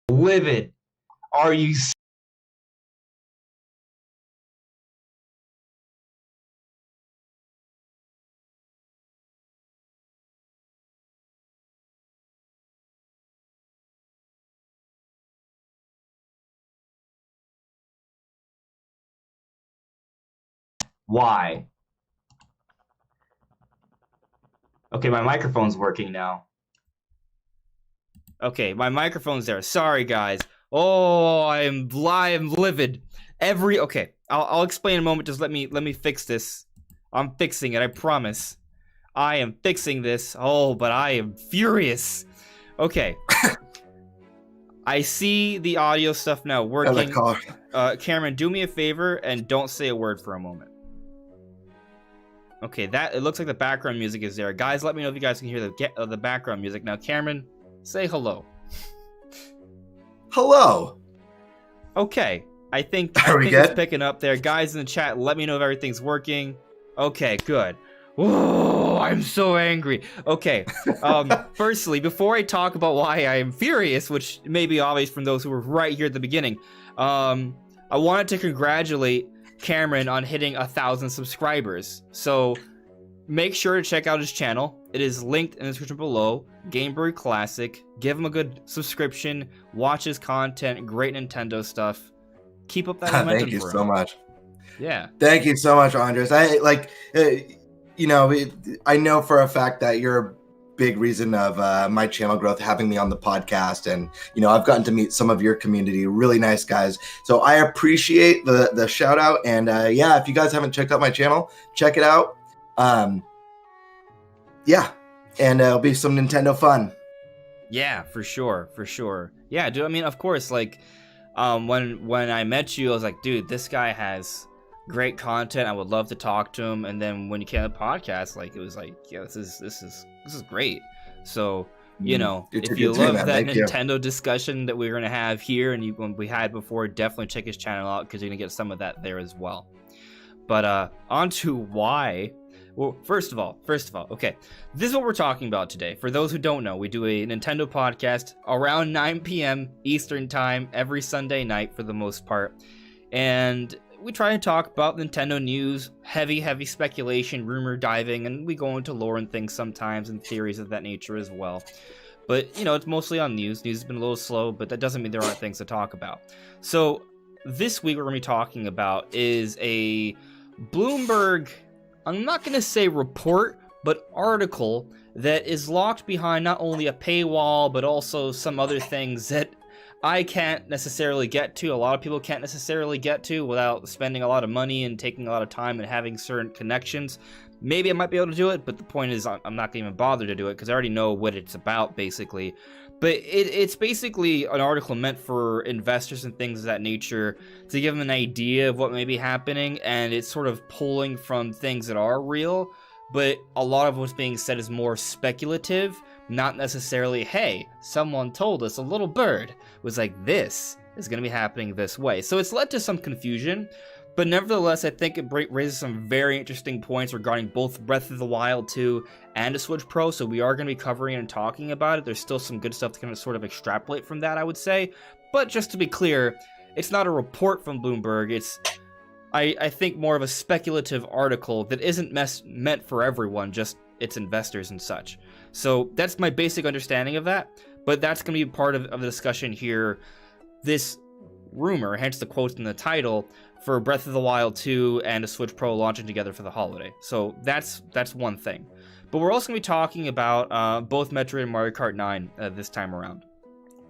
livid. Are you Why? Okay, my microphone's working now. Okay, my microphone's there. Sorry, guys. Oh, I'm livid. Okay, I'll explain in a moment. Just let me fix this. I'm fixing it. I promise. I am fixing this. Oh, but I am furious. Okay. I see the audio stuff now working. Cameron, do me a favor and don't say a word for a moment. Okay, it looks like the background music is there. Guys, let me know if you guys can hear the background music. Now, Cameron, say hello. Hello. Okay, I think it's picking up there. Guys in the chat, let me know if everything's working. Okay, good. Whoa, I'm so angry. Okay, firstly, before I talk about why I am furious, which may be obvious from those who were right here at the beginning, I wanted to congratulate Cameron on hitting 1,000 subscribers. So make sure to check out his channel. It is linked in the description below. Gamebird Classic. Give him a good subscription. Watch his content. Great Nintendo stuff. Keep up that momentum. Thank you so much. Yeah. Thank you so much, Andres. I know for a fact that you're a big reason of my channel growth, having me on the podcast, and I've gotten to meet some of your community, really nice guys. So I appreciate the shout out, and yeah, if you guys haven't checked out my channel, check it out. Yeah, and it'll be some Nintendo fun. Yeah, for sure. Yeah, dude. I mean, of course, like, when I met you, I was like, dude, this guy has great content. I would love to talk to him. And then when you came to the podcast, like, it was like, yeah, this is great. So, if you love that Nintendo discussion that we're gonna have here and we had before, definitely check his channel out because you're gonna get some of that there as well. But on to why. Well, first of all, okay, this is what we're talking about today. For those who don't know, we do a Nintendo podcast around 9 p.m. Eastern time every Sunday night for the most part. And we try to talk about Nintendo news, heavy speculation, rumor diving, and we go into lore and things sometimes and theories of that nature as well. But, it's mostly on news. News has been a little slow, but that doesn't mean there aren't things to talk about. So this week what we're going to be talking about is a Bloomberg, I'm not going to say report, but article that is locked behind not only a paywall, but also some other things that I can't necessarily get to. A lot of people can't necessarily get to without spending a lot of money and taking a lot of time and having certain connections. Maybe I might be able to do it, but the point is I'm not going to even bother to do it because I already know what it's about, basically. But it's basically an article meant for investors and things of that nature to give them an idea of what may be happening, and it's sort of pulling from things that are real, but a lot of what's being said is more speculative, not necessarily, hey, someone told us, a little bird was like, this is going to be happening this way. So it's led to some confusion, but nevertheless, I think it raises some very interesting points regarding both Breath of the Wild 2 and a Switch Pro, so we are going to be covering and talking about it. There's still some good stuff to kind of sort of extrapolate from that, I would say. But just to be clear, it's not a report from Bloomberg. It's, I think, more of a speculative article that isn't meant for everyone, just its investors and such. So that's my basic understanding of that, but that's going to be part of the discussion here. This rumor, hence the quotes in the title, for Breath of the Wild 2 and a Switch Pro launching together for the holiday. So that's one thing. But we're also going to be talking about both Metroid and Mario Kart 9 this time around.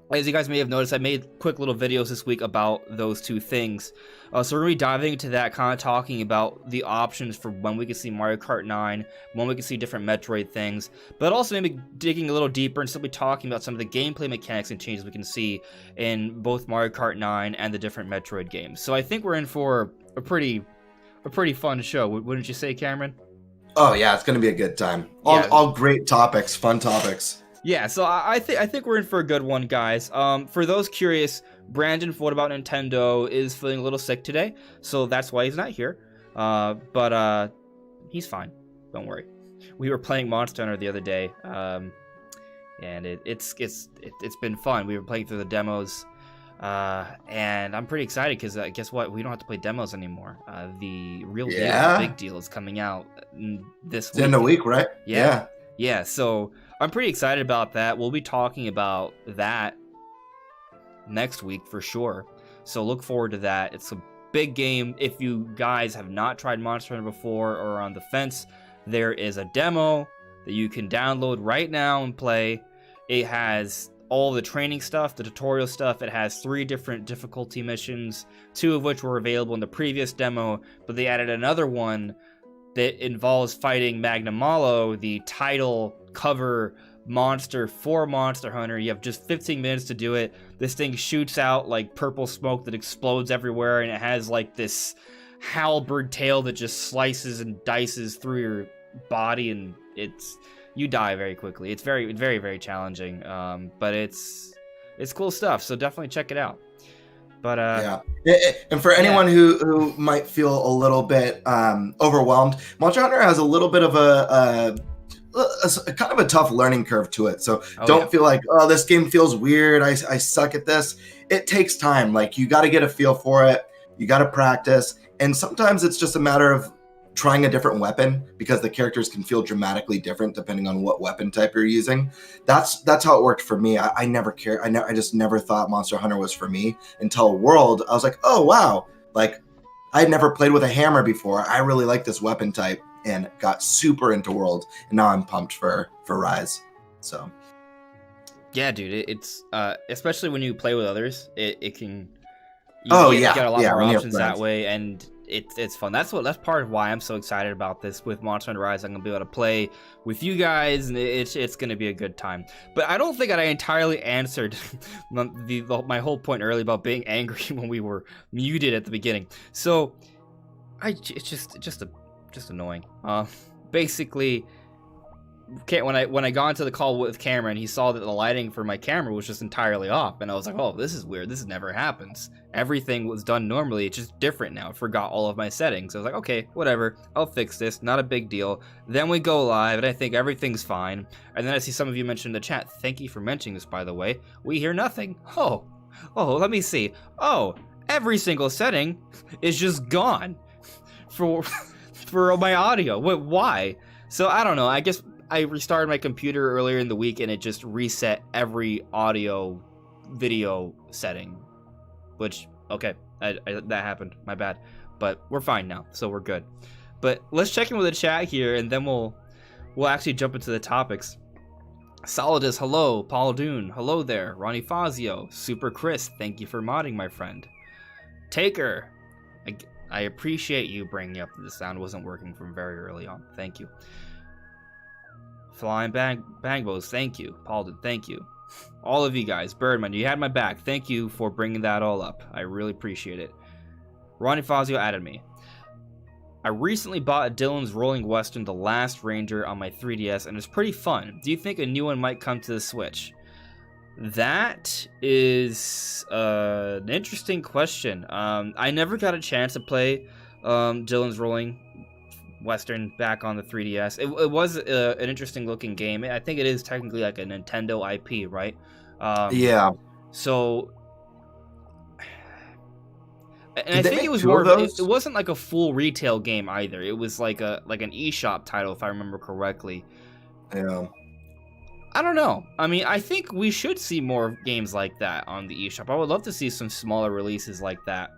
As you guys may have noticed, I made quick little videos this week about those two things. So we're going to be diving into that, kind of talking about the options for when we can see Mario Kart 9, when we can see different Metroid things, but also maybe digging a little deeper and simply talking about some of the gameplay mechanics and changes we can see in both Mario Kart 9 and the different Metroid games. So I think we're in for a pretty fun show, wouldn't you say, Cameron? Oh yeah, it's going to be a good time. All great topics, fun topics. Yeah, so I think we're in for a good one, guys. For those curious, Brandon, for What About Nintendo, is feeling a little sick today, so that's why he's not here. But he's fine. Don't worry. We were playing Monster Hunter the other day, and it's been fun. We were playing through the demos, and I'm pretty excited because guess what? We don't have to play demos anymore. The real deal, the big deal, is coming out this week. In a week, right? Yeah. So I'm pretty excited about that. We'll be talking about that next week for sure. So look forward to that. It's a big game. If you guys have not tried Monster Hunter before or are on the fence, there is a demo that you can download right now and play. It has all the training stuff, the tutorial stuff. It has 3 different difficulty missions, 2 of which were available in the previous demo, but they added another one that involves fighting Magna Malo, the title cover monster for Monster Hunter. You have just 15 minutes to do it. This thing shoots out like purple smoke that explodes everywhere, and it has like this halberd tail that just slices and dices through your body, and you die very quickly. It's very, very, very challenging, but it's cool stuff, so definitely check it out. But and for anyone who might feel a little bit overwhelmed, Monster Hunter has a little bit of a kind of a tough learning curve to it. So don't feel like, oh, this game feels weird, I suck at this. It takes time. Like, you got to get a feel for it. You got to practice. And sometimes it's just a matter of trying a different weapon, because the characters can feel dramatically different depending on what weapon type you're using. That's how it worked for me. I never cared. I just never thought Monster Hunter was for me until World. I was like, oh, wow. Like, I had never played with a hammer before. I really like this weapon type, and got super into World, and now I'm pumped for Rise. So yeah, dude, it's especially when you play with others, it can get a lot more options that way, and it's fun. That's part of why I'm so excited about this with Monster Hunter Rise. I'm gonna be able to play with you guys, and it's gonna be a good time. But I don't think I entirely answered my whole point earlier about being angry when we were muted at the beginning. So it's just annoying. Basically, when I got into the call with Cameron, he saw that the lighting for my camera was just entirely off, and I was like, oh, this is weird. This never happens. Everything was done normally. It's just different now. I forgot all of my settings. I was like, okay, whatever. I'll fix this. Not a big deal. Then we go live, and I think everything's fine. And then I see some of you mention in the chat. Thank you for mentioning this, by the way. We hear nothing. Oh, let me see. Oh, every single setting is just gone for my audio. Why? So I don't know. I guess I restarted my computer earlier in the week, and it just reset every audio video setting, which, okay, that happened. My bad. But we're fine now, so we're good. But let's check in with the chat here, and then we'll actually jump into the topics. Solidus, hello. Paul Dune, hello there. Ronnie Fazio, Super Chris, thank you for modding, my friend. Taker, I appreciate you bringing up that the sound wasn't working from very early on. Thank you. Flying Bangbos, thank you. Paul, thank you. All of you guys. Birdman, you had my back. Thank you for bringing that all up. I really appreciate it. Ronnie Fazio added me. I recently bought Dylan's Rolling Western, The Last Ranger, on my 3DS, and it's pretty fun. Do you think a new one might come to the Switch? That is an interesting question. I never got a chance to play Dylan's Rolling Western back on the 3DS. It was an interesting looking game. I think it is technically like a Nintendo IP, right? Yeah. So, and I think it was more. It wasn't like a full retail game either. It was like an eShop title, if I remember correctly. Yeah. I don't know. I mean, I think we should see more games like that on the eShop. I would love to see some smaller releases like that.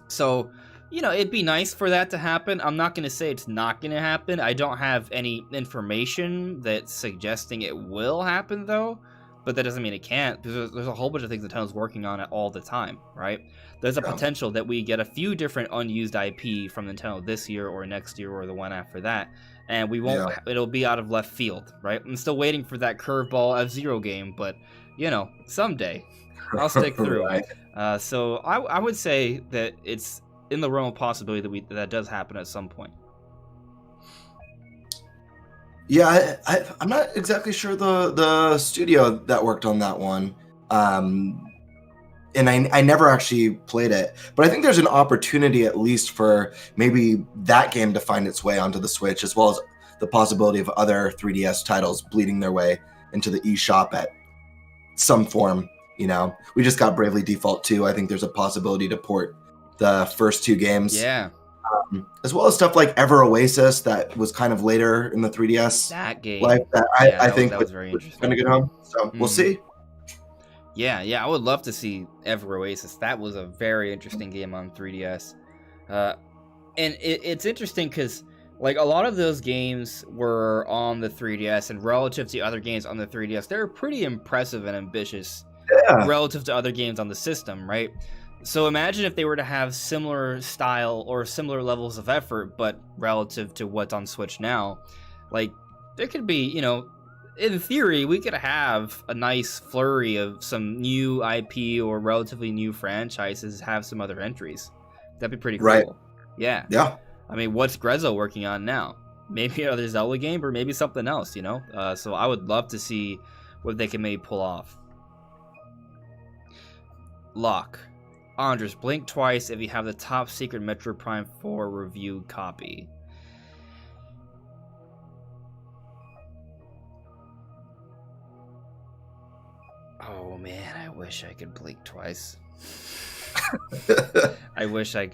So, you know, it'd be nice for that to happen. I'm not going to say it's not going to happen. I don't have any information that's suggesting it will happen, though. But that doesn't mean it can't. There's a whole bunch of things Nintendo's working on it all the time, right? There's a potential that we get a few different unused IP from Nintendo this year or next year or the one after that. And we won't. Yeah. It'll be out of left field, right? I'm still waiting for that curveball F-Zero game, but you know, someday I'll stick through. Right. So I would say that it's in the realm of possibility that does happen at some point. Yeah, I'm not exactly sure the studio that worked on that one, and I never actually played it, but I think there's an opportunity at least for maybe that game to find its way onto the Switch, as well as the possibility of other 3DS titles bleeding their way into the eShop at some form. You know, we just got Bravely Default 2. I think there's a possibility to port the first 2 games. Yeah. As well as stuff like Ever Oasis that was kind of later in the 3DS That game. life that I think that was very interesting. Going to get home. So we'll see. Yeah, I would love to see Ever Oasis. That was a very interesting game on 3DS. And it's interesting because like a lot of those games were on the 3DS, and relative to other games on the 3DS, they're pretty impressive and ambitious relative to other games on the system, right? So imagine if they were to have similar style or similar levels of effort, but relative to what's on Switch now. Like, there could be, you know, in theory, we could have a nice flurry of some new IP or relatively new franchises have some other entries. That'd be pretty cool. Right. Yeah. Yeah. I mean, what's Grezzo working on now? Maybe another Zelda game or maybe something else, you know? So I would love to see what they can maybe pull off. Lock. Andres, blink twice if you have the top secret Metroid Prime 4 review copy. Oh man, I wish I could blink twice. I wish I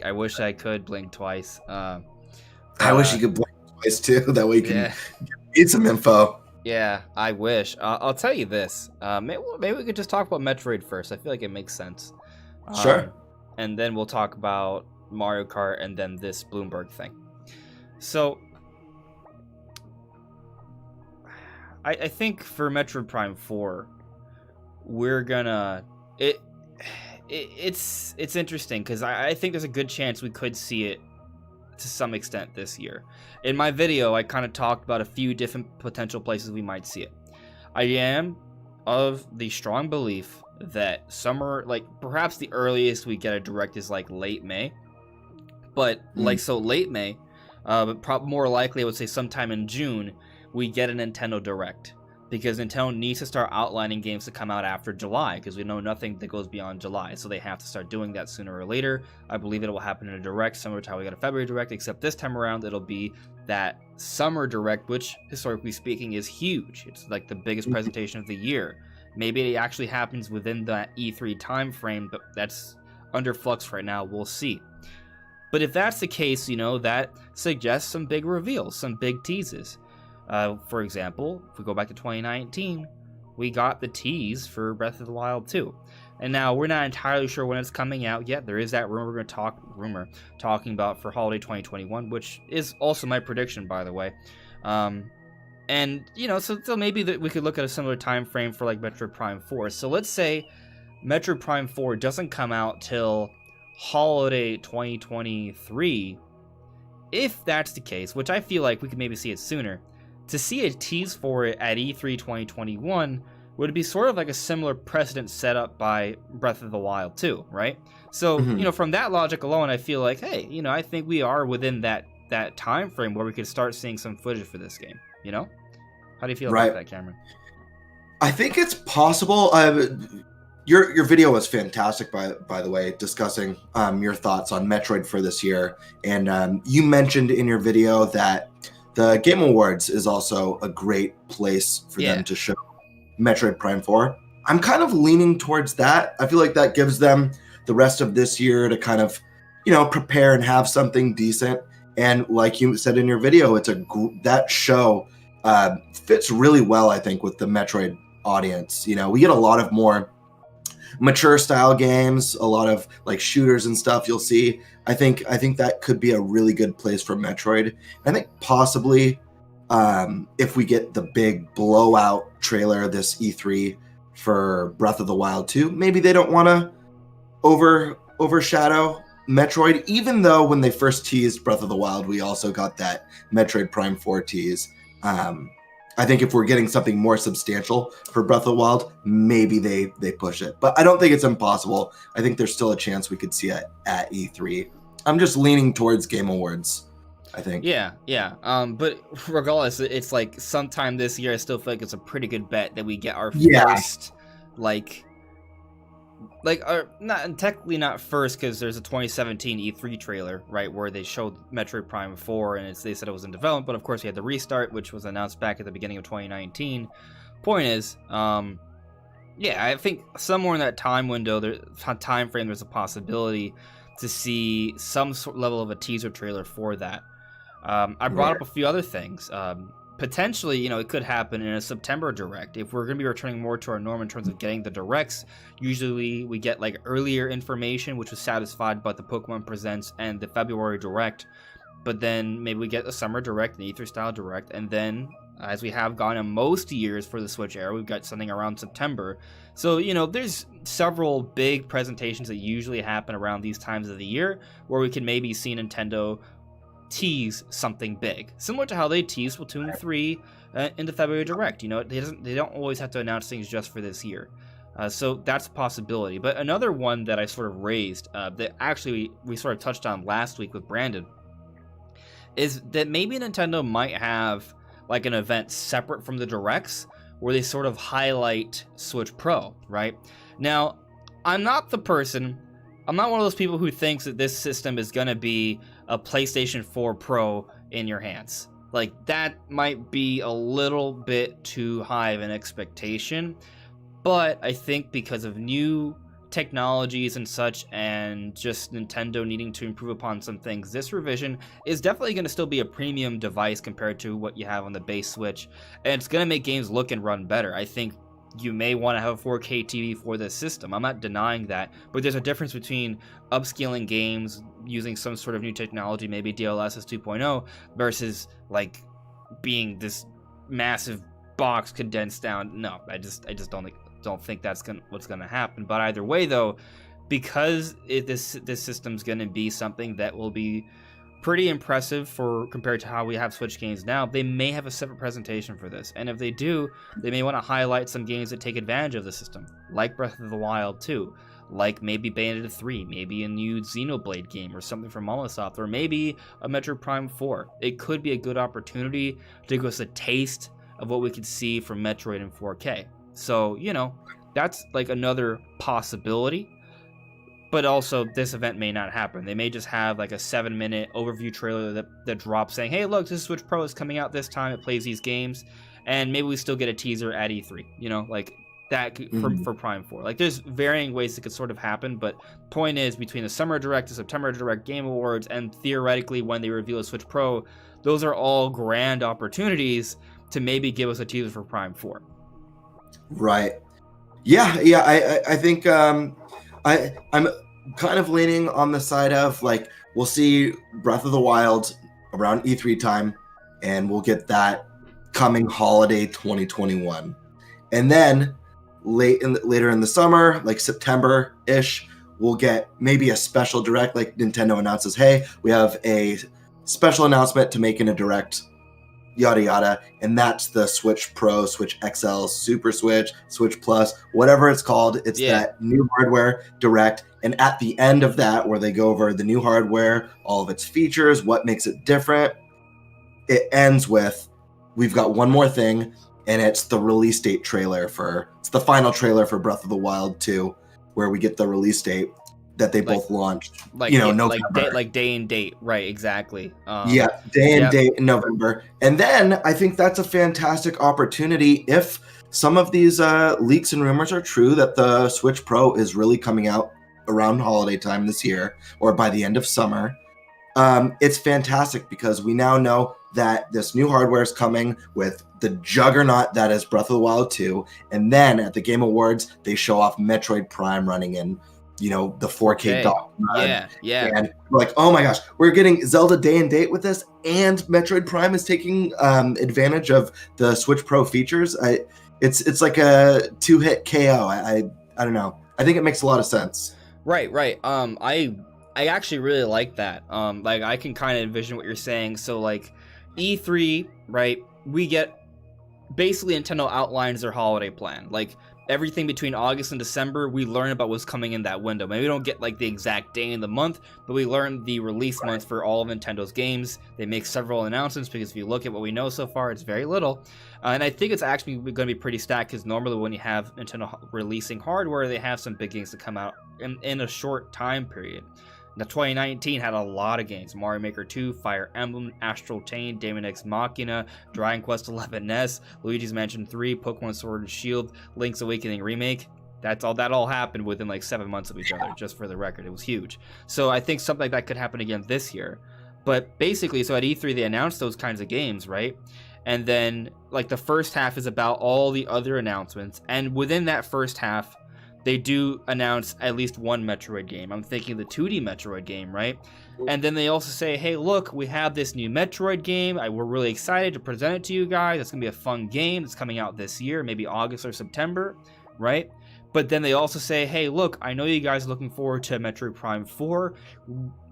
could blink twice. I wish you could blink twice too. That way you can get some info. Yeah, I wish. I'll tell you this. Maybe we could just talk about Metroid first. I feel like it makes sense. Sure. And then we'll talk about Mario Kart and then this Bloomberg thing. So, I think for Metroid Prime 4, we're gonna... It's interesting because I think there's a good chance we could see it to some extent this year. In my video, I kind of talked about a few different potential places we might see it. I am of the strong belief that summer, like perhaps the earliest we get a direct is like late May, but late May, but more likely I would say sometime in June we get a Nintendo Direct, because Nintendo needs to start outlining games to come out after July, because we know nothing that goes beyond July, so they have to start doing that sooner or later. I believe it will happen in a Direct, similar to how we got a February Direct, except this time around it'll be that summer Direct, which historically speaking is huge. It's like the biggest presentation of the year. Maybe it actually happens within that E3 time frame, but that's under flux right now. We'll see. But if that's the case, you know, that suggests some big reveals, some big teases. For example, if we go back to 2019, we got the tease for Breath of the Wild 2. And now we're not entirely sure when it's coming out yet. There is that rumor we're going to talking about for holiday 2021, which is also my prediction, by the way. And, you know, so maybe that we could look at a similar time frame for like Metroid Prime 4. So let's say Metroid Prime 4 doesn't come out till holiday 2023. If that's the case, which I feel like we could maybe see it sooner, to see a tease for it at E3 2021 would be sort of like a similar precedent set up by Breath of the Wild 2, right? So, you know, from that logic alone, I feel like, hey, you know, I think we are within that time frame where we could start seeing some footage for this game, you know? How do you feel about that, Cameron? I think it's possible. Your video was fantastic, by the way, discussing your thoughts on Metroid for this year. And you mentioned in your video that the Game Awards is also a great place for them to show Metroid Prime 4. I'm kind of leaning towards that. I feel like that gives them the rest of this year to kind of, you know, prepare and have something decent. And like you said in your video, it's that show fits really well, I think, with the Metroid audience. You know, we get a lot of more mature style games, a lot of like shooters and stuff you'll see. I think that could be a really good place for Metroid. I think possibly if we get the big blowout trailer this E3 for Breath of the Wild 2, maybe they don't want to overshadow Metroid, even though when they first teased Breath of the Wild, we also got that Metroid Prime 4 tease. I think if we're getting something more substantial for Breath of the Wild, maybe they push it. But I don't think it's impossible. I think there's still a chance we could see it at E3. I'm just leaning towards Game Awards, I think. Yeah. But regardless, it's like sometime this year, I still feel like it's a pretty good bet that we get our first, not technically not first, because there's a 2017 E3 trailer, right, where they showed Metroid Prime 4 and they said it was in development, but of course we had the restart, which was announced back at the beginning of 2019. point is, yeah, I think somewhere in that time window, time frame, there's a possibility to see some sort level of a teaser trailer for that. I brought up a few other things. Potentially, you know, it could happen in a September direct. If we're going to be returning more to our norm in terms of getting the directs, usually we get like earlier information, which was satisfied by the Pokemon Presents and the February direct. But then maybe we get a summer direct, an E3 style direct, and then, as we have gone in most years for the Switch era, we've got something around September. So, you know, there's several big presentations that usually happen around these times of the year where we can maybe see Nintendo tease something big, similar to how they teased Splatoon 3 in the February direct. You know, they don't always have to announce things just for this year. So that's a possibility. But another one that I sort of raised, that actually we sort of touched on last week with Brandon, is that maybe Nintendo might have like an event separate from the directs where they sort of highlight Switch Pro, right? Now, I'm not one of those people who thinks that this system is going to be a PlayStation 4 Pro in your hands. Like, that might be a little bit too high of an expectation, but I think because of new technologies and such, and just Nintendo needing to improve upon some things, this revision is definitely going to still be a premium device compared to what you have on the base Switch, and it's going to make games look and run better. I think you may want to have a 4K TV for this system. I'm not denying that, but there's a difference between upscaling games using some sort of new technology, maybe DLSS 2.0, versus like being this massive box condensed down. No, I just don't think that's what's gonna happen. But either way, though, because this system's gonna be something that will be pretty impressive for compared to how we have Switch games now, they may have a separate presentation for this. And if they do, they may want to highlight some games that take advantage of the system, like Breath of the Wild 2, like maybe Bayonetta 3, maybe a new Xenoblade game or something from Microsoft, or maybe a Metroid Prime 4. It could be a good opportunity to give us a taste of what we could see from Metroid in 4K. So, you know, that's like another possibility. But also, this event may not happen. They may just have like a 7-minute overview trailer that drops saying, hey, look, this Switch Pro is coming out this time. It plays these games. And maybe we still get a teaser at E3, you know, like that for Prime 4. Like, there's varying ways it could sort of happen. But point is, between the Summer Direct, the September Direct, Game Awards, and theoretically when they reveal a Switch Pro, those are all grand opportunities to maybe give us a teaser for Prime 4. Right. Yeah. I think I'm kind of leaning on the side of like we'll see Breath of the Wild around E3 time, and we'll get that coming holiday 2021, and then later in the summer, like September-ish, we'll get maybe a special direct, like Nintendo announces, hey, we have a special announcement to make in a direct, yada yada, and that's the Switch Pro, Switch XL, Super Switch, Switch Plus, whatever it's called. It's that new hardware direct, and at the end of that, where they go over the new hardware, all of its features, what makes it different, it ends with, we've got one more thing, and it's the release date trailer it's the final trailer for Breath of the Wild 2, where we get the release date that they both launched, November. Like day and date, right? Exactly. Day and date in November. And then I think that's a fantastic opportunity if some of these leaks and rumors are true that the Switch Pro is really coming out around holiday time this year or by the end of summer. It's fantastic because we now know that this new hardware is coming with the juggernaut that is Breath of the Wild 2. And then at the Game Awards, they show off Metroid Prime running in, you know, the 4K dock. Yeah. And we're like, oh my gosh, we're getting Zelda day and date with this, and Metroid Prime is taking advantage of the Switch Pro features. It's like a 2-hit KO. I don't know. I think it makes a lot of sense. Right. I actually really like that. Like, I can kind of envision what you're saying. So like E3, right? We get basically Nintendo outlines their holiday plan. Like, everything between August and December, we learn about what's coming in that window. Maybe we don't get like the exact day in the month, but we learn the release month for all of Nintendo's games. They make several announcements because if you look at what we know so far, it's very little. And I think it's actually going to be pretty stacked because normally when you have Nintendo releasing hardware, they have some big games to come out in a short time period. Now, 2019 had a lot of games. Mario Maker 2, Fire Emblem, Astral Chain, Daemon X Machina, Dragon Quest XI-S, Luigi's Mansion 3, Pokemon Sword and Shield, Link's Awakening Remake. That all happened within like 7 months of each other, just for the record. It was huge. So I think something like that could happen again this year. But basically, so at E3, they announced those kinds of games, right? And then like the first half is about all the other announcements. And within that first half, they do announce at least one Metroid game. I'm thinking the 2D Metroid game, right? And then they also say, hey, look, we have this new Metroid game. We're really excited to present it to you guys. It's going to be a fun game. It's coming out this year, maybe August or September, right? But then they also say, hey, look, I know you guys are looking forward to Metroid Prime 4.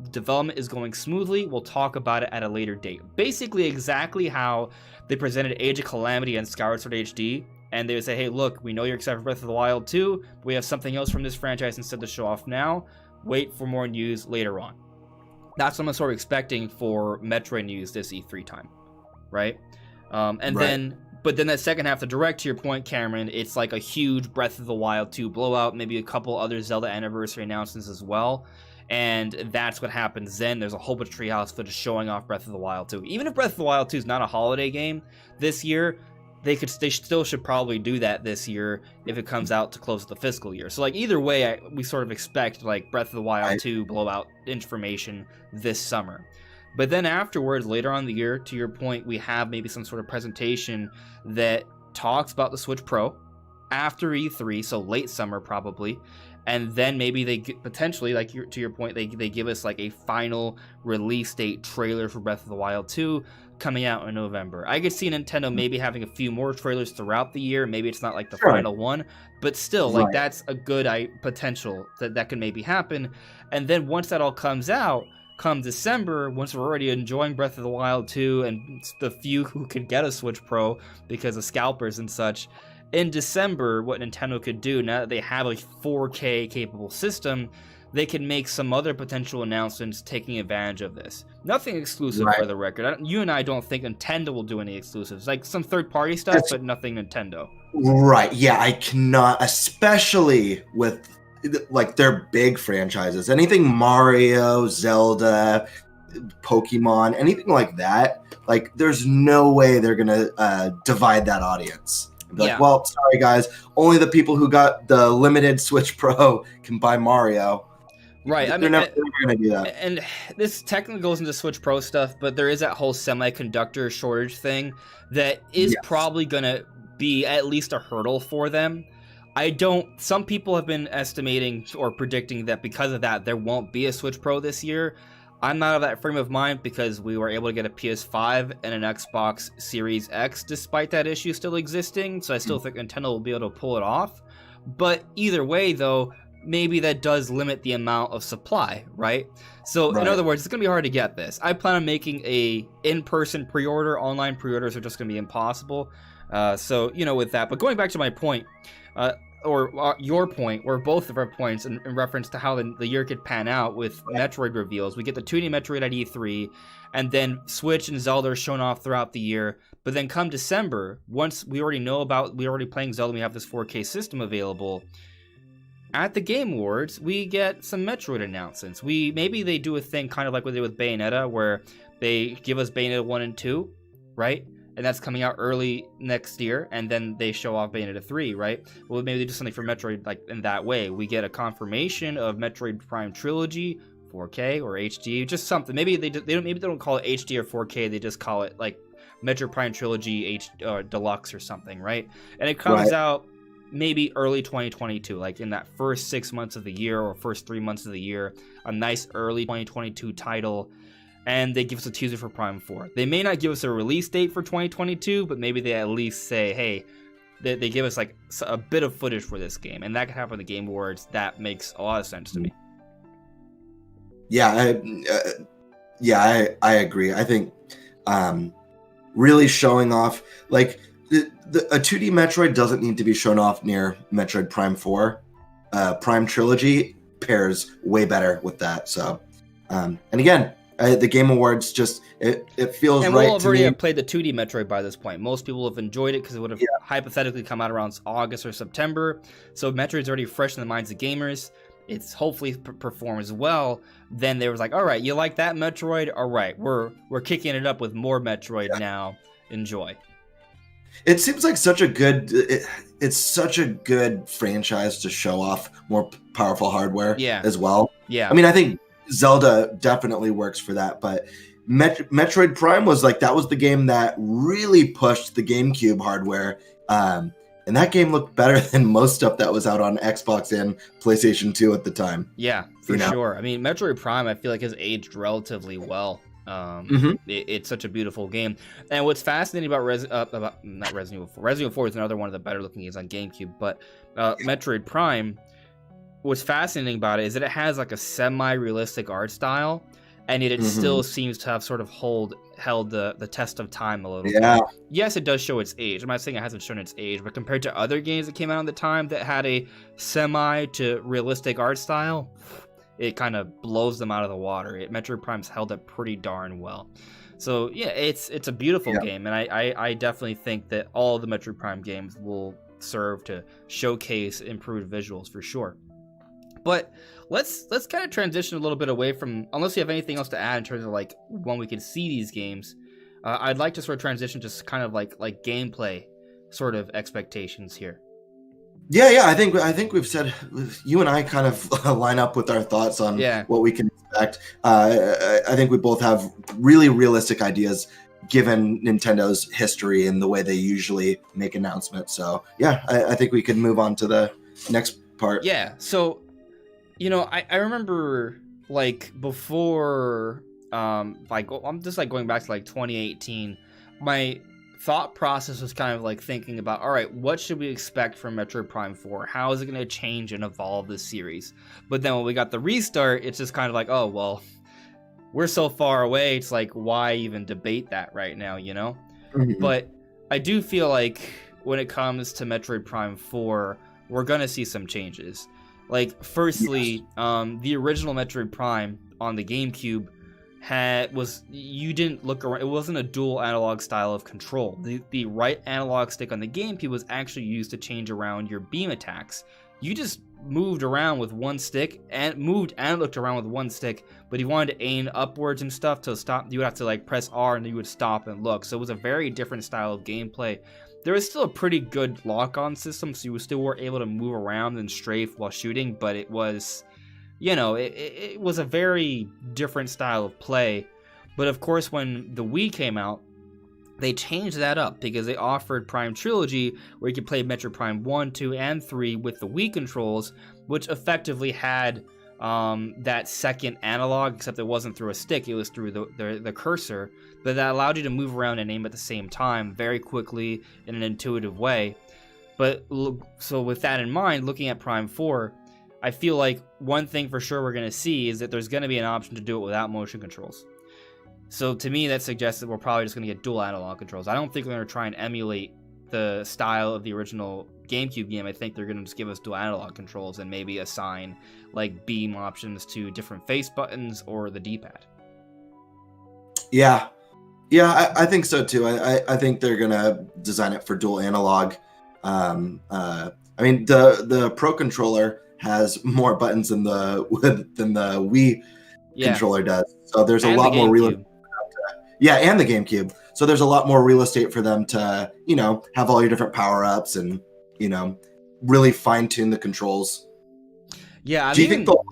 Development is going smoothly. We'll talk about it at a later date. Basically exactly how they presented Age of Calamity and Skyward Sword HD. And they would say, hey, look, we know you're excited for Breath of the Wild 2, but we have something else from this franchise instead to show off now. Wait for more news later on. That's what I'm sort of expecting for Metroid news this E3 time, right? But then that second half, the direct, to your point, Cameron, it's like a huge Breath of the Wild 2 blowout, maybe a couple other Zelda anniversary announcements as well. And that's what happens then. There's a whole bunch of Treehouse footage showing off Breath of the Wild 2. Even if Breath of the Wild 2 is not a holiday game this year, they still should probably do that this year if it comes out to close the fiscal year. So like either way, we sort of expect like Breath of the Wild 2 blowout information this summer. But then afterwards, later on in the year, to your point, we have maybe some sort of presentation that talks about the Switch Pro after E3, so late summer probably. And then maybe they potentially, like to your point, they give us like a final release date trailer for Breath of the Wild 2 coming out in November. I could see Nintendo maybe having a few more trailers throughout the year. Maybe it's not like the final one, but still, like that's a good potential that can maybe happen. And then once that all comes out, come December, once we're already enjoying Breath of the Wild 2 and the few who could get a Switch Pro because of scalpers and such, in December, what Nintendo could do, now that they have a 4K capable system, they can make some other potential announcements taking advantage of this. Nothing exclusive for the record. You and I don't think Nintendo will do any exclusives. Like some third-party stuff, but nothing Nintendo. Right, yeah, I cannot, especially with like their big franchises. Anything Mario, Zelda, Pokemon, anything like that, like there's no way they're going to divide that audience. Like, well, sorry guys, only the people who got the limited Switch Pro can buy Mario. Right, They're never going to do that. And this technically goes into Switch Pro stuff, but there is that whole semiconductor shortage thing that is probably going to be at least a hurdle for them. Some people have been estimating or predicting that because of that, there won't be a Switch Pro this year. I'm not of that frame of mind because we were able to get a PS5 and an Xbox Series X despite that issue still existing, so I still think Nintendo will be able to pull it off. But either way, though, maybe that does limit the amount of supply, right? So in other words, it's going to be hard to get this. I plan on making a in-person pre-order. Online pre-orders are just going to be impossible. So, with that. But going back to my point, or your point, or both of our points in reference to how the year could pan out with Metroid reveals. We get the 2D Metroid at E3, and then Switch and Zelda are shown off throughout the year. But then come December, once we're already playing Zelda, we have this 4K system available. At the Game Awards, we get some Metroid announcements. Maybe they do a thing kind of like what they did with Bayonetta, where they give us Bayonetta 1 and 2, right? And that's coming out early next year, and then they show off Bayonetta 3, right? Well, maybe they do something for Metroid like in that way. We get a confirmation of Metroid Prime Trilogy, 4K or HD, just something. Maybe they don't call it HD or 4K. They just call it like Metroid Prime Trilogy Deluxe or something, right? And it comes out maybe early 2022, like in that first 6 months of the year or first 3 months of the year, a nice early 2022 title. And they give us a teaser for Prime 4. They may not give us a release date for 2022, but maybe they at least say, hey, they give us like a bit of footage for this game. And that could happen at the Game Awards. That makes a lot of sense to me. Yeah, I agree. I think really showing off, like, a 2D Metroid doesn't need to be shown off near Metroid Prime 4. Prime Trilogy pairs way better with that. So, and again, the Game Awards it feels right to me. And we'll already have played the 2D Metroid by this point. Most people have enjoyed it because it would have hypothetically come out around August or September. So Metroid's already fresh in the minds of gamers. it's hopefully performs well, then they was like, all right, you like that Metroid? All right, we're kicking it up with more Metroid now. Enjoy. It seems like such a good. It's such a good franchise to show off more powerful hardware as well. Yeah. I mean, I think Zelda definitely works for that, but Metroid Prime was like that was the game that really pushed the GameCube hardware. And that game looked better than most stuff that was out on Xbox and PlayStation 2 at the time. Yeah, for sure. I mean, Metroid Prime, I feel like has aged relatively well. It's such a beautiful game. And what's fascinating about Resident Evil 4 is another one of the better looking games on GameCube. But Metroid Prime, what's fascinating about it is that it has like a semi-realistic art style, and yet it still seems to have sort of held the test of time a little bit. Yes, it does show its age. I'm not saying it hasn't shown its age, but compared to other games that came out at the time that had a semi to realistic art style, it kind of blows them out of the water. Metroid Prime's held up pretty darn well. So yeah, it's a beautiful game, and I definitely think that all the Metroid Prime games will serve to showcase improved visuals for sure. But let's kind of transition a little bit away from, unless you have anything else to add in terms of like when we can see these games. I'd like to sort of transition to kind of like gameplay sort of expectations here. Yeah. I think we've said, you and I kind of line up with our thoughts on what we can expect. I think we both have really realistic ideas given Nintendo's history and the way they usually make announcements. So yeah, I think we can move on to the next part. Yeah. So, you know, I remember like before, like I'm just like going back to like 2018, my thought process was kind of like thinking about, all right, what should we expect from Metroid Prime 4? How is it going to change and evolve this series? But then when we got the restart, it's just kind of like, oh, well, we're so far away. It's like, why even debate that right now, you know? But I do feel like when it comes to Metroid Prime 4, we're going to see some changes. Like, firstly, the original Metroid Prime on the GameCube you didn't look around. It wasn't a dual analog style of control. The right analog stick on the GameCube was actually used to change around your beam attacks. You just moved around with one stick and looked around with one stick, but if you wanted to aim upwards and stuff to stop, you would have to like press R and then you would stop and look. So it was a very different style of gameplay. There was still a pretty good lock-on system, so you still were able to move around and strafe while shooting, but it was, you know, it was a very different style of play. But of course, when the Wii came out, they changed that up because they offered Prime Trilogy, where you could play Metroid Prime 1, 2, and 3 with the Wii controls, which effectively had that second analog, except it wasn't through a stick, it was through the cursor, but that allowed you to move around and aim at the same time very quickly in an intuitive way. But so with that in mind, looking at Prime 4, I feel like one thing for sure we're going to see is that there's going to be an option to do it without motion controls. So to me, that suggests that we're probably just going to get dual analog controls. I don't think they're going to try and emulate the style of the original GameCube game. I think they're going to just give us dual analog controls and maybe assign like beam options to different face buttons or the D-pad. Yeah, I think so too. I think they're going to design it for dual analog. I mean, the Pro Controller has more buttons than the Wii controller does. So there's a lot more real. Yeah, and the GameCube. So there's a lot more real estate for them to, you know, have all your different power-ups and, you know, really fine-tune the controls. Yeah, do you think they'll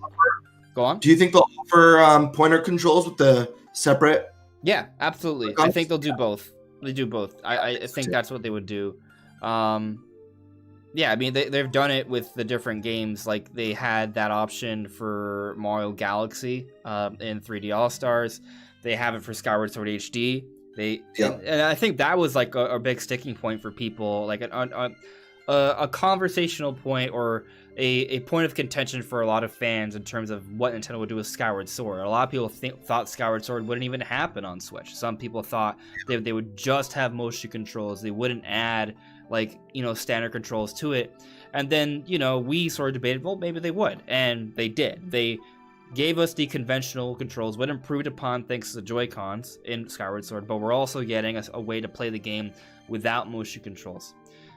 offer pointer controls with the separate? Yeah, absolutely. I think they'll do both. They do both. I think that's what they would do. Yeah, I mean, they've done it with the different games. Like, they had that option for Mario Galaxy in 3D All-Stars. They have it for Skyward Sword HD. And I think that was like a big sticking point for people, like a conversational point or a point of contention for a lot of fans in terms of what Nintendo would do with Skyward Sword. A lot of people thought Skyward Sword wouldn't even happen on Switch. Some people thought they would just have motion controls. They wouldn't add like, you know, standard controls to it. And then, you know, we sort of debated, well, maybe they would, and they did. They gave us the conventional controls, what improved upon thanks to the Joy-Cons in Skyward Sword, but we're also getting a way to play the game without motion controls.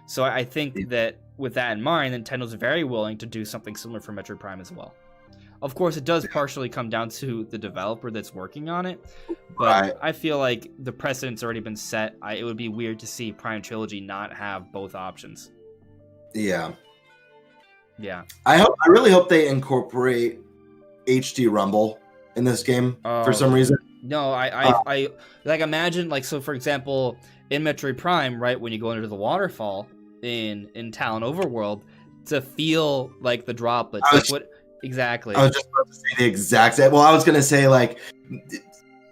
So I think that with that in mind, Nintendo's very willing to do something similar for Metroid Prime as well. Of course, it does partially come down to the developer that's working on it, but I feel like the precedent's already been set. It would be weird to see Prime Trilogy not have both options. Yeah. Yeah. I really hope they incorporate HD Rumble in this game for some reason. No, I like imagine like, so for example, in Metroid Prime, right, when you go into the waterfall in Talon Overworld, to feel like the droplets, like what exactly? I was just about to say the exact same. Well, I was gonna say like,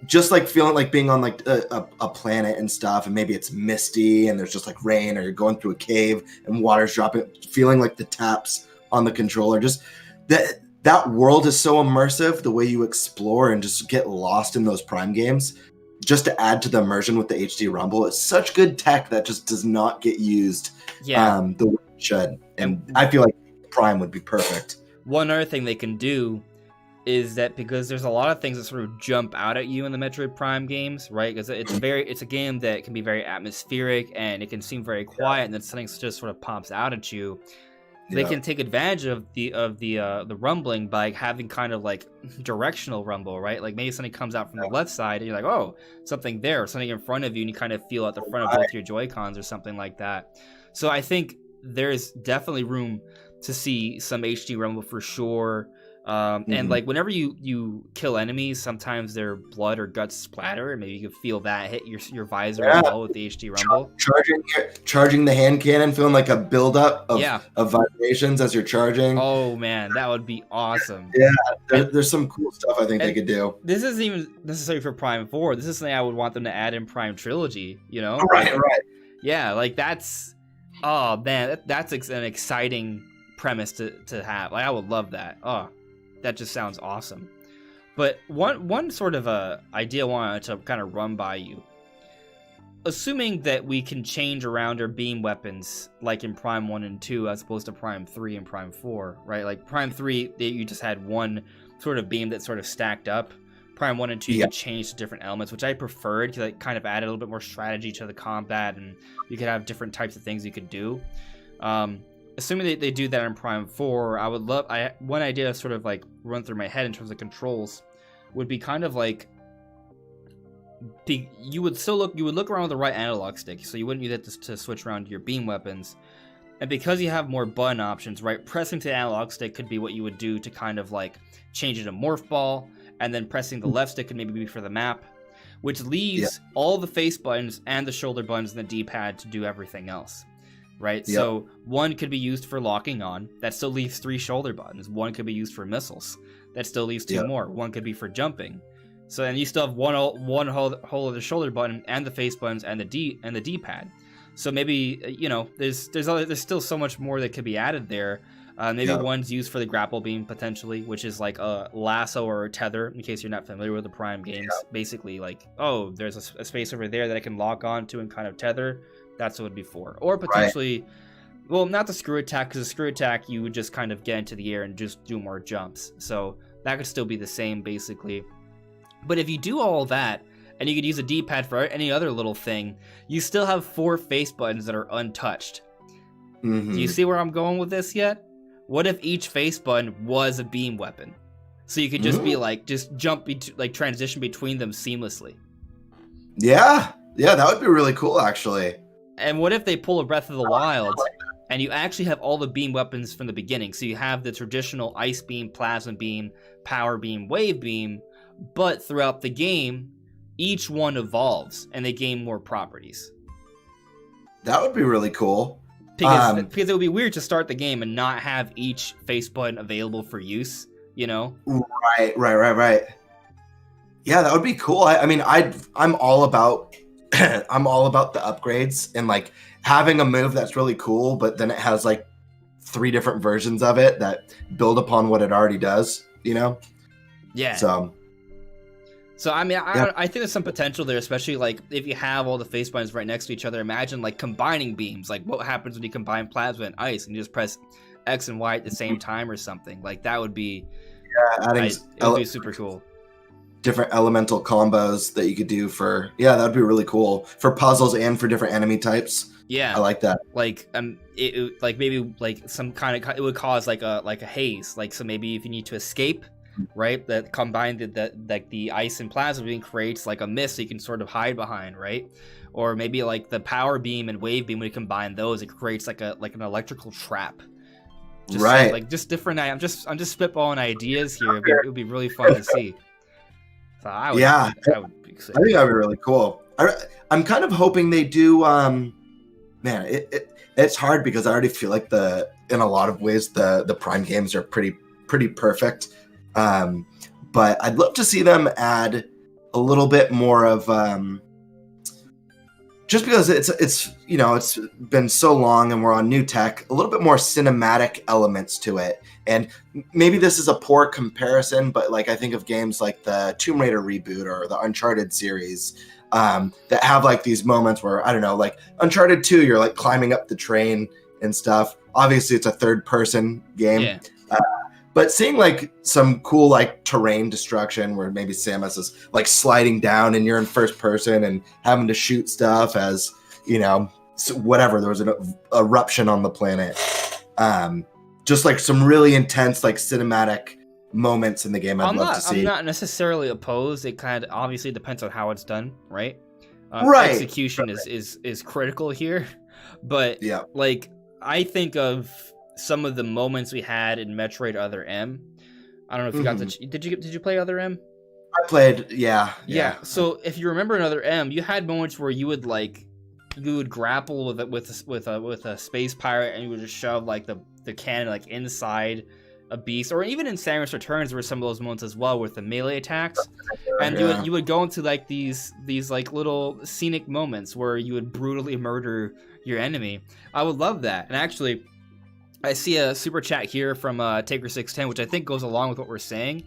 just like feeling like being on like a planet and stuff, and maybe it's misty and there's just like rain, or you're going through a cave and water's dropping, feeling like the taps on the controller. Just that world is so immersive, the way you explore and just get lost in those Prime games, just to add to the immersion with the HD Rumble. It's such good tech that just does not get used the way it should. And I feel like Prime would be perfect. One other thing they can do is that, because there's a lot of things that sort of jump out at you in the Metroid Prime games, right? Because it's a game that can be very atmospheric and it can seem very quiet, and then something just sort of pops out at you. They can take advantage of the rumbling by having kind of like directional rumble, right? Like maybe something comes out from the left side and you're like, oh, something there, or something in front of you, and you kind of feel at the front of both your Joy-Cons or something like that. So I think there's definitely room to see some HD rumble for sure. And like whenever you kill enemies, sometimes their blood or guts splatter, and maybe you can feel that hit your visor as well with the HD rumble. Charging the hand cannon, feeling like a buildup of vibrations as you're charging. Oh man, that would be awesome. Yeah, there's some cool stuff I think they could do. This isn't even necessary for Prime 4. This is something I would want them to add in Prime Trilogy, you know? Right. Yeah, like that's, oh man, that's an exciting premise to have. Like I would love that. Oh, that just sounds awesome. But one sort of idea I wanted to kind of run by you. Assuming that we can change around our beam weapons like in Prime 1 and 2 as opposed to Prime 3 and Prime 4, right? Like Prime 3, you just had one sort of beam that sort of stacked up. Prime 1 and 2, you could change to different elements, which I preferred because it kind of added a little bit more strategy to the combat, and you could have different types of things you could do. Assuming they do that in Prime 4, one idea to sort of like run through my head in terms of controls would be kind of like, you would look around with the right analog stick, so you wouldn't use it to switch around your beam weapons. And because you have more button options, right, pressing to the analog stick could be what you would do to kind of like change it to morph ball, and then pressing the left stick could maybe be for the map, which leaves all the face buttons and the shoulder buttons and the D-pad to do everything else. Right, so one could be used for locking on. That still leaves 3 shoulder buttons. One could be used for missiles. That still leaves 2 more. One could be for jumping. So then you still have one whole of the shoulder button and the face buttons and the D-pad. So maybe there's still so much more that could be added there. Maybe one's used for the grapple beam potentially, which is like a lasso or a tether. In case you're not familiar with the Prime games, basically like, oh, there's a space over there that I can lock onto and kind of tether. That's what it would be for. Or potentially, well, not the screw attack, because the screw attack, you would just kind of get into the air and just do more jumps. So that could still be the same, basically. But if you do all that, and you could use a D-pad for any other little thing, you still have 4 face buttons that are untouched. Do you see where I'm going with this yet? What if each face button was a beam weapon? So you could just be like, just jump, transition between them seamlessly. Yeah, that would be really cool, actually. And what if they pull a Breath of the Wild, and you actually have all the beam weapons from the beginning? So you have the traditional ice beam, plasma beam, power beam, wave beam, but throughout the game, each one evolves, and they gain more properties. That would be really cool. Because it would be weird to start the game and not have each face button available for use, you know? Right. Yeah, that would be cool. I mean, I'm all about I'm all about the upgrades and like having a move that's really cool, but then it has like 3 different versions of it that build upon what it already does, you know? Yeah. So I mean, I think there's some potential there, especially like if you have all the face buttons right next to each other. Imagine like combining beams. Like what happens when you combine plasma and ice and you just press X and Y at the same time or something? Like that would be, it would be super cool. different elemental combos that you could do for. Yeah, that'd be really cool for puzzles and for different enemy types. Yeah, I like that. Like like maybe like some kind of, it would cause like a haze. Like, so maybe if you need to escape, right, that combined that like the ice and plasma beam creates like a mist that you can sort of hide behind, right? Or maybe like the power beam and wave beam, when you combine those, it creates like an electrical trap. Just Right. like just different. I'm just spitballing ideas here. It would be really fun to see. So I would be I think that'd be really cool. I'm kind of hoping they do. Man, it's hard because I already feel like in a lot of ways the Prime games are pretty perfect. But I'd love to see them add a little bit more of just because it's it's been so long and we're on new tech, a little bit more cinematic elements to it. And maybe this is a poor comparison, but like I think of games like the Tomb Raider reboot or the Uncharted series, that have like these moments where, I don't know, like Uncharted 2, you're like climbing up the train and stuff. Obviously it's a third person game. Yeah. But seeing like some cool like terrain destruction where maybe Samus is like sliding down and you're in first person and having to shoot stuff as, whatever, there was an eruption on the planet. Just like some really intense like cinematic moments in the game I'd love to see. I'm not necessarily opposed. It kind of obviously depends on how it's done, right? Right. Execution is critical here. But yeah, like I think of some of the moments we had in Metroid Other M. I don't know if you got the did you play Other M? I played, yeah. So if you remember in Other M, you had moments where you would grapple with a space pirate and you would just shove like the cannon like inside a beast, or even in Samus Returns there were some of those moments as well with the melee attacks, and you would go into like these like little scenic moments where you would brutally murder your enemy. I would love that. And actually, I see a super chat here from Taker610, which I think goes along with what we're saying.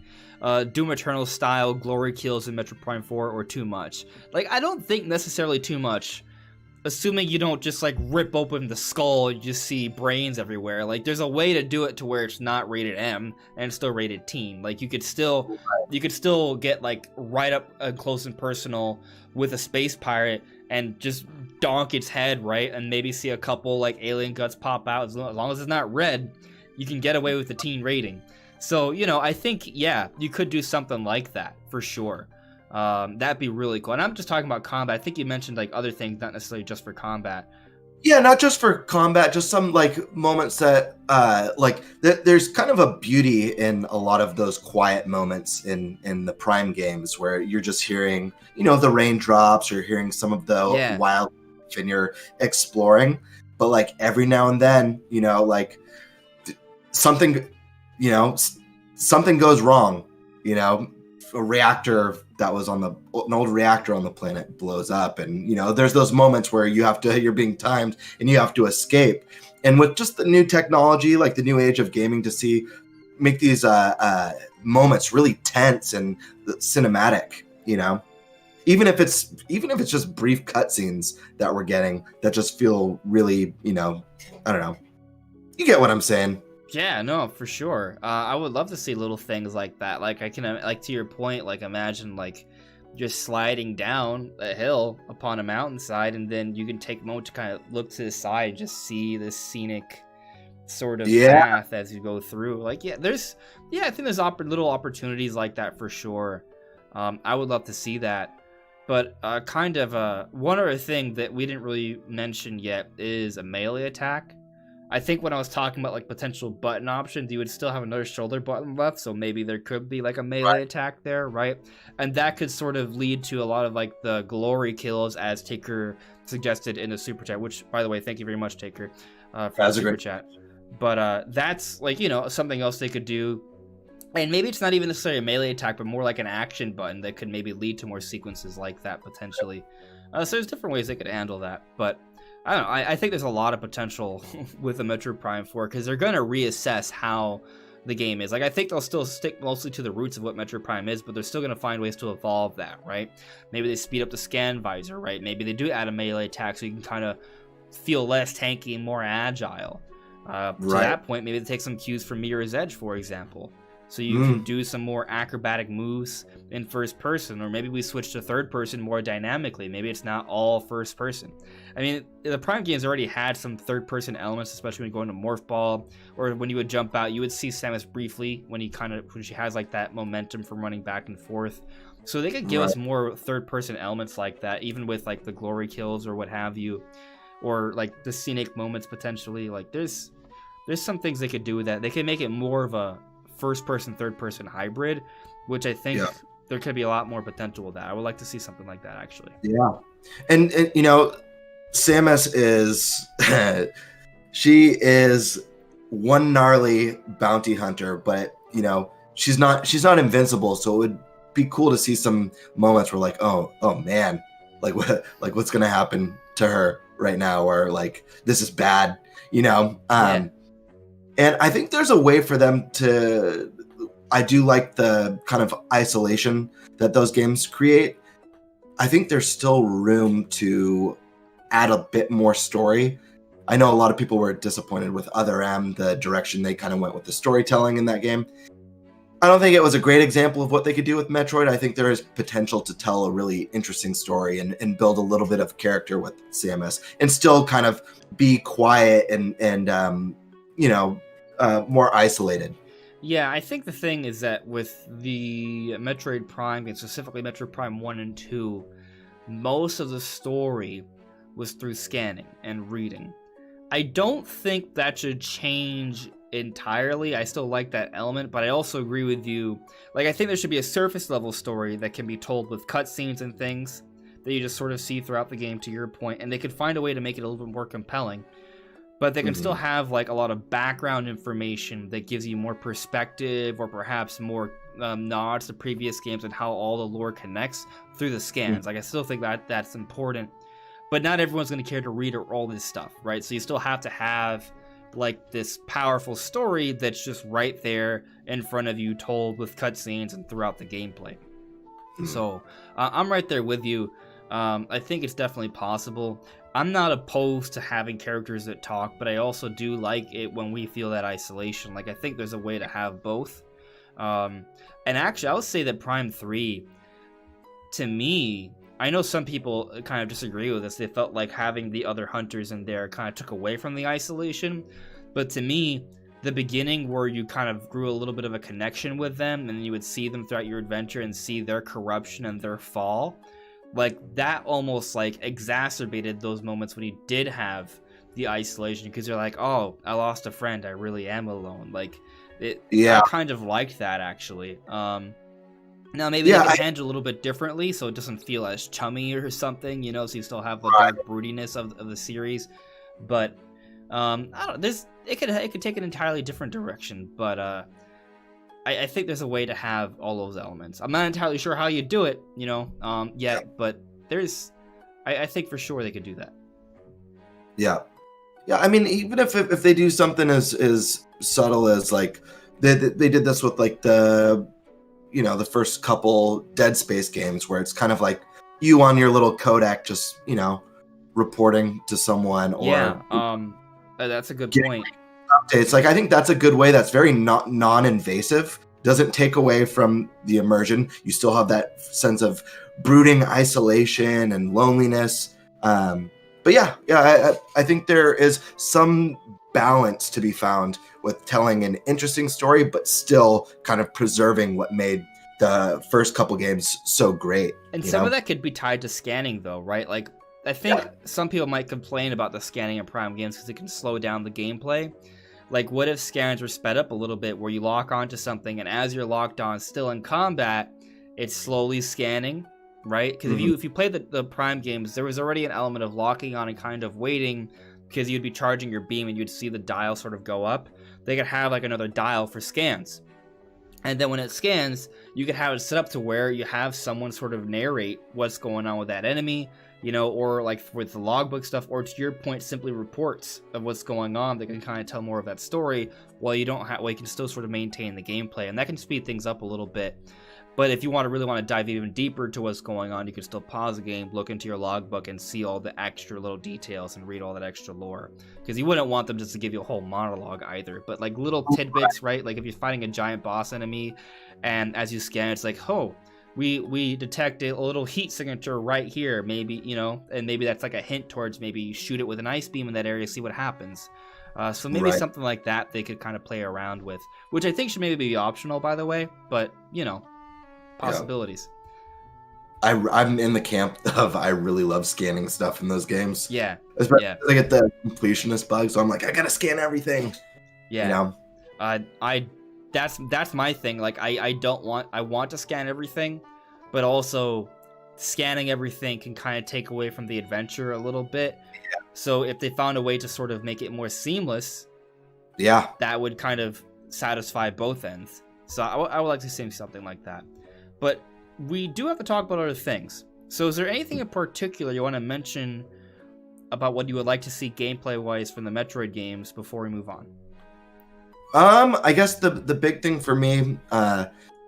Doom Eternal style glory kills in Metroid Prime 4 or too much? Like, I don't think necessarily too much, assuming you don't just like rip open the skull and you just see brains everywhere. Like, there's a way to do it to where it's not rated M and it's still rated teen. Like, you could still get like right up close and personal with a space pirate and just donk its head, right? And maybe see a couple like alien guts pop out. As long as it's not red, you can get away with the teen rating. So, I think, yeah, you could do something like that for sure. That'd be really cool. And I'm just talking about combat. I think you mentioned like other things, not necessarily just for combat. Yeah, not just for combat, just some like moments that there's kind of a beauty in a lot of those quiet moments in the Prime games where you're just hearing, the raindrops, or hearing some of the wild and you're exploring. But like every now and then, like something goes wrong, a reactor that was an old reactor on the planet blows up, and there's those moments where you're being timed and you have to escape. And with just the new technology, like the new age of gaming, to make these moments really tense and cinematic, even if it's just brief cutscenes that we're getting that just feel really, I don't know, you get what I'm saying. Yeah, no, for sure. I would love to see little things like that. Like, I can, like, to your point, like, imagine, like, just sliding down a hill upon a mountainside, and then you can take a moment to kind of look to the side and just see this scenic sort of path as you go through. Like, I think there's little opportunities like that for sure. I would love to see that. But kind of one other thing that we didn't really mention yet is a melee attack. I think when I was talking about like potential button options, you would still have another shoulder button left, so maybe there could be like a melee attack there, right? And that could sort of lead to a lot of like the glory kills, as Taker suggested in the super chat, which, by the way, thank you very much, Taker, for the super chat. But that's like, something else they could do. And maybe it's not even necessarily a melee attack, but more like an action button that could maybe lead to more sequences like that potentially. So there's different ways they could handle that, but I don't know. I think there's a lot of potential with the Metroid Prime 4 because they're going to reassess how the game is. Like, I think they'll still stick mostly to the roots of what Metroid Prime is, but they're still going to find ways to evolve that, right? Maybe they speed up the scan visor, right? Maybe they do add a melee attack so you can kind of feel less tanky and more agile. To that point, maybe they take some cues from Mirror's Edge, for example. so you can do some more acrobatic moves in first person, or maybe we switch to third person more dynamically. Maybe it's not all first person. I mean, the Prime games already had some third person elements, especially when you go into Morph Ball, or when you would jump out, you would see Samus briefly when she has like that momentum from running back and forth. So they could give us more third person elements like that, even with like the glory kills or what have you, or like the scenic moments potentially. Like there's some things they could do with that. They could make it more of a first person, third person hybrid, which I think there could be a lot more potential with that. I would like to see something like that, actually. Yeah. And you know, Samus is she is one gnarly bounty hunter, but you know, she's not invincible, so it would be cool to see some moments where like, oh man, like what's gonna happen to her right now, or like this is bad, you know. And I think there's a way for them to, I do like the kind of isolation that those games create. I think there's still room to add a bit more story. I know a lot of people were disappointed with Other M, the direction they kind of went with the storytelling in that game. I don't think it was a great example of what they could do with Metroid. I think there is potential to tell a really interesting story and build a little bit of character with Samus, and still kind of be quiet and you know, more isolated. Yeah, I think the thing is that with the Metroid Prime, and specifically Metroid Prime 1 and 2, most of the story was through scanning and reading. I don't think that should change entirely. I still like that element, but I also agree with you. Like, I think there should be a surface level story that can be told with cutscenes and things that you just sort of see throughout the game, to your point, and they could find a way to make it a little bit more compelling. But they can still have like a lot of background information that gives you more perspective, or perhaps more nods to previous games and how all the lore connects through the scans. Like, I still think that that's important, but not everyone's going to care to read all this stuff, right? So you still have to have like this powerful story that's just right there in front of you, told with cutscenes and throughout the gameplay. So I'm right there with you. I think it's definitely possible. I'm not opposed to having characters that talk, but I also do like it when we feel that isolation. Like, I think there's a way to have both. And actually, I would say that Prime 3, to me, I know some people kind of disagree with this. They felt like having the other hunters in there kind of took away from the isolation. But to me, the beginning where you kind of grew a little bit of a connection with them, and you would see them throughout your adventure and see their corruption and their fall, like, that almost like exacerbated those moments when you did have the isolation, because you're like, oh, I lost a friend, I really am alone. Like, I kind of liked that, actually. Now maybe they can handle it a little bit differently, so it doesn't feel as chummy or something, you know, so you still have the dark broodiness of the series. But I don't know, it could take an entirely different direction, but I think there's a way to have all those elements. I'm not entirely sure how you do it, you know, yet, but I think for sure they could do that. Yeah. Yeah, I mean, even if they do something as subtle as, like, they did this with, like, the first couple Dead Space games, where it's kind of like you on your little Kodak just, you know, reporting to someone, or that's a good point. Updates. Like, I think that's a good way. That's very non-invasive. Doesn't take away from the immersion. You still have that sense of brooding isolation and loneliness. But yeah, I think there is some balance to be found with telling an interesting story, but still kind of preserving what made the first couple games so great. And some of that could be tied to scanning, though, right? Like, I think some people might complain about the scanning in Prime games because it can slow down the gameplay. Like, what if scans were sped up a little bit, where you lock onto something, and as you're locked on, still in combat, it's slowly scanning, right? Because if you play the Prime games, there was already an element of locking on and kind of waiting, because you'd be charging your beam and you'd see the dial sort of go up. They could have like another dial for scans. And then when it scans, you could have it set up to where you have someone sort of narrate what's going on with that enemy. you know, or like with the logbook stuff, or to your point, simply reports of what's going on that can kind of tell more of that story, while you can still sort of maintain the gameplay, and that can speed things up a little bit. But if you really want to dive even deeper to what's going on, you can still pause the game, look into your logbook, and see all the extra little details and read all that extra lore. Because you wouldn't want them just to give you a whole monologue either. But like little tidbits, right? Like if you're fighting a giant boss enemy, and as you scan, it's like, oh, we detect a little heat signature right here, maybe, you know, and maybe that's like a hint towards maybe you shoot it with an ice beam in that area, see what happens. So maybe something like that they could kind of play around with, which I think should maybe be optional, by the way. But you know. Possibilities. I'm in the camp of I really love scanning stuff in those games. Yeah. Especially I get the completionist bug, so I'm like, I gotta scan everything. Yeah. You know? That's my thing. Like I want to scan everything, but also scanning everything can kind of take away from the adventure a little bit. Yeah. So if they found a way to sort of make it more seamless, that would kind of satisfy both ends. So I would like to see something like that. But we do have to talk about other things. So is there anything in particular you want to mention about what you would like to see gameplay-wise from the Metroid games before we move on? I guess the big thing for me,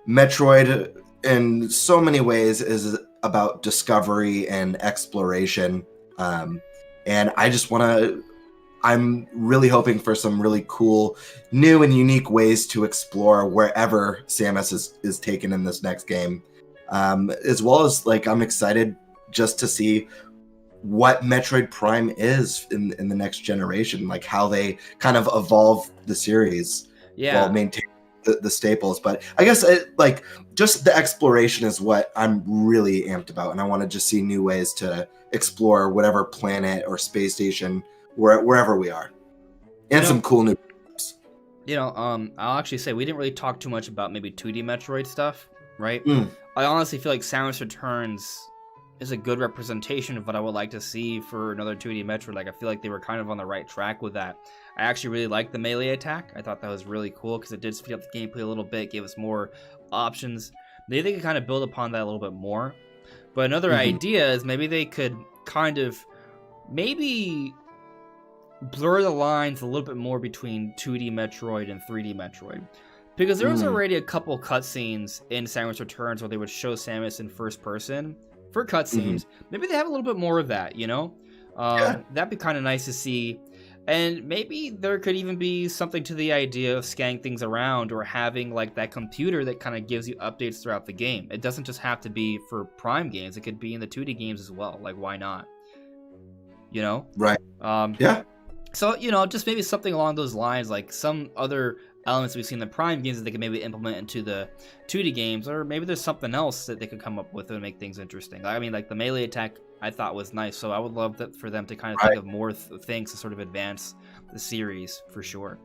Metroid in so many ways is about discovery and exploration. And I just want to... I'm really hoping for some really cool, new and unique ways to explore wherever Samus is taken in this next game. As well as, like, I'm excited just to see what Metroid Prime is in the next generation, like how they kind of evolve the series while maintaining the staples. But I guess like just the exploration is what I'm really amped about, and I want to just see new ways to explore whatever planet or space station wherever we are, and some cool new games. You know, I'll actually say we didn't really talk too much about maybe 2D Metroid stuff, right? I honestly feel like Samus Returns is a good representation of what I would like to see for another 2D Metroid. Like, I feel like they were kind of on the right track with that. I actually really liked the melee attack. I thought that was really cool because it did speed up the gameplay a little bit, gave us more options. Maybe they could kind of build upon that a little bit more. But another idea is maybe they could kind of blur the lines a little bit more between 2D Metroid and 3D Metroid. Because there was already a couple cutscenes in Samus Returns where they would show Samus in first person for cutscenes. Maybe they have a little bit more of that, you know? That'd be kind of nice to see. And maybe there could even be something to the idea of scanning things around or having like that computer that kind of gives you updates throughout the game. It doesn't just have to be for Prime games. It could be in the 2D games as well. Like, why not? You know? Right. So, you know, just maybe something along those lines, like some other elements we've seen in the Prime games that they could maybe implement into the 2D games, or maybe there's something else that they could come up with and make things interesting. I mean, like the melee attack I thought was nice, so I would love that for them to kind of think of more things to sort of advance the series for sure.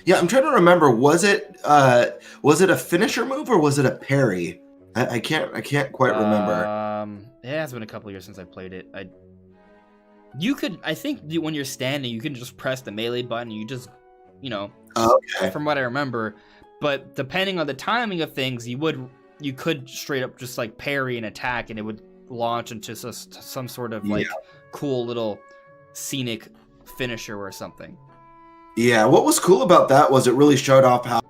Yeah, I'm trying to remember. Was it a finisher move or was it a parry? I can't quite remember. It has been a couple years since I played it. I think when you're standing, you can just press the melee button. You just, you know, from what I remember. But depending on the timing of things, you could straight up just like parry and attack, and it would launch into some sort of like cool little scenic finisher or something. Yeah, what was cool about that was it really showed off how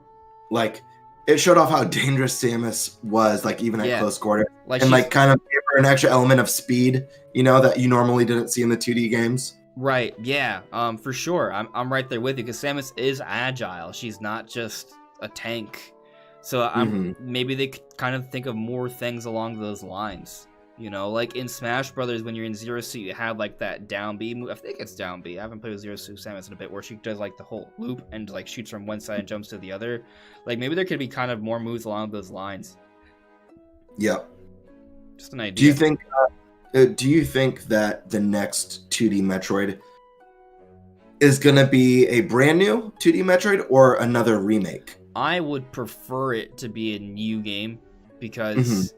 dangerous Samus was, like even at close quarter, and like kind of gave her an extra element of speed, you know, that you normally didn't see in the 2D games. Right. Yeah. For sure. I'm right there with you because Samus is agile. She's not just a tank. So maybe they could kind of think of more things along those lines. You know, like in Smash Brothers, when you're in Zero Suit, you have like that down B move. I think it's down B. I haven't played with Zero Suit Samus in a bit, where she does like the whole loop and like shoots from one side and jumps to the other. Like maybe there could be kind of more moves along those lines. Yeah. Just an idea. Do you think that the next 2D Metroid is gonna be a brand new 2D Metroid or another remake? I would prefer it to be a new game because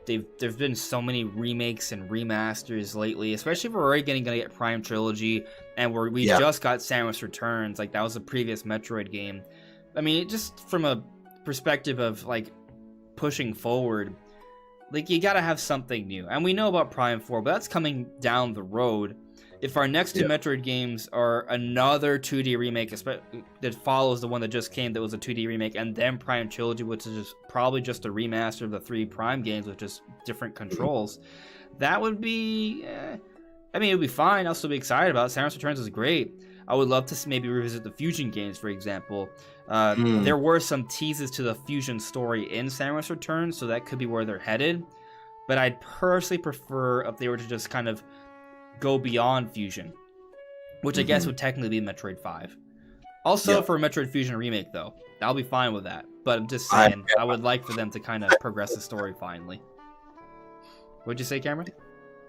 there've been so many remakes and remasters lately, especially if we're already gonna get Prime Trilogy and we just got Samus Returns. Like that was a previous Metroid game. I mean, just from a perspective of like pushing forward, like you gotta have something new. And we know about Prime 4, but that's coming down the road. If our next two Metroid games are another 2D remake that follows the one that just came that was a 2D remake, and then Prime Trilogy, which is probably just a remaster of the 3 Prime games with just different controls, that would be... I mean, it would be fine. I'll still be excited about it. Samus Returns is great. I would love to maybe revisit the Fusion games, for example. There were some teases to the Fusion story in Samus Returns, so that could be where they're headed. But I'd personally prefer if they were to just kind of go beyond Fusion, which I guess would technically be Metroid 5. Also, for a Metroid Fusion remake, though, I'll be fine with that. But I'm just saying, I would like for them to kind of progress the story finally. What'd you say, Cameron?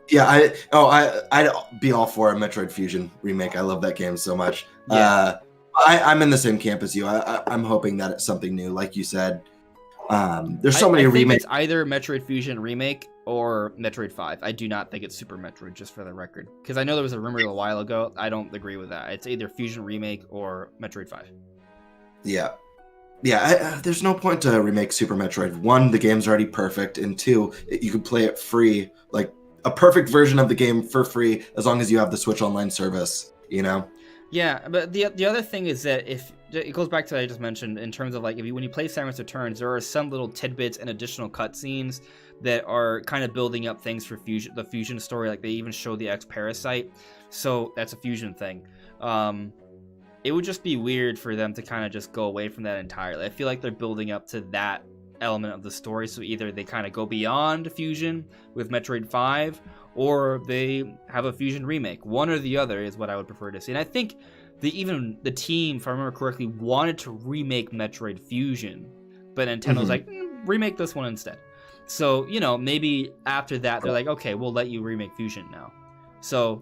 Yeah, I'd be all for a Metroid Fusion remake. I love that game so much. Yeah. I'm in the same camp as you. I'm hoping that it's something new, like you said. There's so many remakes. It's either Metroid Fusion remake or Metroid 5. I do not think it's Super Metroid, just for the record. Because I know there was a rumor a while ago. I don't agree with that. It's either Fusion remake or Metroid 5. Yeah. Yeah, there's no point to remake Super Metroid. 1, the game's already perfect. And 2, you can play it free. Like, a perfect version of the game for free as long as you have the Switch Online service, you know? Yeah, but the other thing is that if it goes back to what I just mentioned in terms of like when you play Samus Returns, there are some little tidbits and additional cutscenes that are kind of building up things for the Fusion story. Like they even show the X-Parasite, so that's a Fusion thing. It would just be weird for them to kind of just go away from that entirely. I feel like they're building up to that element of the story, so either they kind of go beyond Fusion with Metroid 5, or they have a Fusion remake. One or the other is what I would prefer to see. And I think the team, if I remember correctly, wanted to remake Metroid Fusion, but Nintendo's like, remake this one instead. So, you know, maybe after that, they're like, okay, we'll let you remake Fusion now. So,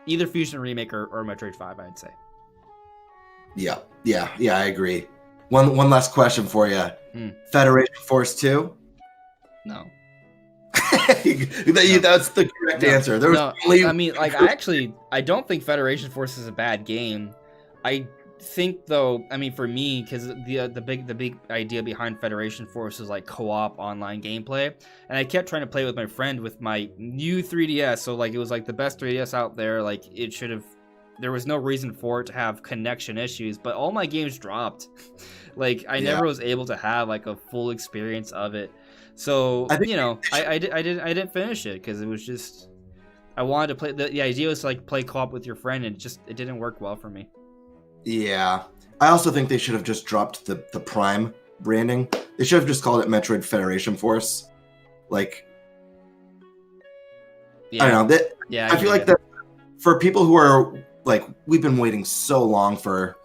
either Fusion remake or Metroid 5, I'd say. Yeah, I agree. One last question for you. Federation Force 2? No. That's the correct answer. I don't think Federation Force is a bad game. I think though, I mean for me, because the big idea behind Federation Force is like co-op online gameplay, and I kept trying to play with my friend with my new 3DS, so like it was like the best 3DS out there. Like it should have, there was no reason for it to have connection issues, but all my games dropped. Like I never was able to have like a full experience of it. So I didn't finish it because it was just, I wanted to play. The idea was to like play co-op with your friend, and it didn't work well for me. Yeah, I also think they should have just dropped the Prime branding. They should have just called it Metroid Federation Force. Like, I don't know. I feel like that for people who are like, we've been waiting so long for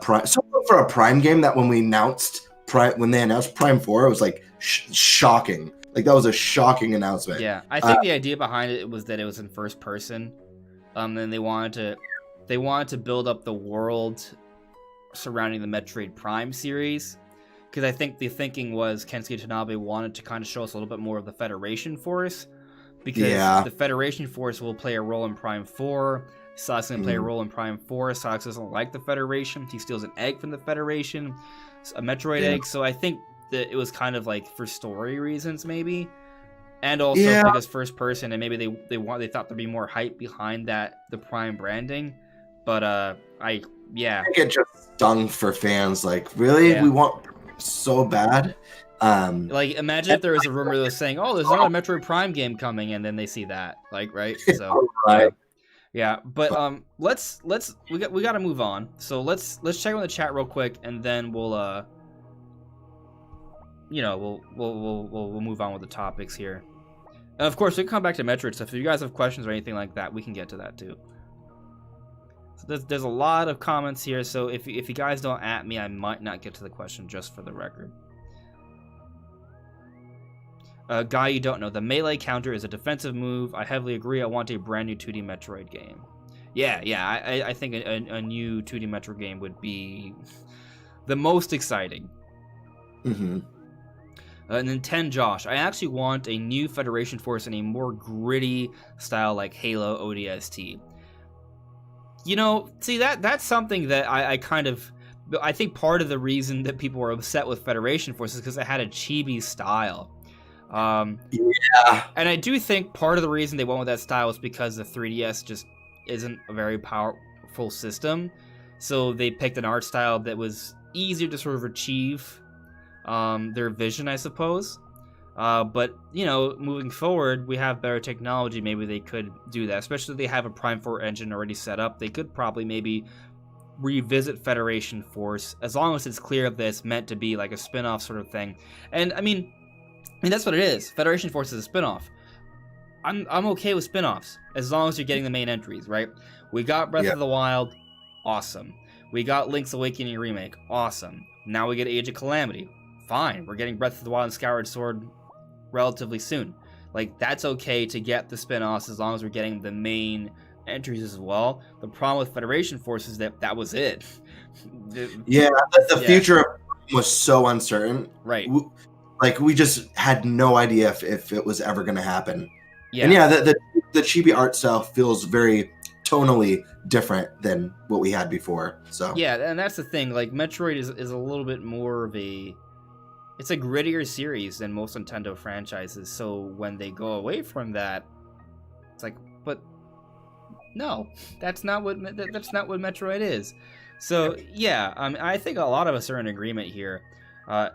Prime, for a Prime game that when they announced Prime 4, it was like shocking. Like that was a shocking announcement. Yeah, I think the idea behind it was that it was in first person. And they wanted to build up the world surrounding the Metroid Prime series, because I think the thinking was Kensuke Tanabe wanted to kind of show us a little bit more of the Federation Force, because the Federation Force will play a role in Prime 4. Socks going to play a role in Prime 4. Socks doesn't like the Federation. He steals an egg from the Federation, a Metroid egg. So I think that it was kind of like for story reasons, maybe, and also because first person, and maybe they thought there'd be more hype behind the Prime branding. But I think it just stung for fans. Like, really, we want so bad. Like, imagine if there was a rumor that was saying, "Oh, there's another Metroid Prime game coming," and then they see that, like, right? So, yeah. But we got to move on. So let's check on the chat real quick, and then we'll move on with the topics here. And of course, we can come back to Metroid stuff. If you guys have questions or anything like that, we can get to that too. So there's a lot of comments here, so if you guys don't at me, I might not get to the question, just for the record. Guy you don't know, the melee counter is a defensive move. I heavily agree. I want a brand new 2D Metroid game. Yeah, I think a new 2D Metroid game would be the most exciting. And then 10 Josh, I actually want a new Federation Force in a more gritty style like Halo ODST. You know, see, that's something that I think part of the reason that people were upset with Federation Force is because it had a chibi style. Yeah. And I do think part of the reason they went with that style is because the 3DS just isn't a very powerful system. So they picked an art style that was easier to sort of achieve their vision, I suppose. But, moving forward, we have better technology. Maybe they could do that, especially if they have a Prime 4 engine already set up. They could probably maybe revisit Federation Force, as long as it's clear that it's meant to be like a spin-off sort of thing. And I mean that's what it is. Federation Force is a spin-off. I'm okay with spin-offs as long as you're getting the main entries, right? We got Breath of the Wild, awesome. We got Link's Awakening remake, awesome. Now we get Age of Calamity, fine. We're getting Breath of the Wild and Skyward Sword relatively soon. Like, that's okay to get the spin-offs as long as we're getting the main entries as well. The problem with Federation Force is that was it. The future was so uncertain. Right. We just had no idea if it was ever going to happen. Yeah. And the chibi art style feels very tonally different than what we had before. So yeah, and that's the thing. Like, Metroid is a little bit more of it's a grittier series than most Nintendo franchises. So when they go away from that, it's like, but no, that's not what Metroid is. So yeah, I think a lot of us are in agreement here.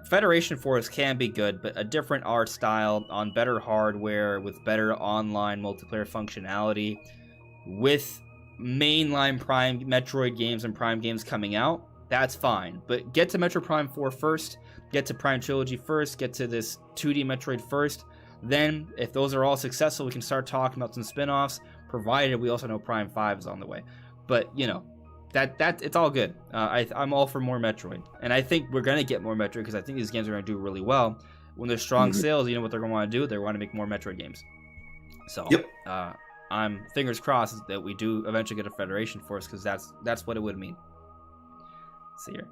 Federation Force can be good, but a different art style on better hardware with better online multiplayer functionality, with mainline Prime Metroid games and Prime games coming out, that's fine. But get to Metroid Prime 4 first, get to Prime Trilogy first, get to this 2D Metroid first. Then, if those are all successful, we can start talking about some spin-offs, provided we also know Prime 5 is on the way. But, that it's all good. I'm all for more Metroid, and I think we're gonna get more Metroid because I think these games are gonna do really well. When there's strong sales, you know what they're gonna want to do? They want to make more Metroid games. So, I'm fingers crossed that we do eventually get a Federation Force, because that's what it would mean. Let's see here,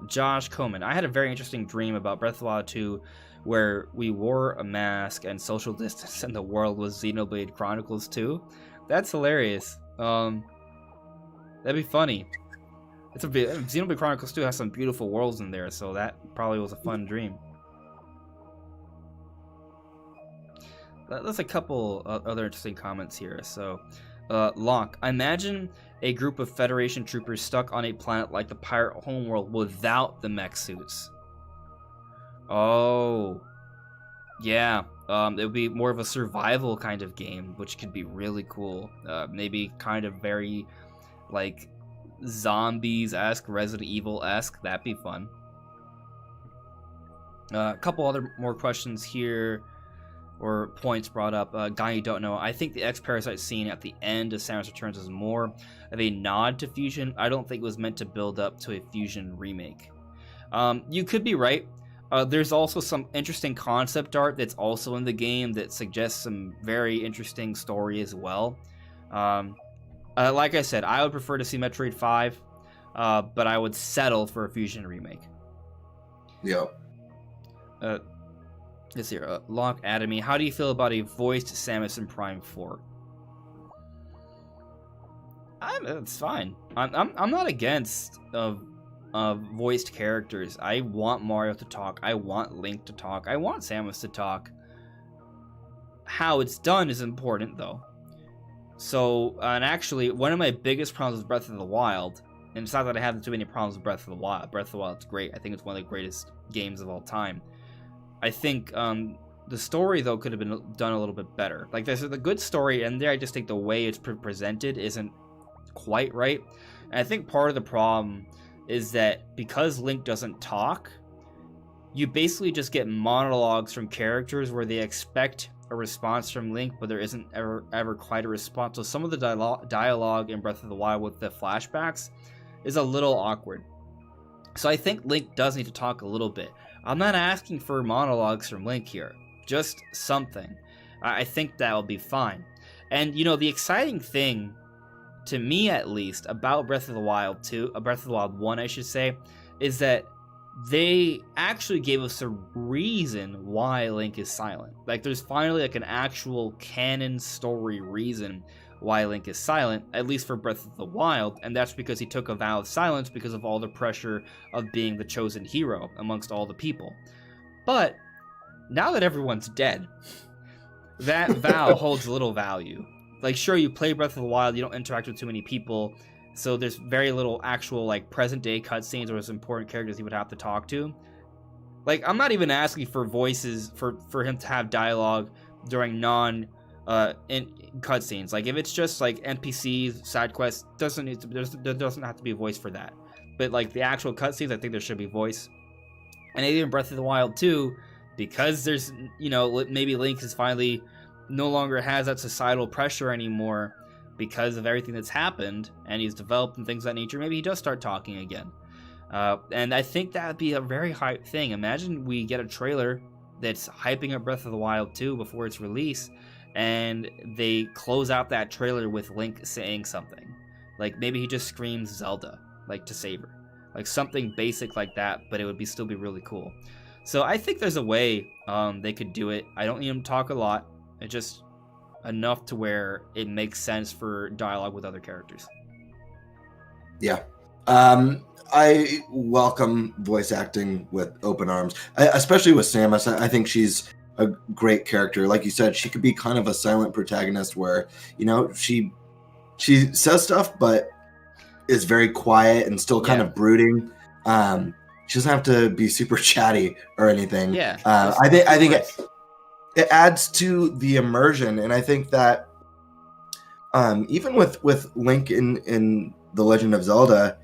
Josh Coleman. I had a very interesting dream about Breath of the Wild 2, where we wore a mask and social distance, and the world was Xenoblade Chronicles 2. That's hilarious. That'd be funny. Xenoblade Chronicles 2 has some beautiful worlds in there, so that probably was a fun dream. There's a couple other interesting comments here. So, Locke, imagine a group of Federation troopers stuck on a planet like the pirate homeworld without the mech suits. Oh, yeah. It would be more of a survival kind of game, which could be really cool. Maybe kind of very like zombies-esque, Resident Evil-esque. That'd be fun. A couple other more questions here, or points brought up. Guy you don't know. I think the X-Parasite scene at the end of Samus Returns is more of a nod to Fusion. I don't think it was meant to build up to a Fusion remake. You could be right. There's also some interesting concept art that's also in the game that suggests some very interesting story as well. Like I said, I would prefer to see Metroid 5, but I would settle for a Fusion remake. Yep. This here, Locke added me. How do you feel about a voiced Samus in Prime 4? It's fine. I'm not against voiced characters. I want Mario to talk. I want Link to talk. I want Samus to talk. How it's done is important, though. So, and actually, one of my biggest problems with Breath of the Wild, and it's not that I have too many problems with Breath of the Wild. Breath of the Wild's great. I think it's one of the greatest games of all time. I think the story, though, could have been done a little bit better. Like, there's a good story, and there I just think the way it's presented isn't quite right. And I think part of the problem is that because Link doesn't talk, you basically just get monologues from characters where they expect a response from Link, but there isn't ever quite a response. So some of the dialogue in Breath of the Wild with the flashbacks is a little awkward. So I think Link does need to talk a little bit. I'm not asking for monologues from Link here, just something. I think that will be fine. And the exciting thing, to me at least, about Breath of the Wild 2, Breath of the Wild 1, I should say, is that they actually gave us a reason why Link is silent. Like, there's finally like an actual canon story reason why Link is silent, at least for Breath of the Wild, and that's because he took a vow of silence because of all the pressure of being the chosen hero amongst all the people. But now that everyone's dead, that vow holds little value. Like, sure, you play Breath of the Wild, you don't interact with too many people, so there's very little actual, like, present-day cutscenes or important characters you would have to talk to. Like, I'm not even asking for voices, for him to have dialogue during cutscenes. Like, if it's just, like, NPCs, side quests, there doesn't have to be a voice for that. But, like, the actual cutscenes, I think there should be voice. And even Breath of the Wild 2, because there's, you know, maybe Link is finally no longer has that societal pressure anymore because of everything that's happened, and he's developed and things of that nature, maybe he does start talking again. And I think that would be a very hype thing. Imagine we get a trailer that's hyping up Breath of the Wild 2 before its release, and they close out that trailer with Link saying something. Like, maybe he just screams Zelda, like, to save her. Like, something basic like that, but it would still be really cool. So I think there's a way they could do it. I don't need him to talk a lot. It's just enough to where it makes sense for dialogue with other characters. Yeah. I welcome voice acting with open arms, especially with Samus. I think she's a great character. Like you said, she could be kind of a silent protagonist where, you know, she says stuff, but is very quiet and still kind of brooding. She doesn't have to be super chatty or anything. Yeah. I think it adds to the immersion, and I think that even with Link in The Legend of Zelda,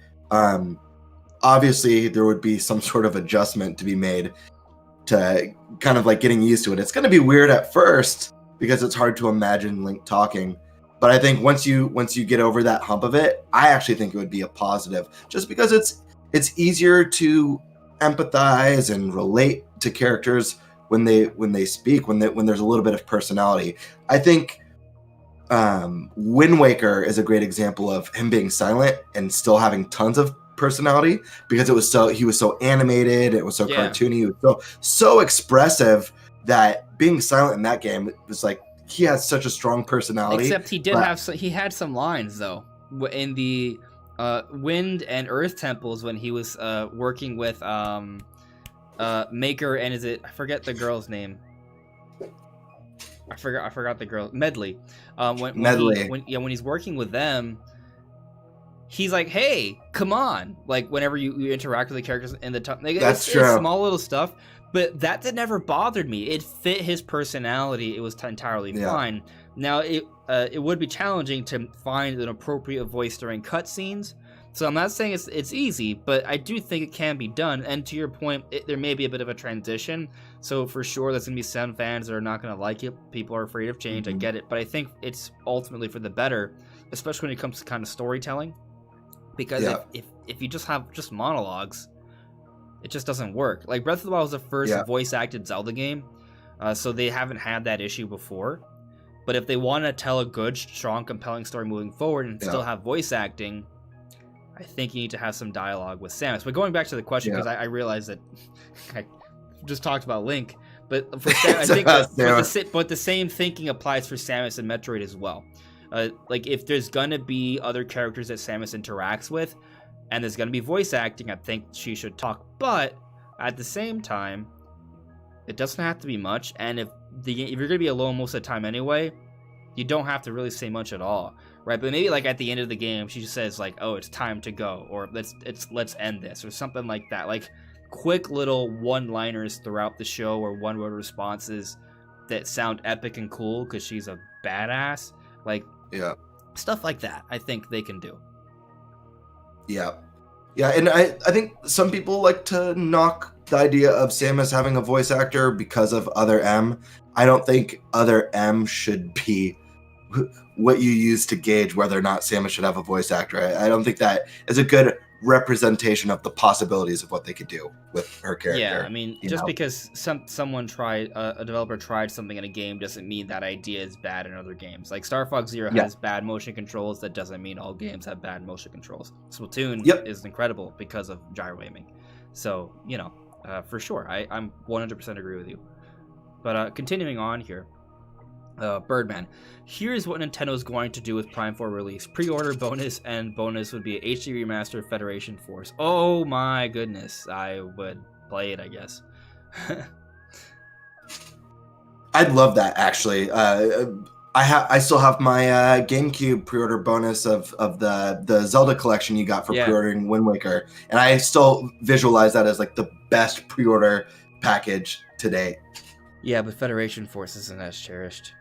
obviously there would be some sort of adjustment to be made to kind of like getting used to it. It's going to be weird at first because it's hard to imagine Link talking, but I think once you get over that hump of it, I actually think it would be a positive, just because it's easier to empathize and relate to characters when they speak, when there's a little bit of personality. I think Wind Waker is a great example of him being silent and still having tons of personality, because he was so animated, it was so cartoony, he was so expressive, that being silent in that game was like, he has such a strong personality. Except he had some lines though in the Wind and Earth temples when he was working with Maker, and I forget the girl's name. I forgot the girl. Medley. Medley. When he's working with them, he's like, "Hey, come on!" Like, whenever you interact with the characters in the that's true. It's small little stuff, but that never bothered me. It fit his personality. It was entirely fine. Now it would be challenging to find an appropriate voice during cutscenes. So I'm not saying it's easy, but I do think it can be done. And to your point, there may be a bit of a transition. So for sure, there's going to be some fans that are not going to like it. People are afraid of change. I get it. But I think it's ultimately for the better, especially when it comes to kind of storytelling. Because if you just have monologues, it just doesn't work. Like, Breath of the Wild was the first voice-acted Zelda game, so they haven't had that issue before. But if they want to tell a good, strong, compelling story moving forward and still have voice acting, I think you need to have some dialogue with Samus. But going back to the question, because I realized that I just talked about Link, but for Samus, I think but the same thinking applies for Samus and Metroid as well. Like, if there's gonna be other characters that Samus interacts with, and there's gonna be voice acting, I think she should talk. But at the same time, it doesn't have to be much. And if you're gonna be alone most of the time anyway, you don't have to really say much at all, right? But maybe like at the end of the game, she just says like, "Oh, it's time to go," or let's end this," or something like that. Like, quick little one-liners throughout the show, or one-word responses that sound epic and cool because she's a badass. Like, stuff like that, I think they can do. Yeah, and I think some people like to knock the idea of Samus having a voice actor because of Other M. I don't think Other M should be what you use to gauge whether or not Samus should have a voice actor. I don't think that is a good representation of the possibilities of what they could do with her character. Yeah, I mean, just because someone tried, a developer tried something in a game doesn't mean that idea is bad in other games. Like, Star Fox Zero has bad motion controls. That doesn't mean all games have bad motion controls. Splatoon is incredible because of gyro aiming. So, you know, for sure, I'm 100% agree with you. But continuing on here, Birdman. Here's what Nintendo's going to do with Prime 4 release. Pre-order bonus, and bonus would be a HD remaster Federation Force. Oh my goodness. I would play it, I guess. I'd love that actually. I still have my GameCube pre-order bonus of the Zelda collection you got for pre-ordering Wind Waker, and I still visualize that as like the best pre-order package to date. Yeah, but Federation Force isn't as cherished.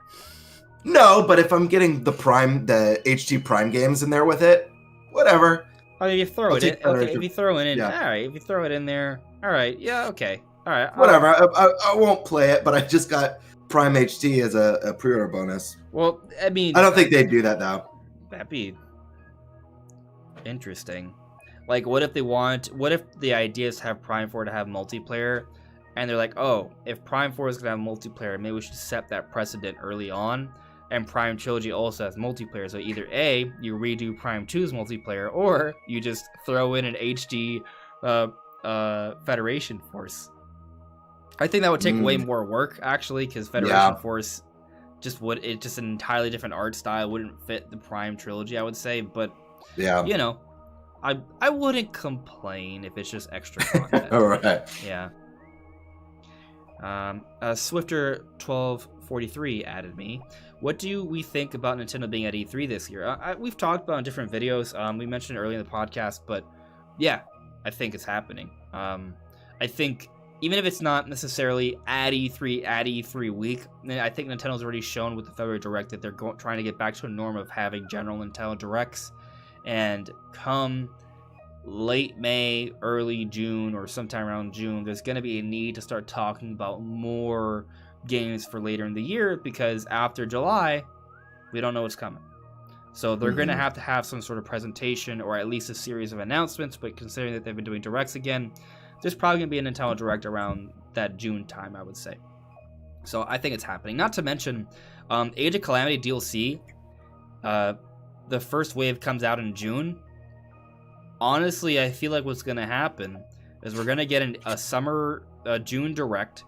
No, but if I'm getting the HD Prime games in there with it, whatever. Oh, you throw it in. Okay, if you throw it in, all right. If you throw it in there, all right. Yeah, okay, all right. Whatever. I won't play it, but I just got Prime HD as a pre-order bonus. Well, I mean, I don't think they'd do that though. That'd be interesting. Like, what if the idea is to have Prime 4 to have multiplayer, and they're like, oh, if Prime 4 is gonna have multiplayer, maybe we should set that precedent early on. And Prime Trilogy also has multiplayer, so either A, you redo Prime 2's multiplayer, or you just throw in an HD Federation Force. I think that would take way more work, actually, because Federation Force just an entirely different art style, wouldn't fit the Prime Trilogy, I would say. But you know, I wouldn't complain if it's just extra content. All right. Yeah. Swifter 1243 added me. What do we think about Nintendo being at E3 this year? We've talked about in different videos. We mentioned it earlier in the podcast, but yeah, I think it's happening. I think even if it's not necessarily at E3 week, I think Nintendo's already shown with the February Direct that they're trying to get back to a norm of having general Nintendo Directs, and come late May, early June, or sometime around June, there's going to be a need to start talking about more games for later in the year, because after July, we don't know what's coming. So they're going to have some sort of presentation, or at least a series of announcements, but considering that they've been doing Directs again, there's probably going to be a Nintendo Direct around that June time, I would say. So I think it's happening. Not to mention, Age of Calamity DLC, the first wave comes out in June. Honestly, I feel like what's going to happen is we're going to get a June Direct,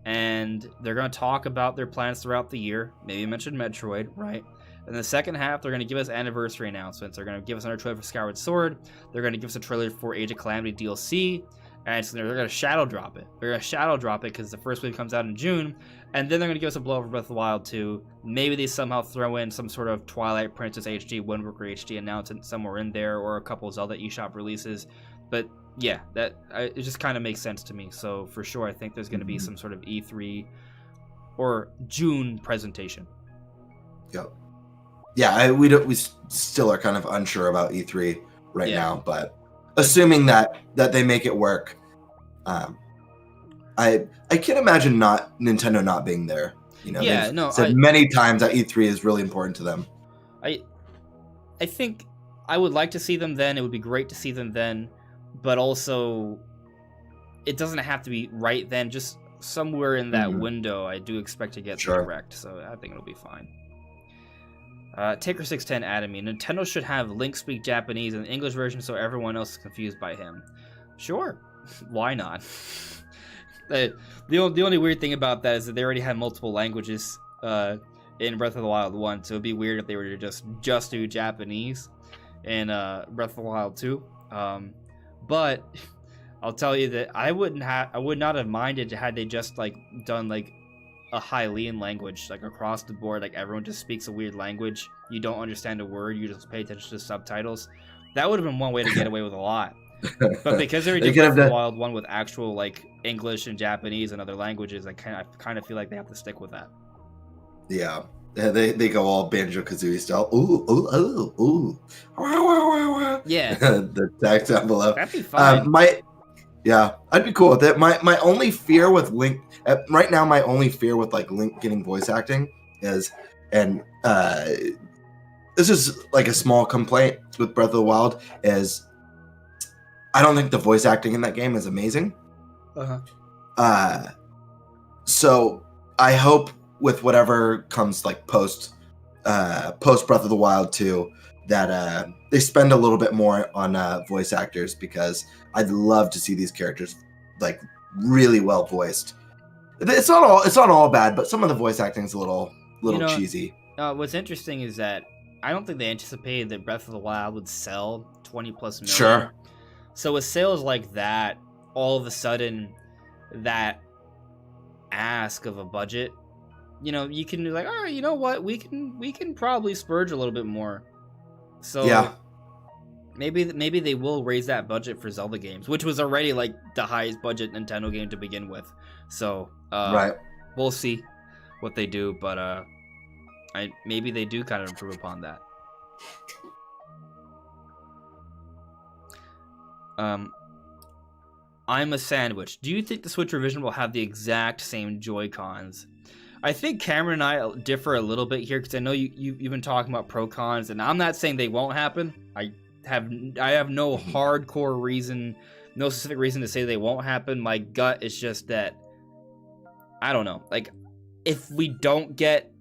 and they're going to talk about their plans throughout the year. Maybe mention Metroid, right? In the second half, they're going to give us anniversary announcements. They're going to give us another trailer for Skyward Sword. They're going to give us a trailer for Age of Calamity DLC. And so they're going to shadow drop it. They're going to shadow drop it because the first wave comes out in June. And then they're going to give us a blow for Breath of the Wild 2. Maybe they somehow throw in some sort of Twilight Princess HD, Wind Waker HD announcement somewhere in there, or a couple Zelda eShop releases. But yeah, it just kind of makes sense to me. So for sure, I think there's going to be some sort of E3 or June presentation. Yep. Yeah, we still are kind of unsure about E3 right now, but assuming that they make it work, I can't imagine Nintendo not being there. You know, they've said many times that E3 is really important to them. I think I would like to see them then. It would be great to see them then, but also it doesn't have to be right then. Just somewhere in that window, I do expect to get Direct, so I think it'll be fine. Taker610 added me. Nintendo should have Link speak Japanese in the English version so everyone else is confused by him. Sure. Why not? The only weird thing about that is that they already have multiple languages in Breath of the Wild 1, so it'd be weird if they were to just do Japanese in Breath of the Wild 2. But I'll tell you that I would not have minded had they just done a Hylian language, across the board, everyone just speaks a weird language. You don't understand a word, you just pay attention to subtitles. That would have been one way to get away with a lot. But because they did Breath of the Wild 1 with actual English and Japanese and other languages, I kind of feel like they have to stick with that. Yeah. They go all Banjo-Kazooie style. Ooh, ooh, ooh, ooh. Wah, wah, wah, wah. Yeah. The text down below. That'd be fine. Yeah, I'd be cool with it. My only fear with Link right now, my only fear with Link getting voice acting is, and this is a small complaint with Breath of the Wild, is I don't think the voice acting in that game is amazing. So I hope with whatever comes post Breath of the Wild 2 that they spend a little bit more on voice actors, because I'd love to see these characters really well voiced. It's not all bad, but some of the voice acting is a little cheesy. What's interesting is that I don't think they anticipated that Breath of the Wild would sell 20+ million. Sure. So with sales like that, all of a sudden, that ask of a budget you can be like, all right, you know what, we can probably splurge a little bit more. So Yeah. maybe they will raise that budget for Zelda games, which was already like the highest budget Nintendo game to begin with. So Right. we'll see what they do, but maybe they do kind of improve upon that. I'm a sandwich. Do you think the Switch revision will have the exact same Joy-Cons? I think Cameron and I differ a little bit here because I know you've been talking about pro cons, and I'm not saying they won't happen. I have no hardcore reason, no specific reason to say they won't happen. My gut is just that I don't know. Like, if we don't get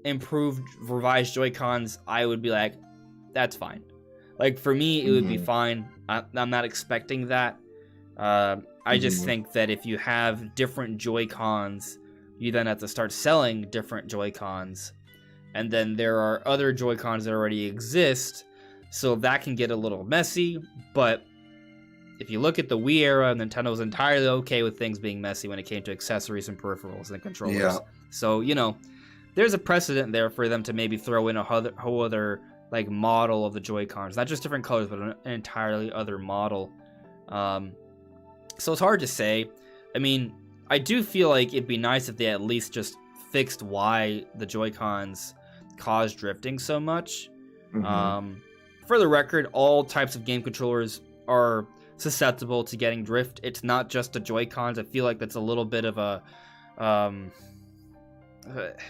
improved revised Joy-Cons, I would be like, that's fine. Like, for me, it would be fine. I'm not expecting that. I just think that if you have different Joy-Cons, you then have to start selling different Joy-Cons. And then there are other Joy-Cons that already exist, so that can get a little messy. But if you look at the Wii era, Nintendo was entirely okay with things being messy when it came to accessories and peripherals and controllers. Yeah. So, there's a precedent there for them to maybe throw in a whole other like model of the Joy-Cons. Not just different colors, but an entirely other model. So it's hard to say. I mean, I do feel like it'd be nice if they at least just fixed why the Joy-Cons cause drifting so much. For the record, all types of game controllers are susceptible to getting drift. It's not just the Joy-Cons. I feel like that's a little bit of a...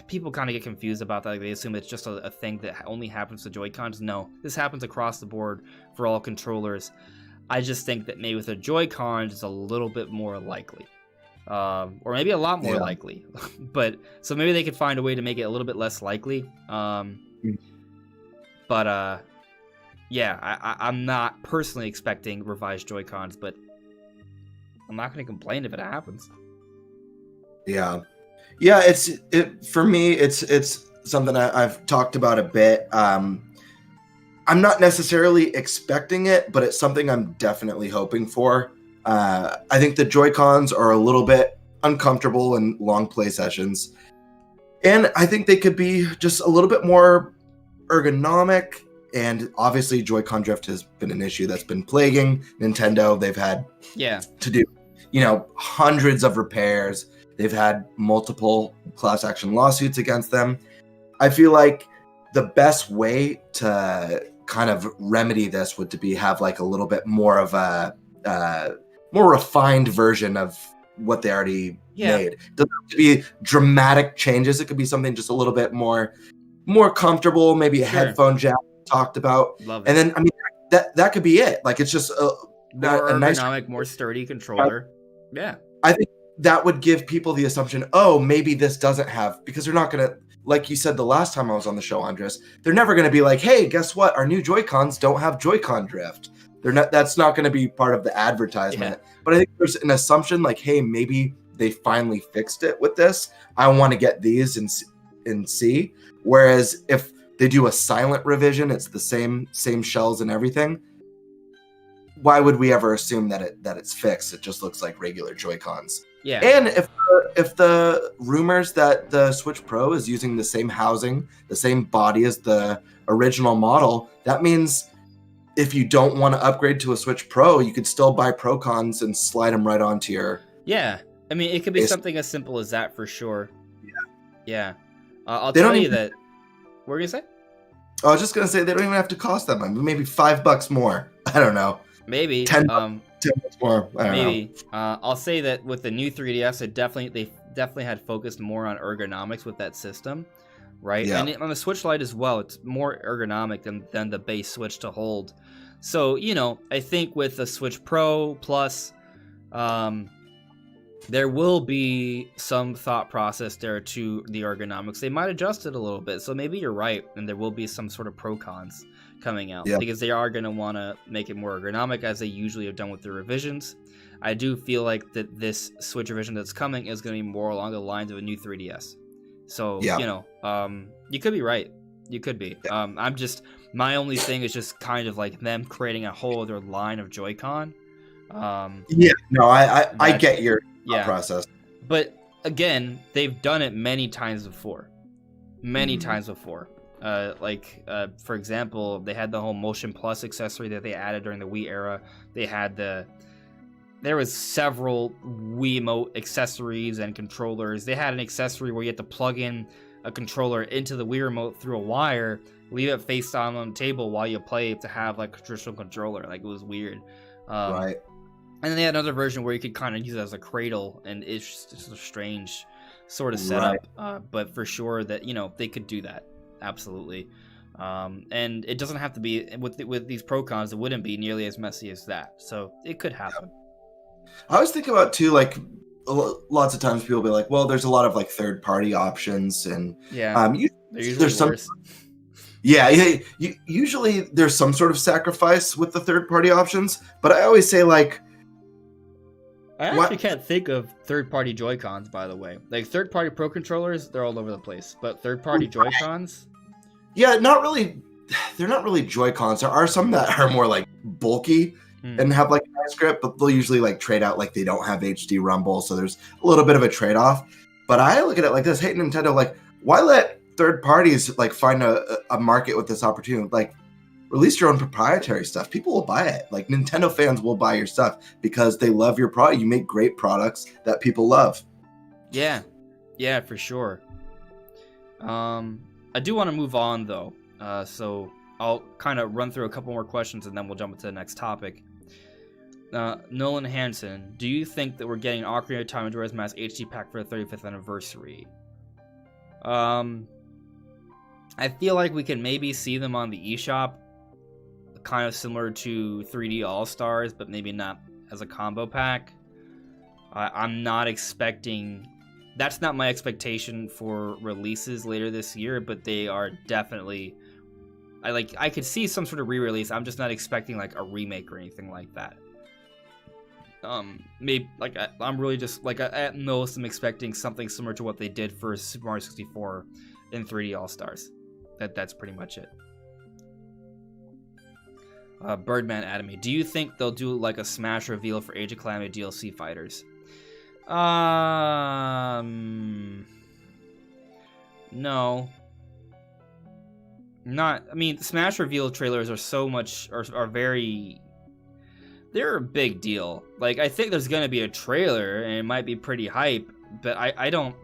people kind of get confused about that. Like, they assume it's just a thing that only happens to Joy-Cons. No, this happens across the board for all controllers. I just think that maybe with the Joy-Cons, it's a little bit more likely. Or maybe a lot more likely. But so maybe they could find a way to make it a little bit less likely. But I'm not personally expecting revised Joy-Cons, but I'm not going to complain if it happens. Yeah, for me, it's something I've talked about a bit. I'm not necessarily expecting it, but it's something I'm definitely hoping for. I think the Joy-Cons are a little bit uncomfortable in long play sessions. And I think they could be just a little bit more ergonomic. And obviously Joy-Con drift has been an issue that's been plaguing Nintendo. They've had to do, hundreds of repairs. They've had multiple class action lawsuits against them. I feel like the best way to kind of remedy this would to have like a little bit more of a more refined version of what they already made. It doesn't have to be dramatic changes. It could be something just a little bit more comfortable, maybe a headphone jack talked about. Love it. And then, I mean, that could be it. Like, it's just more a nice, ergonomic, more sturdy controller. Yeah. I think that would give people the assumption, oh, maybe this doesn't have, because they're not going to, like you said the last time I was on the show, Andres, they're never going to be like, hey, guess what? Our new Joy-Cons don't have Joy-Con drift. That's not going to be part of the advertisement. Yeah. But I think there's an assumption like, hey, maybe they finally fixed it with this. I want to get these and see. Whereas if they do a silent revision, it's the same shells and everything. Why would we ever assume that it's fixed? It just looks like regular Joy-Cons. Yeah. And if the rumors that the Switch Pro is using the same housing, the same body as the original model, that means if you don't want to upgrade to a Switch Pro, you could still buy Pro-Cons and slide them right onto your... Yeah. I mean, it could be something as simple as that for sure. Yeah. I'll tell you that... What were you going to say? I was just going to say they don't even have to cost that much. Maybe $5 more. I don't know. Maybe. 10 more. I don't know. I'll say that with the new 3DS, they definitely had focused more on ergonomics with that system, right? Yeah. And on the Switch Lite as well, it's more ergonomic than the base Switch to hold. So, I think with the Switch Pro Plus, there will be some thought process there to the ergonomics. They might adjust it a little bit. So maybe you're right, and there will be some sort of pro-cons coming out. Yeah. Because they are going to want to make it more ergonomic, as they usually have done with their revisions. I do feel like that this Switch revision that's coming is going to be more along the lines of a new 3DS. So, you could be right. You could be. Yeah. My only thing is just kind of like them creating a whole other line of Joy-Con. I get your process. But again, they've done it many times before. For example, they had the whole Motion Plus accessory that they added during the Wii era. There was several Wiimote accessories and controllers. They had an accessory where you had to plug in a controller into the Wii remote through a wire, leave it face down on the table while you play to have like a traditional controller. Like, it was weird. Right. And then they had another version where you could kind of use it as a cradle, and it's just a strange sort of setup. Right. But for sure that, they could do that. Absolutely. And it doesn't have to be, with these Pro-Cons, it wouldn't be nearly as messy as that. So it could happen. I was thinking about, too, like, lots of times people will be like, well, there's a lot of, like, third-party options. And there's some... Yeah, usually there's some sort of sacrifice with the third-party options. But I always say, like... I actually can't think of third-party Joy-Cons, by the way. Like, third-party Pro Controllers, they're all over the place. But third-party Joy-Cons? Yeah, not really. They're not really Joy-Cons. There are some that are more, like, bulky and have, like, a nice grip, but they'll usually, like, trade out, like, they don't have HD rumble, so there's a little bit of a trade-off. But I look at it like this. Hey, Nintendo, like, why let third parties, like, find a market with this opportunity? Like, release your own proprietary stuff. People will buy it. Like, Nintendo fans will buy your stuff because they love your product. You make great products that people love. Yeah, for sure. I do want to move on, though. So I'll kind of run through a couple more questions, and then we'll jump into the next topic. Nolan Hansen, do you think that we're getting Ocarina of Time Majora's Mask HD pack for the 35th anniversary? I feel like we can maybe see them on the eShop, kind of similar to 3D All-Stars, but maybe not as a combo pack. I'm not expecting... That's not my expectation for releases later this year, but they are definitely... I could see some sort of re-release. I'm just not expecting, like, a remake or anything like that. Maybe, like, I'm really just, like, at most, I'm expecting something similar to what they did for Super Mario 64 in 3D All-Stars. That's pretty much it. Birdman Atomy, do you think they'll do, like, a Smash reveal for Age of Calamity DLC fighters? No. Smash reveal trailers are very... They're a big deal. Like, I think there's gonna be a trailer, and it might be pretty hype, but I don't...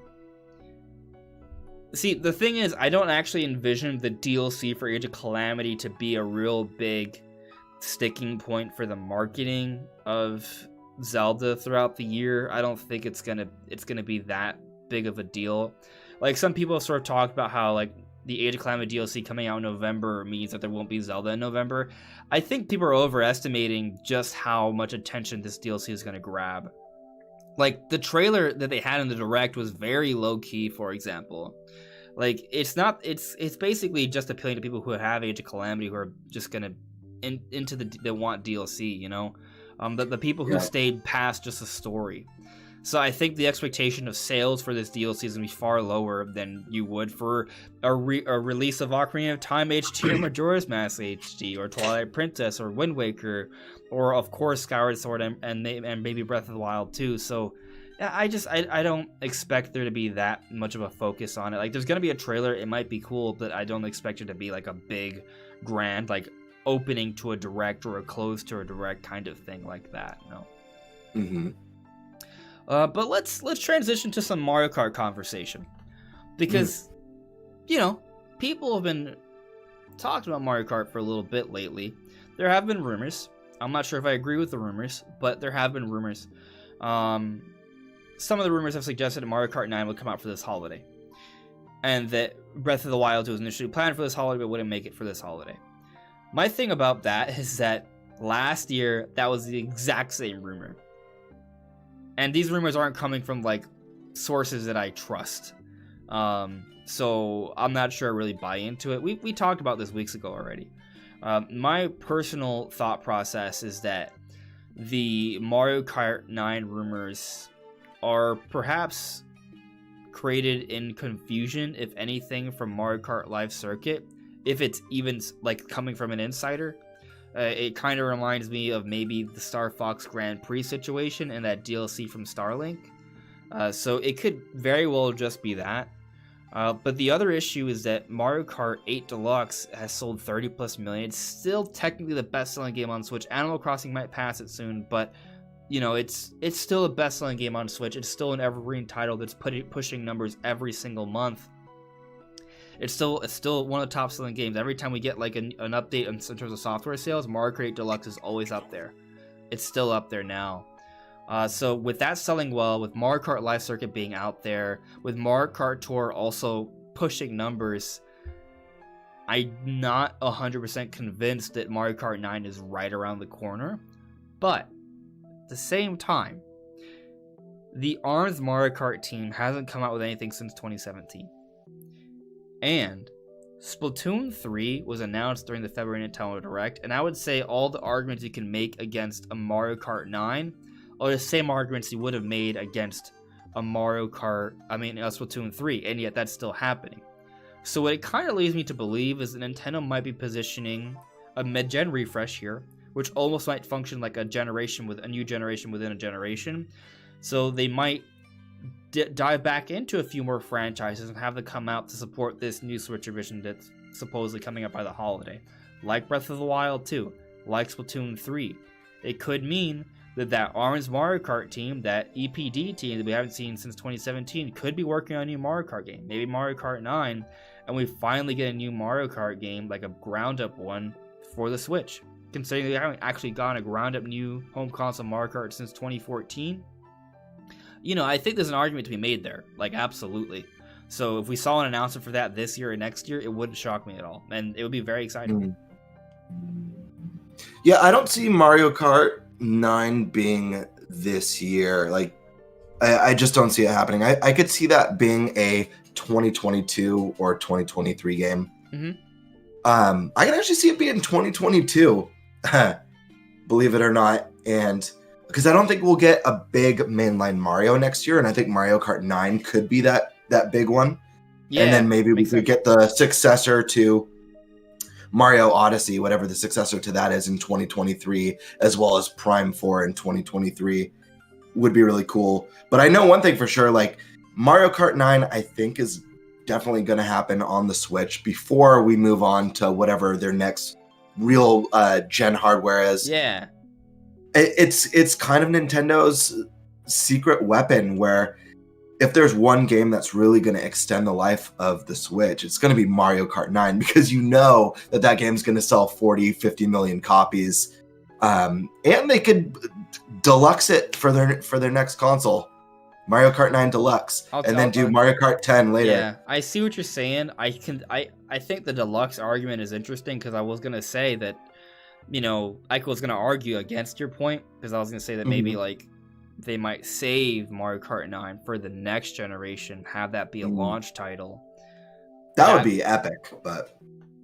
See, the thing is, I don't actually envision the DLC for Age of Calamity to be a real big sticking point for the marketing of Zelda throughout the year. I don't think it's gonna be that big of a deal. Like, some people have sort of talked about how, like, the Age of Calamity DLC coming out in November means that there won't be Zelda in November. I think people are overestimating just how much attention this DLC is going to grab. Like, the trailer that they had in the Direct was very low-key, for example. Like, it's basically just appealing to people who have Age of Calamity, who are just going to they want DLC, you know? The people who stayed past just a story. So I think the expectation of sales for this DLC is going to be far lower than you would for a release of Ocarina of Time HD or Majora's Mask HD or Twilight Princess or Wind Waker or, of course, Skyward Sword and maybe Breath of the Wild too. So I don't expect there to be that much of a focus on it. Like, there's going to be a trailer. It might be cool, but I don't expect it to be like a big, grand, like, opening to a Direct or a close to a Direct kind of thing like that. No. Mm-hmm. But let's transition to some Mario Kart conversation, because people have been talking about Mario Kart for a little bit lately. There have been rumors. I'm not sure if I agree with the rumors, but there have been rumors. Some of the rumors have suggested that Mario Kart 9 would come out for this holiday, and that Breath of the Wild 2 was initially planned for this holiday but wouldn't make it for this holiday. My thing about that is that last year that was the exact same rumor. And these rumors aren't coming from, like, sources that I trust. So I'm not sure I really buy into it. We talked about this weeks ago already. My personal thought process is that the Mario Kart 9 rumors are perhaps created in confusion, if anything, from Mario Kart Live Circuit. If it's even, like, coming from an insider. It kind of reminds me of maybe the Star Fox Grand Prix situation and that DLC from Starlink. So it could very well just be that. But the other issue is that Mario Kart 8 Deluxe has sold 30 plus million. It's still technically the best-selling game on Switch. Animal Crossing might pass it soon, but it's still a best-selling game on Switch. It's still an evergreen title that's pushing numbers every single month. It's still one of the top-selling games. Every time we get like an update in terms of software sales, Mario Kart 8 Deluxe is always up there. It's still up there now. So with that selling well, with Mario Kart Live Circuit being out there, with Mario Kart Tour also pushing numbers, I'm not 100% convinced that Mario Kart 9 is right around the corner. But at the same time, the ARMS Mario Kart team hasn't come out with anything since 2017. And Splatoon 3 was announced during the February Nintendo Direct, and I would say all the arguments you can make against a Mario Kart 9 are the same arguments you would have made against a Splatoon 3, and yet that's still happening. So what it kind of leads me to believe is that Nintendo might be positioning a mid-gen refresh here, which almost might function like a new generation within a generation. So they might dive back into a few more franchises and have them come out to support this new Switch revision that's supposedly coming up by the holiday. Like Breath of the Wild 2, like Splatoon 3. It could mean that ARMS Mario Kart team, that EPD team that we haven't seen since 2017, could be working on a new Mario Kart game. Maybe Mario Kart 9, and we finally get a new Mario Kart game, like a ground-up one, for the Switch. Considering they haven't actually gotten a ground-up new home console Mario Kart since 2014. I think there's an argument to be made there. Like, absolutely. So if we saw an announcement for that this year or next year, it wouldn't shock me at all. And it would be very exciting. Yeah, I don't see Mario Kart 9 being this year. Like, I just don't see it happening. I could see that being a 2022 or 2023 game. Mm-hmm. I can actually see it being 2022, believe it or not. And because I don't think we'll get a big mainline Mario next year, and I think Mario Kart 9 could be that big one. Yeah, and then maybe we could get the successor to Mario Odyssey, whatever the successor to that is, in 2023, as well as Prime 4 in 2023, would be really cool. But I know one thing for sure, like Mario Kart 9, I think is definitely going to happen on the Switch before we move on to whatever their next real gen hardware is. Yeah. It's kind of Nintendo's secret weapon, where if there's one game that's really going to extend the life of the Switch, it's going to be Mario Kart 9, because that game's going to sell 40, 50 million copies. And they could deluxe it for their next console, Mario Kart 9 Deluxe, and then do Mario Kart 10 later. Yeah, I see what you're saying. I think the deluxe argument is interesting, because I was going to say that, Ike was going to argue against your point, because I was going to say that maybe like they might save Mario Kart 9 for the next generation, have that be a launch title. That would be epic, but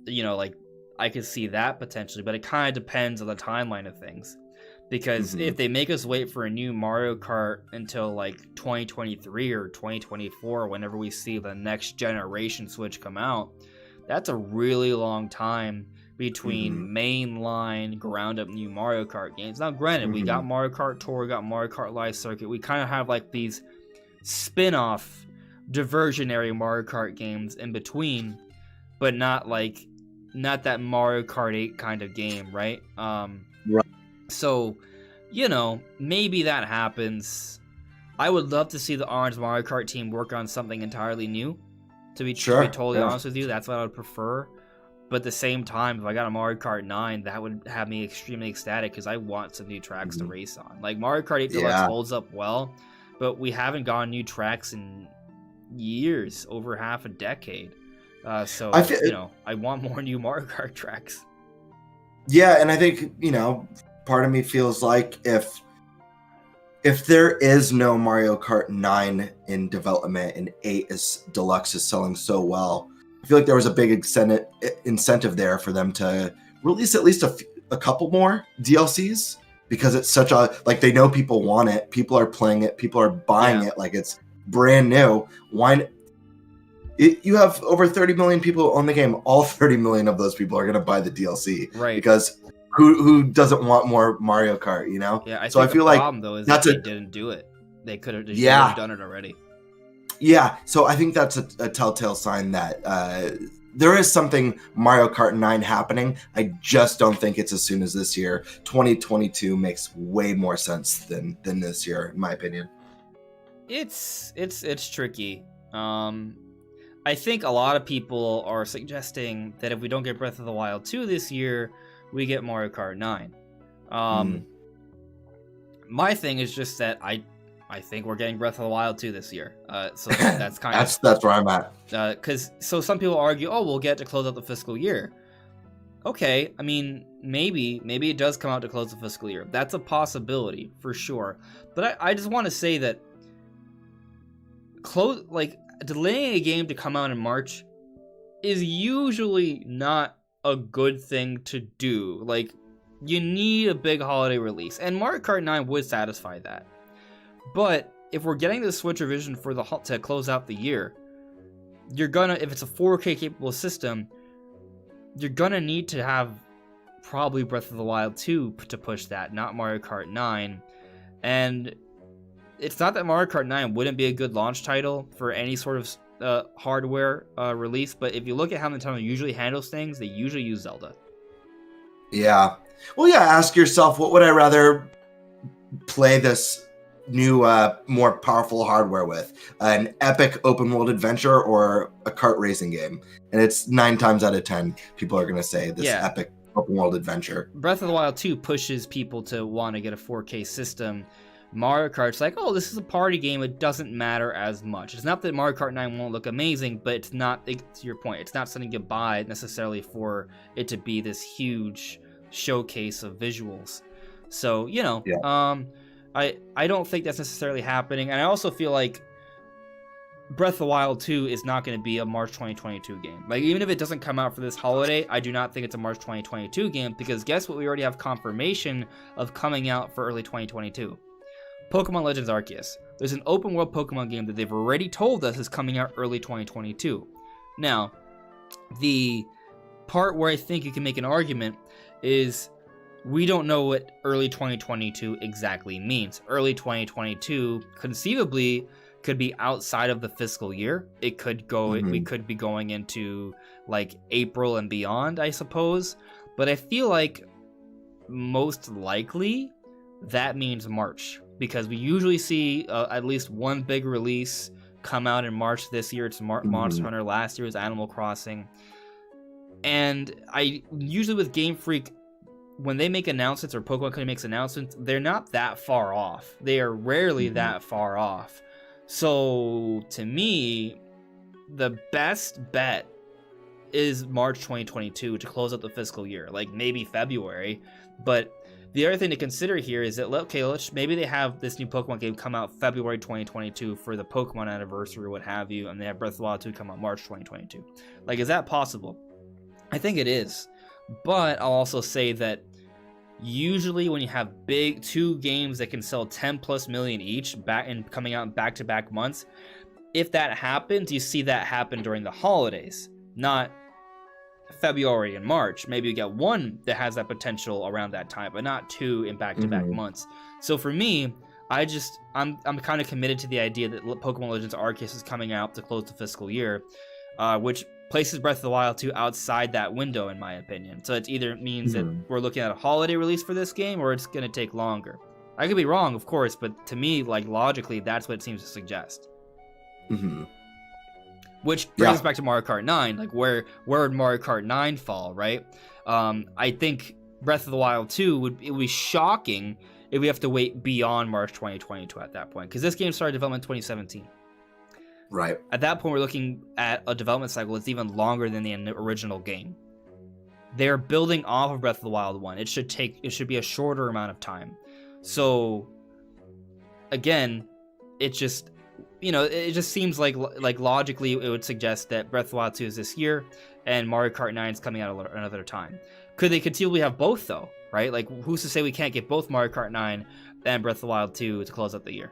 like I could see that potentially, but it kind of depends on the timeline of things. Because if they make us wait for a new Mario Kart until like 2023 or 2024, whenever we see the next generation Switch come out, that's a really long time between mainline ground up new Mario Kart games. Now granted, we got Mario Kart Tour, we got Mario Kart Live Circuit, we kind of have like these spin-off diversionary Mario Kart games in between, but not that Mario Kart 8 kind of game, right? Right. So, maybe that happens. I would love to see the Orange Mario Kart team work on something entirely new. To be totally honest with you, that's what I would prefer. But at the same time, if I got a Mario Kart 9, that would have me extremely ecstatic, because I want some new tracks to race on. Like, Mario Kart 8 Deluxe holds up well, but we haven't gotten new tracks in years, over half a decade. So, I want more new Mario Kart tracks. Yeah, and I think, part of me feels like if there is no Mario Kart 9 in development and 8 Deluxe is selling so well, I feel like there was a big incentive there for them to release at least a couple more DLCs, because it's such they know people want it, people are playing it, people are buying it, like it's brand new. You have over 30 million people on the game. All 30 million of those people are going to buy the DLC, right? Because who doesn't want more Mario Kart? Yeah, I feel like the problem though is that they didn't do it. They should Yeah. have done it already. Yeah, so I think that's a telltale sign that there is something Mario Kart 9 happening. I just don't think it's as soon as this year. 2022 makes way more sense than this year, in my opinion. It's tricky. I think a lot of people are suggesting that if we don't get Breath of the Wild 2 this year, we get Mario Kart 9. My thing is just that I think we're getting Breath of the Wild 2 this year. So that's kind of... That's where I'm at. Because so some people argue, oh, we'll get to close out the fiscal year. Okay, I mean, maybe it does come out to close the fiscal year. That's a possibility, for sure. But I just want to say that delaying a game to come out in March is usually not a good thing to do. Like, you need a big holiday release, and Mario Kart 9 would satisfy that. But if we're getting the Switch revision for to close out the year, you're gonna, if it's a 4K capable system, you're gonna need to have probably Breath of the Wild 2 to push that, not Mario Kart 9. And it's not that Mario Kart 9 wouldn't be a good launch title for any sort of hardware release, but if you look at how Nintendo usually handles things, they usually use Zelda. Yeah. Well, yeah, ask yourself, what would I rather play this new, more powerful hardware with? An epic open world adventure or a kart racing game? And it's 9 times out of 10, people are going to say this epic open world adventure. Breath of the Wild 2 pushes people to want to get a 4K system. Mario Kart's like, oh, this is a party game. It doesn't matter as much. It's not that Mario Kart 9 won't look amazing, but it's not, to your point, it's not something you buy necessarily for it to be this huge showcase of visuals. So, you know, I don't think that's necessarily happening. And I also feel like Breath of the Wild 2 is not going to be a March 2022 game. Like, even if it doesn't come out for this holiday, I do not think it's a March 2022 game, because guess what? We already have confirmation of coming out for early 2022. Pokemon Legends Arceus. There's an open world Pokemon game that they've already told us is coming out early 2022. Now, the part where I think you can make an argument is we don't know what early 2022 exactly means. Early 2022 conceivably could be outside of the fiscal year. It could go, we could be going into like April and beyond, I suppose. But I feel like most likely that means March, because we usually see at least one big release come out in March this year. It's Monster Hunter. Last year was Animal Crossing. And I usually with Game Freak, when they make announcements or Pokemon Company makes announcements, they're not that far off. They are rarely that far off. So to me, the best bet is March 2022 to close out the fiscal year, like maybe February. But the other thing to consider here is that, okay, maybe they have this new Pokemon game come out February 2022 for the Pokemon anniversary or what have you, and they have Breath of the Wild 2 come out March 2022. Like, is that possible? I think it is. But I'll also say that usually when you have big 2 games that can sell 10 plus million each coming out in back-to-back months, if that happens, you see that happen during the holidays, not February and March. Maybe you get one that has that potential around that time, but not 2 in back-to-back months. So for me, I'm kind of committed to the idea that Pokemon Legends Arceus is coming out to close the fiscal year, which places Breath of the Wild 2 outside that window, in my opinion. So it either means that we're looking at a holiday release for this game, or it's going to take longer. I could be wrong, of course, but to me, like, logically, that's what it seems to suggest. Which brings us back to Mario Kart 9. Like, where would Mario Kart 9 fall, right? I think Breath of the Wild 2 would be shocking if we have to wait beyond March 2022 at that point, because this game started development in 2017. Right. At that point, we're looking at a development cycle that's even longer than the original game. They're building off of Breath of the Wild 1. It should be a shorter amount of time. So, again, it just seems like logically it would suggest that Breath of the Wild 2 is this year and Mario Kart 9 is coming out another time. Could they conceivably have both, though, right? Like, who's to say we can't get both Mario Kart 9 and Breath of the Wild 2 to close out the year?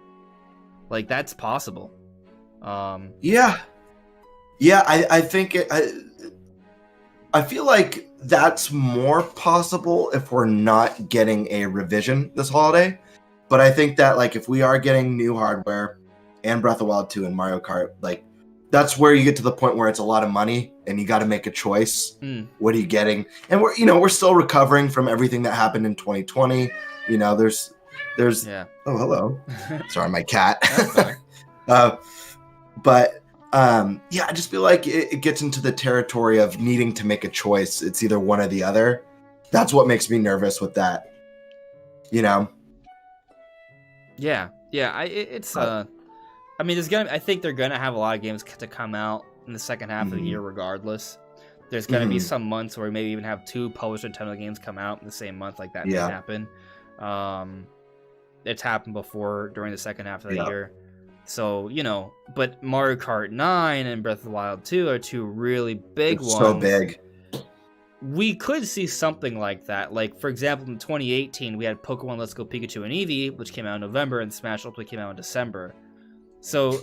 Like, that's possible. I think I feel like that's more possible if we're not getting a revision this holiday. But I think that like if we are getting new hardware and Breath of the Wild 2 and Mario Kart, like that's where you get to the point where it's a lot of money and you got to make a choice. What are you getting? And we're still recovering from everything that happened in 2020. There's Yeah. Oh, hello. Sorry, my cat. That's But I just feel like it gets into the territory of needing to make a choice. It's either one or the other. That's what makes me nervous with that. Yeah. I mean, I think they're gonna have a lot of games to come out in the second half of the year, regardless. There's gonna be some months where we maybe even have 2 published Nintendo games come out in the same month, like that may happen. It's happened before during the second half of the year. So, but Mario Kart 9 and Breath of the Wild 2 are 2 really big ones. So big. We could see something like that. Like, for example, in 2018, we had Pokemon Let's Go Pikachu and Eevee, which came out in November, and Smash Ultimate came out in December. So,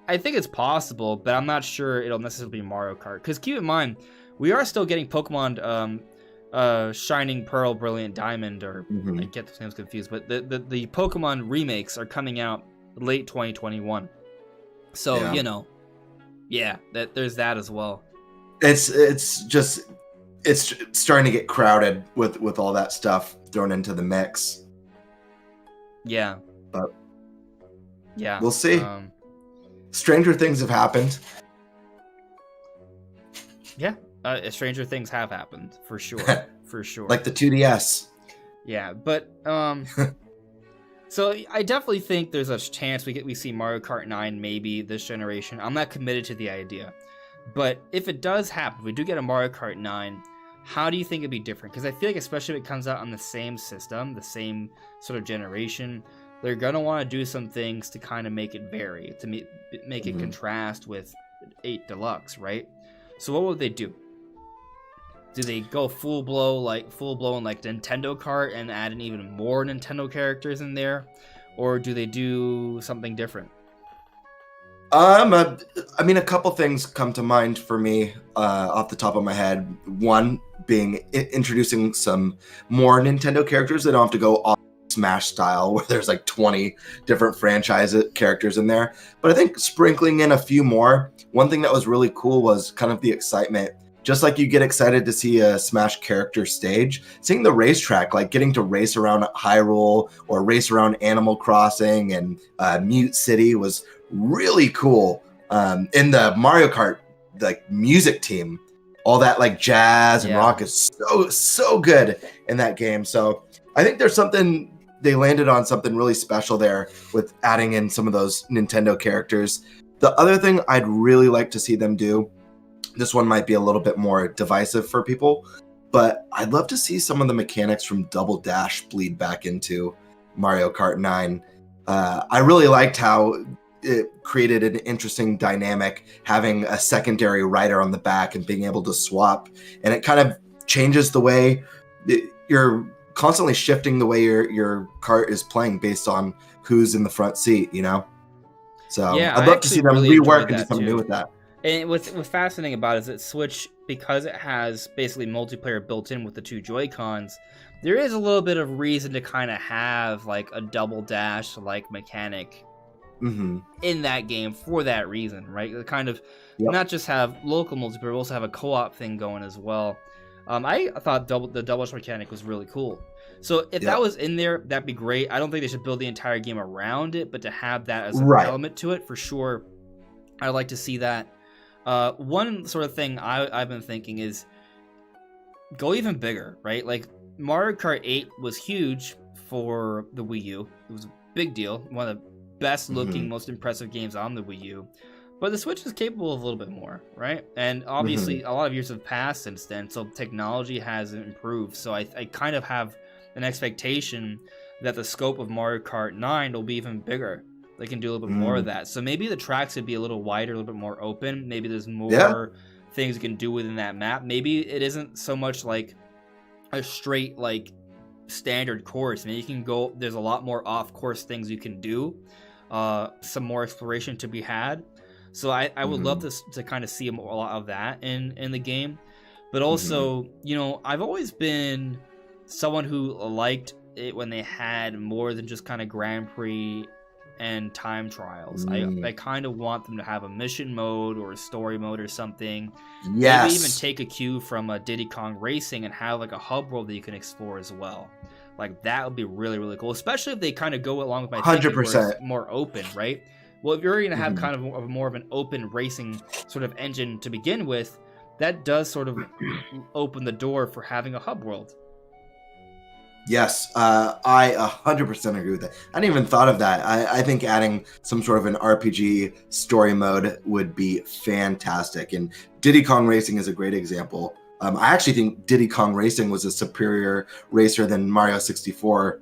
I think it's possible, but I'm not sure it'll necessarily be Mario Kart. Because keep in mind, we are still getting Pokemon Shining Pearl, Brilliant Diamond, or I get those names confused, but the Pokemon remakes are coming out late 2021. So, there's that as well. It's starting to get crowded with all that stuff thrown into the mix. Yeah. But we'll see. Stranger things have happened. Yeah. Stranger things have happened, for sure. For sure. Like the 2DS. Yeah, but so I definitely think there's a chance we see Mario Kart 9 maybe this generation. I'm not committed to the idea. But if it does happen, if we do get a Mario Kart 9, how do you think it'd be different? Because I feel like especially if it comes out on the same system, the same sort of generation, they're going to want to do some things to kind of make it vary, to make it contrast with 8 Deluxe, right? So what would they do? Do they go full blown like Nintendo Kart and add in even more Nintendo characters in there, or do they do something different? I mean, a couple things come to mind for me off the top of my head. One being introducing some more Nintendo characters. They don't have to go all Smash style where there's like 20 different franchise characters in there. But I think sprinkling in a few more. One thing that was really cool was kind of the excitement. Just like you get excited to see a Smash character stage, seeing the racetrack, like getting to race around Hyrule or race around Animal Crossing and Mute City was really cool. In the Mario Kart, like music team, all that like jazz and rock is so good in that game. So I think they landed on something really special there with adding in some of those Nintendo characters. The other thing I'd really like to see them do, this one might be a little bit more divisive for people, but I'd love to see some of the mechanics from Double Dash bleed back into Mario Kart 9. I really liked how it created an interesting dynamic, having a secondary rider on the back and being able to swap. And it kind of changes the way you're constantly shifting the way your kart is playing based on who's in the front seat, So I'd love to see them rework and do something new with that. And what's fascinating about it is that Switch, because it has basically multiplayer built in with the 2 Joy-Cons, there is a little bit of reason to kind of have like a Double Dash like mechanic in that game for that reason, right? To kind of not just have local multiplayer, but also have a co-op thing going as well. I thought the double dash mechanic was really cool. So if that was in there, that'd be great. I don't think they should build the entire game around it, but to have that as an element to it, for sure, I'd like to see that. One sort of thing I've been thinking is go even bigger, right? Like Mario Kart 8 was huge for the Wii U. It was a big deal. One of the best looking, most impressive games on the Wii U. But the Switch is capable of a little bit more, right? And obviously a lot of years have passed since then, so technology has improved. So I kind of have an expectation that the scope of Mario Kart 9 will be even bigger. They can do a little bit more of that. So maybe the tracks would be a little wider, a little bit more open. Maybe there's more things you can do within that map. Maybe it isn't so much like a straight like standard course. Maybe you can go, there's a lot more off-course things you can do. Some more exploration to be had. So I would love to kind of see a lot of that in the game. But also, I've always been someone who liked it when they had more than just kind of Grand Prix and time trials. I kind of want them to have a mission mode or a story mode or something. Yes. Maybe even take a cue from a Diddy Kong Racing and have like a hub world that you can explore as well. Like that would be really, really cool, especially if they kind of go along with my 100% more open, right? Well, if you're going to have kind of more of an open racing sort of engine to begin with, that does sort of open the door for having a hub world. Yes, I 100% agree with that. I didn't even thought of that. I think adding some sort of an RPG story mode would be fantastic. And Diddy Kong Racing is a great example. I actually think Diddy Kong Racing was a superior racer than Mario 64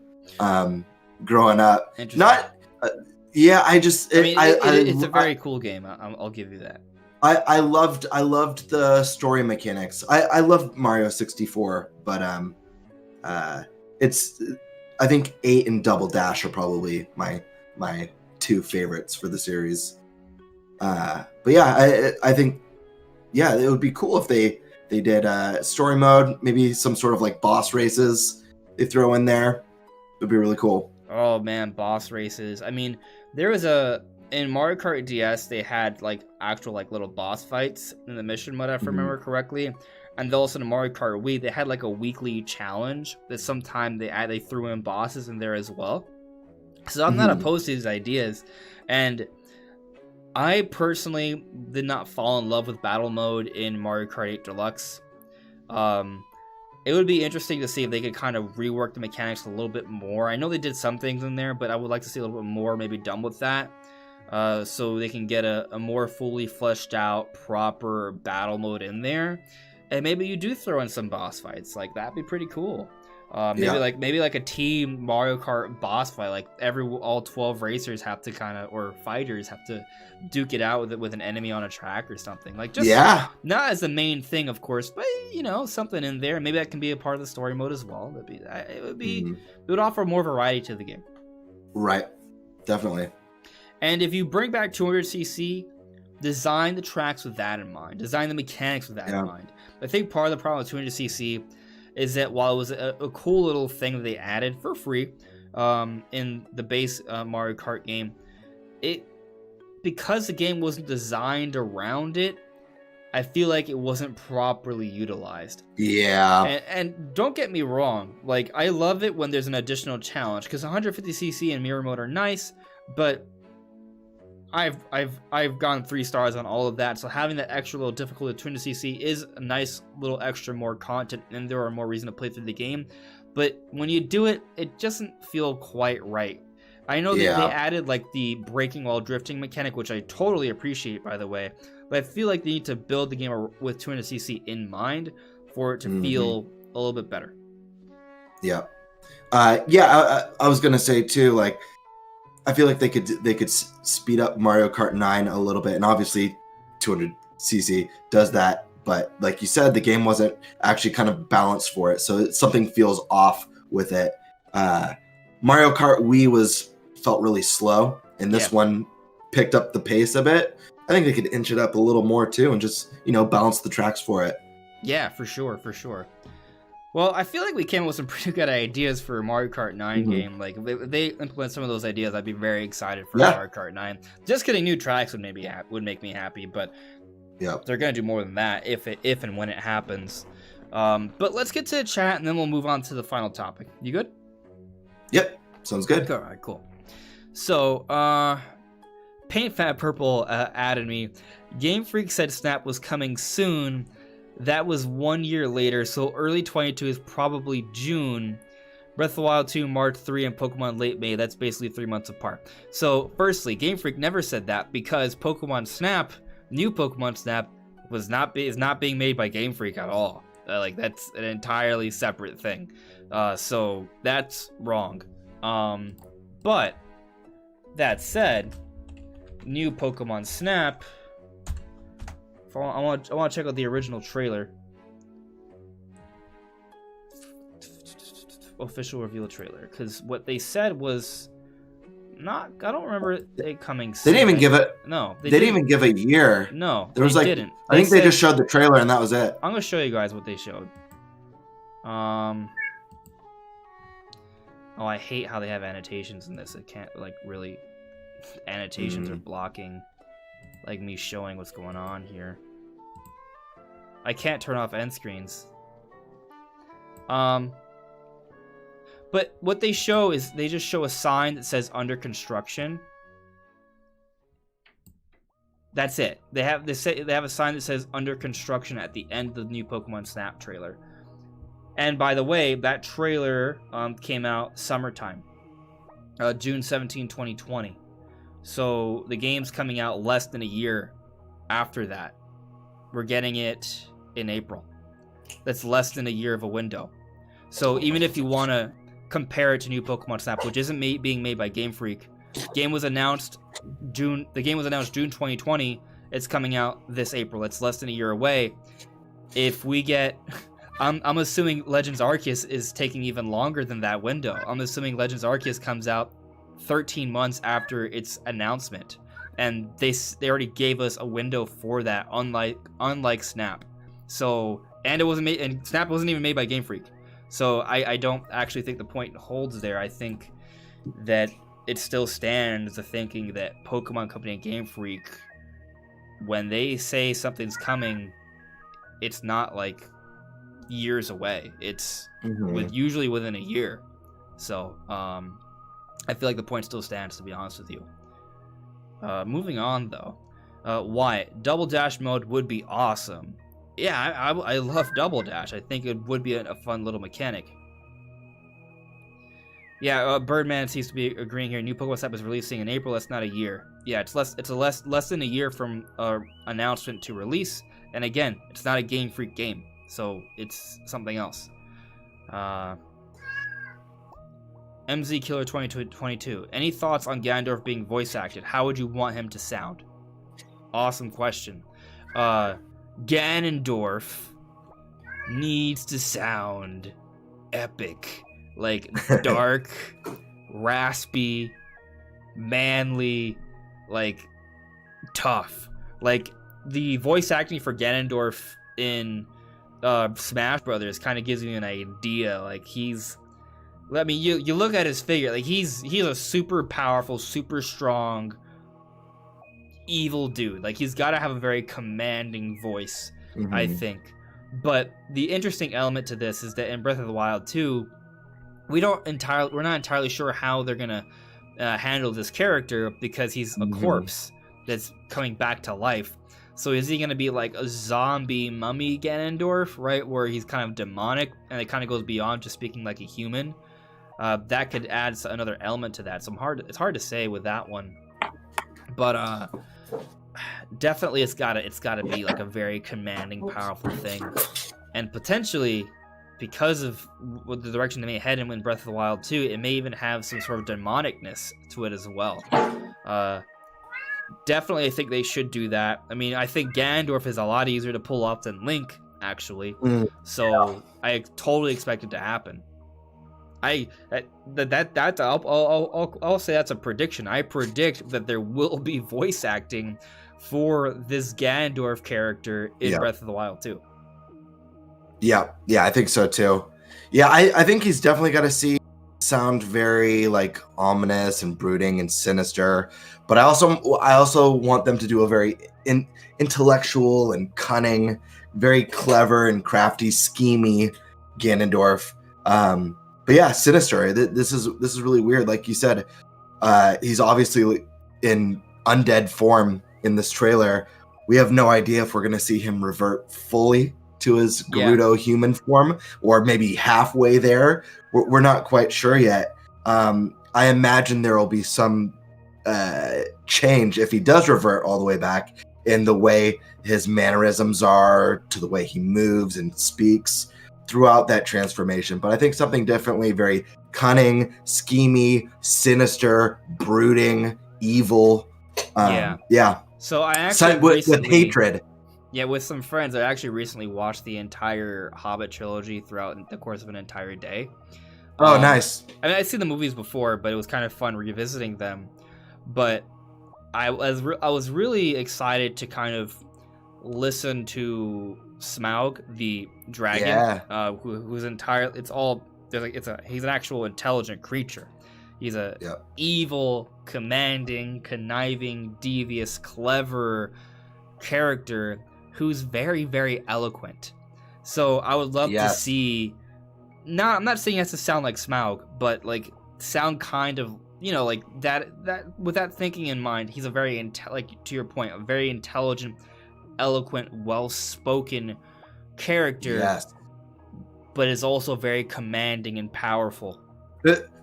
growing up. Not, yeah, it's a very cool game. I'll give you that. I loved the story mechanics. I loved Mario 64, but I think 8 and Double Dash are probably my two favorites for the series. But yeah, I think it would be cool if they did story mode, maybe some sort of like boss races they throw in there. It'd be really cool. Oh man, boss races. I mean, there was in Mario Kart DS they had like actual like little boss fights in the mission mode, if I remember correctly. And also in Mario Kart Wii, they had like a weekly challenge that sometime they threw in bosses in there as well. So I'm not opposed to these ideas. And I personally did not fall in love with battle mode in Mario Kart 8 Deluxe. It would be interesting to see if they could kind of rework the mechanics a little bit more. I know they did some things in there, but I would like to see a little bit more maybe done with that. So they can get a more fully fleshed out, proper battle mode in there. And maybe you do throw in some boss fights. Like that'd be pretty cool. Maybe like a team Mario Kart boss fight. Like all 12 racers have to or fighters have to duke it out with an enemy on a track or something. Like just not as the main thing, of course, but something in there. Maybe that can be a part of the story mode as well. It would offer more variety to the game. Right, definitely. And if you bring back 200cc, design the tracks with that in mind. Design the mechanics with that in mind. I think part of the problem with 200cc is that while it was a cool little thing that they added for free in the base Mario Kart game, because the game wasn't designed around it, I feel like it wasn't properly utilized. Yeah. And don't get me wrong, like I love it when there's an additional challenge, because 150cc and mirror mode are nice, but I've gone 3 stars on all of that, so having that extra little difficulty 200cc is a nice little extra more content, and there are more reason to play through the game. But when you do it, it doesn't feel quite right. I know that they added like the braking while drifting mechanic, which I totally appreciate, by the way. But I feel like they need to build the game with 200cc in mind for it to feel a little bit better. Yeah, I was gonna say too, like, I feel like they could speed up Mario Kart 9 a little bit, and obviously 200cc does that. But like you said, the game wasn't actually kind of balanced for it, so something feels off with it. Mario Kart Wii felt really slow, and this one picked up the pace a bit. I think they could inch it up a little more too, and just balance the tracks for it. Yeah, for sure. Well, I feel like we came up with some pretty good ideas for a Mario Kart 9 game. Like, if they implement some of those ideas, I'd be very excited for Mario Kart 9. Just getting new tracks would make me happy, but they're going to do more than that if and when it happens. But let's get to the chat, and then we'll move on to the final topic. You good? Yep, sounds good. All right, cool. So, Paint Fat Purple added me. Game Freak said Snap was coming soon. That was 1 year later, so early 22 is probably June. Breath of the Wild 2, March 3, and Pokemon late May. That's basically 3 months apart. So, firstly, Game Freak never said that because Pokemon Snap, new Pokemon Snap, is not being made by Game Freak at all. Like, that's an entirely separate thing. So, that's wrong. But, that said, new Pokemon Snap... I want to check out the original trailer. Official reveal trailer, because what they said was not. I don't remember it coming soon. They didn't even give it. No, they didn't even give a year. No, there was they didn't. I think they just showed the trailer and that was it. I'm gonna show you guys what they showed. Oh, I hate how they have annotations in this. It can't, like, really... Annotations are blocking, like, me showing what's going on here. I can't turn off end screens. But what they show is they just show a sign that says under construction. That's it. They have a sign that says under construction at the end of the new Pokemon Snap trailer. And by the way, that trailer came out summertime, June 17, 2020. So the game's coming out less than a year after that. We're getting it in April. That's less than a year of a window. So even if you want to compare it to new Pokemon Snap, which isn't being made by Game Freak, the game was announced June 2020. It's coming out this April. It's less than a year away. If we get... I'm assuming Legends Arceus is taking even longer than that window. I'm assuming Legends Arceus comes out 13 months after its announcement, and they already gave us a window for that, unlike Snap. So, and it wasn't made, and Snap wasn't even made by Game Freak. So I don't actually think the point holds there. I think that it still stands the thinking that Pokemon Company and Game Freak, when they say something's coming, it's not like years away. It's usually within a year. So I feel like the point still stands, to be honest with you. Moving on though, Wyatt, Double Dash mode would be awesome. Yeah, I love Double Dash. I think it would be a fun little mechanic. Yeah, Birdman seems to be agreeing here. New Pokemon Snap is releasing in April. That's not a year. Yeah, it's less than a year from announcement to release. And again, it's not a Game Freak game, so it's something else. MZ Killer 2022. Any thoughts on Ganondorf being voice acted? How would you want him to sound? Awesome question. Ganondorf needs to sound epic. Like, dark, raspy, manly, like, tough. Like, the voice acting for Ganondorf in Smash Brothers kind of gives you an idea. Like, I mean, you look at his figure, like, he's a super powerful, super strong, evil dude. Like, he's got to have a very commanding voice, I think. But the interesting element to this is that in Breath of the Wild 2, we're not entirely sure how they're gonna handle this character, because he's a corpse that's coming back to life. So is he gonna be like a zombie mummy Ganondorf, right, where he's kind of demonic and it kind of goes beyond just speaking like a human? That could add another element to that. So it's hard to say with that one, but definitely it's gotta be like a very commanding, powerful thing, and potentially, because of what the direction they may head in Breath of the Wild 2, it may even have some sort of demonicness to it as well. Definitely, I think they should do that. I mean, I think Ganondorf is a lot easier to pull off than Link, actually. So I totally expect it to happen. I'll say that's a prediction. I predict that there will be voice acting for this Ganondorf character in Breath of the Wild 2. Yeah, I think so too. Yeah, I think he's definitely got to sound very like ominous and brooding and sinister. But I also want them to do a very intellectual and cunning, very clever and crafty, schemy Ganondorf. But yeah, sinister. This is really weird. Like you said, he's obviously in undead form in this trailer. We have no idea if we're going to see him revert fully to his Gerudo human form, or maybe halfway there. We're not quite sure yet. I imagine there will be some change if he does revert all the way back in the way his mannerisms are, to the way he moves and speaks throughout that transformation. But I think something definitely very cunning, schemy, sinister, brooding, evil. So I actually with hatred. Yeah, with some friends, I actually recently watched the entire Hobbit trilogy throughout the course of an entire day. Oh, nice. I mean, I'd seen the movies before, but it was kind of fun revisiting them. But I was really excited to kind of listen to Smaug, the dragon, who's entirely, it's all he's an actual intelligent creature. He's a evil, commanding, conniving, devious, clever character who's very, very eloquent. So I would love to see. I'm not saying it has to sound like Smaug, but like sound kind of, like that. With that thinking in mind, he's a very like to your point, a very intelligent, eloquent, well-spoken character. Yes. But is also very commanding and powerful.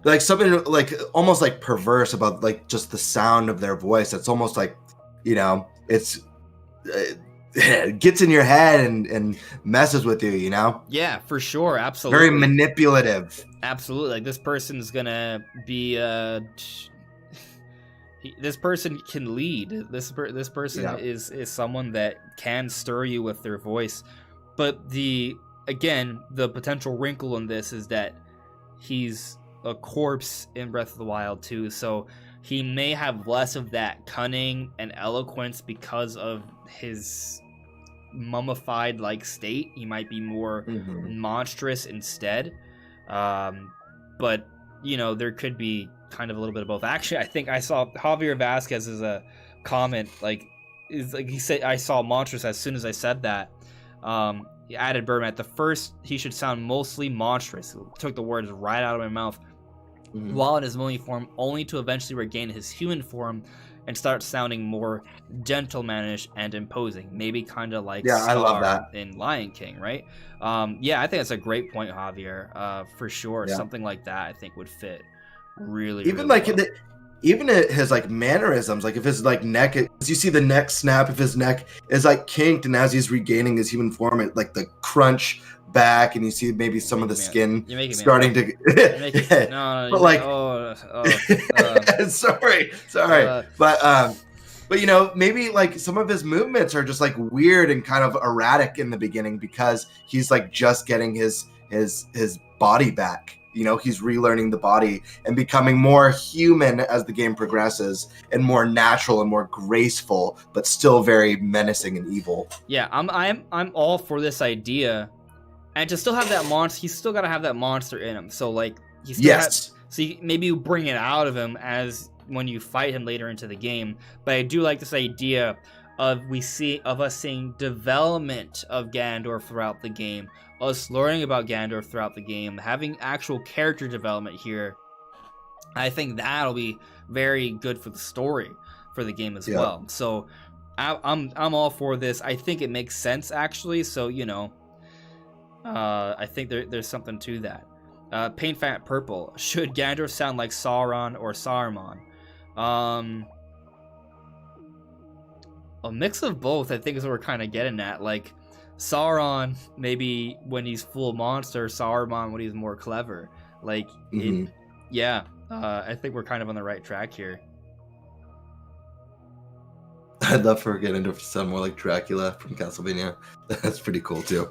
Like something like almost like perverse about like just the sound of their voice. It's almost like, it's it gets in your head and messes with you, Yeah, for sure. Absolutely. Very manipulative. Absolutely. Like this person's gonna be this person can lead. This person is someone that can stir you with their voice. But the potential wrinkle in this is that he's a corpse in Breath of the Wild 2, so he may have less of that cunning and eloquence because of his mummified like state. He might be more monstrous instead. But there could be kind of a little bit of both. Actually, I think I saw Javier Vasquez's comment he said I saw monstrous as soon as I said that. He added Birdman. At the first, he should sound mostly monstrous. Took the words right out of my mouth. While in his Mummy form, only to eventually regain his human form and start sounding more gentlemanish and imposing. Maybe kind of like I love that in Lion King, right? I think that's a great point, Javier. For sure, something like that I think would fit really. Even really like well. Even his like mannerisms, like if his like neck, as you see the neck snap, if his neck is like kinked, and as he's regaining his human form, it like the crunch back, and you see maybe some of the skin starting to. But like, sorry, but maybe like some of his movements are just like weird and kind of erratic in the beginning because he's like just getting his body back. He's relearning the body and becoming more human as the game progresses and more natural and more graceful, but still very menacing and evil. Yeah, I'm all for this idea, and to still have that monster, he's still got to have that monster in him. So like, maybe you bring it out of him as when you fight him later into the game. But I do like this idea of us seeing development of Ganondorf throughout the game. Us learning about Ganondorf throughout the game, having actual character development here. I think that'll be very good for the story for the game as well. So I'm all for this. I think it makes sense actually. So I think there's something to that. Paint Fat Purple. Should Ganondorf sound like Sauron or Saruman? A mix of both, I think, is what we're kind of getting at. Like, Sauron, maybe when he's full monster, Saruman when he's more clever. Like, I think we're kind of on the right track here. I'd love for Ganondorf to sound more like Dracula from Castlevania. That's pretty cool, too.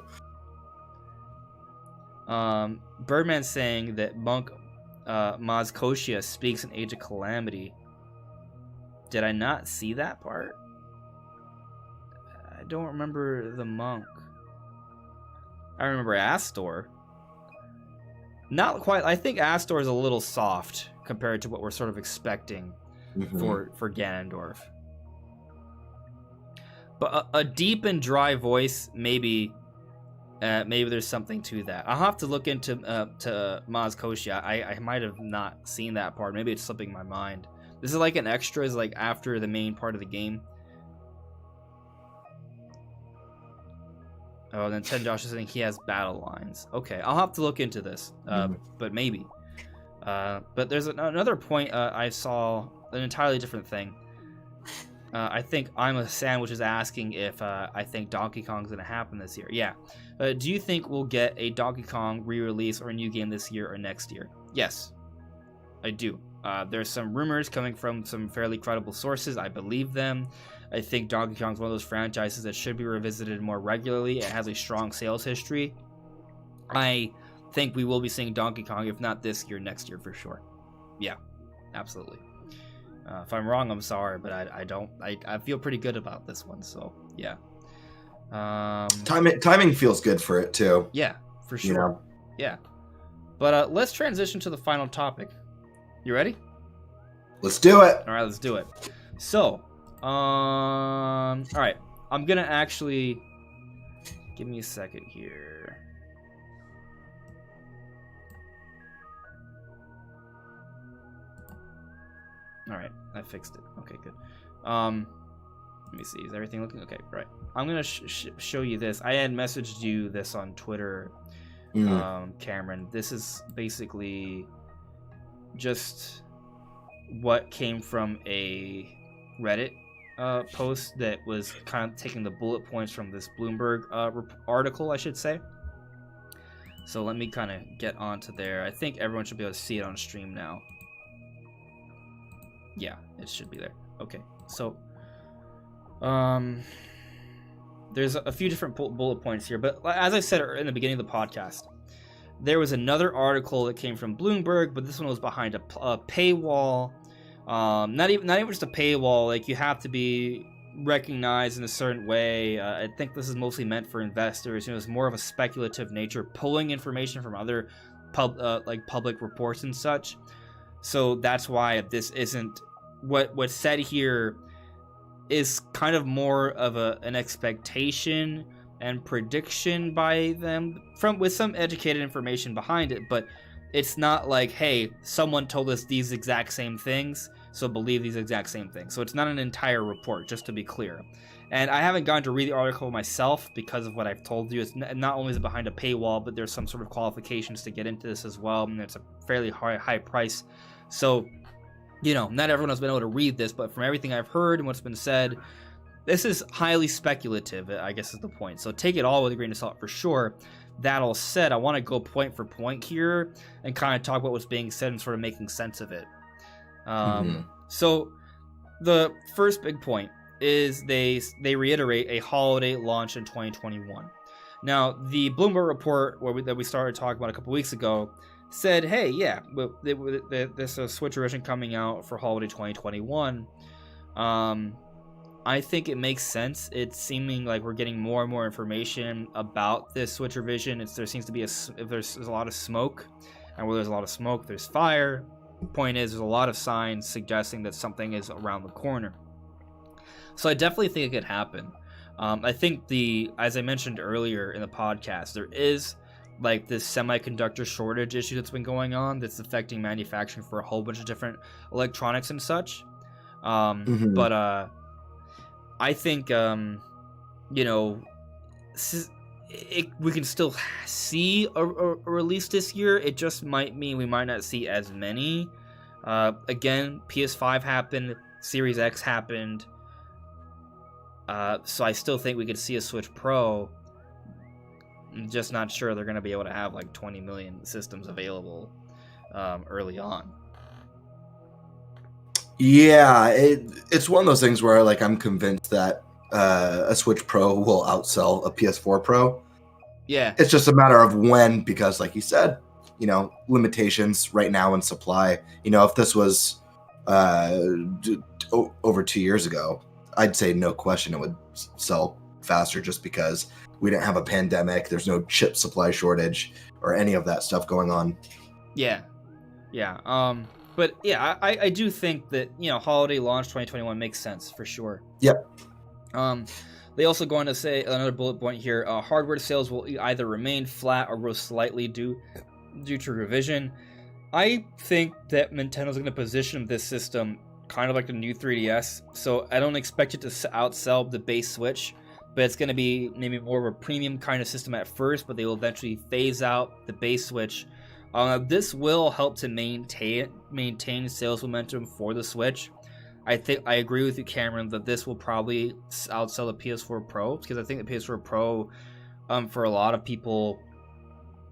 Birdman's saying that Monk Maz Koshia speaks in Age of Calamity. Did I not see that part? I don't remember the monk. I remember Astor. Not quite. I think Astor is a little soft compared to what we're sort of expecting for Ganondorf. But a deep and dry voice, maybe there's something to that. I'll have to look into to Maz Koshia. I might have not seen that part. Maybe it's slipping my mind. This is like an extra, is like after the main part of the game. Oh, then Ted Josh is saying he has battle lines. Okay, I'll have to look into this, but maybe. But there's another point I saw, an entirely different thing. I think I'm a Sandwich is asking if I think Donkey Kong's going to happen this year. Yeah. Do you think we'll get a Donkey Kong re-release or a new game this year or next year? Yes, I do. There's some rumors coming from some fairly credible sources. I believe them. I think Donkey Kong's one of those franchises that should be revisited more regularly. It has a strong sales history. I think we will be seeing Donkey Kong, if not this year, next year for sure. Yeah, absolutely. If I'm wrong, I'm sorry, but I feel pretty good about this one, so yeah. Timing feels good for it too. Yeah, for sure. Yeah. But let's transition to the final topic. You ready? Let's do it. All right, let's do it. So, all right, I'm gonna actually give me a second here. All right, I fixed it. Okay, good. Let me see. Is everything looking okay? Right. I'm gonna show you this. I had messaged you this on Twitter, Cameron. This is basically just what came from a Reddit post that was kind of taking the bullet points from this Bloomberg article, I should say. So let me kind of get onto there. I think everyone should be able to see it on stream now. Yeah, it should be there. Okay, so there's a few different bullet points here, but as I said in the beginning of the podcast, there was another article that came from Bloomberg, but this one was behind a paywall. Not even just a paywall. Like, you have to be recognized in a certain way. I think this is mostly meant for investors. It's more of a speculative nature, pulling information from other public reports and such. So that's why this isn't what's said here is kind of more of an expectation and prediction by them with some educated information behind it, but it's not like, hey, someone told us these exact same things, so believe these exact same things. So it's not an entire report, just to be clear. And I haven't gotten to read the article myself because of what I've told you. It's not only is it behind a paywall, but there's some sort of qualifications to get into this as well, and it's a fairly high price. So, not everyone has been able to read this, but from everything I've heard and what's been said, this is highly speculative, I guess is the point. So take it all with a grain of salt for sure. That all said, I want to go point for point here and kind of talk about what's being said and sort of making sense of it. So the first big point is they reiterate a holiday launch in 2021. Now, the Bloomberg report that we started talking about a couple weeks ago said, hey, yeah, there's a Switch revision coming out for holiday 2021. I think it makes sense. It's seeming like we're getting more and more information about this Switch revision. There seems to be there's a lot of smoke, and where there's a lot of smoke, there's fire. Point is, there's a lot of signs suggesting that something is around the corner. So I definitely think it could happen. I think as I mentioned earlier in the podcast, there is like this semiconductor shortage issue that's been going on that's affecting manufacturing for a whole bunch of different electronics and such. But I think we can still see a release this year. It just might mean we might not see as many. Again, PS5 happened, Series X happened, so I still think we could see a Switch Pro. I'm just not sure they're going to be able to have like 20 million systems available early on. Yeah, it's one of those things where like I'm convinced that a Switch Pro will outsell a PS4 Pro. Yeah, it's just a matter of when, because like you said, limitations right now in supply. If this was over 2 years ago, I'd say no question it would sell faster, just because we didn't have a pandemic. There's no chip supply shortage or any of that stuff going on. Yeah. But yeah, I do think that, holiday launch 2021 makes sense for sure. Yep. They also go on to say, another bullet point here, hardware sales will either remain flat or grow slightly due to revision. I think that Nintendo's going to position this system kind of like the new 3DS, so I don't expect it to outsell the base Switch, but it's going to be maybe more of a premium kind of system at first, but they will eventually phase out the base Switch. This will help to maintain sales momentum for the Switch. I agree with you, Cameron, that this will probably outsell the PS4 Pro, because I think the PS4 Pro, for a lot of people,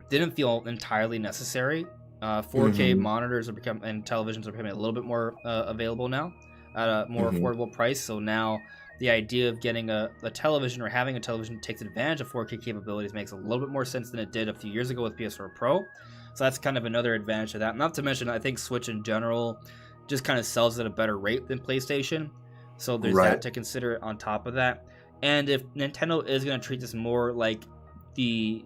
didn't feel entirely necessary. 4K monitors and televisions are becoming a little bit more available now at a more affordable price. So now the idea of getting a television or having a television that takes advantage of 4K capabilities makes a little bit more sense than it did a few years ago with PS4 Pro. So that's kind of another advantage of that. Not to mention, I think Switch in general just kind of sells at a better rate than PlayStation. So there's that to consider on top of that. And if Nintendo is going to treat this more like the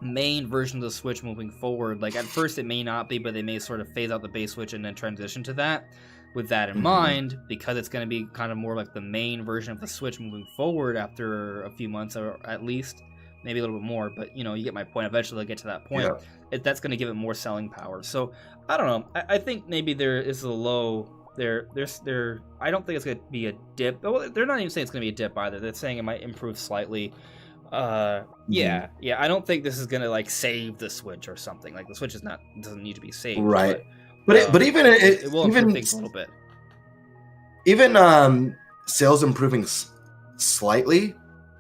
main version of the Switch moving forward. Like at first it may not be, but they may sort of phase out the base Switch and then transition to that. With that in mind, because it's going to be kind of more like the main version of the Switch moving forward after a few months, or at least maybe a little bit more, but you get my point. Eventually they'll get to that point. That's going to give it more selling power. So I don't know. I think maybe there is a low there. I don't think it's going to be a dip. Well, they're not even saying it's going to be a dip either. They're saying it might improve slightly. Yeah. I don't think this is going to like save the Switch or something. Like the Switch doesn't need to be saved. Right. But even it will improve things a little bit. Even sales improving slightly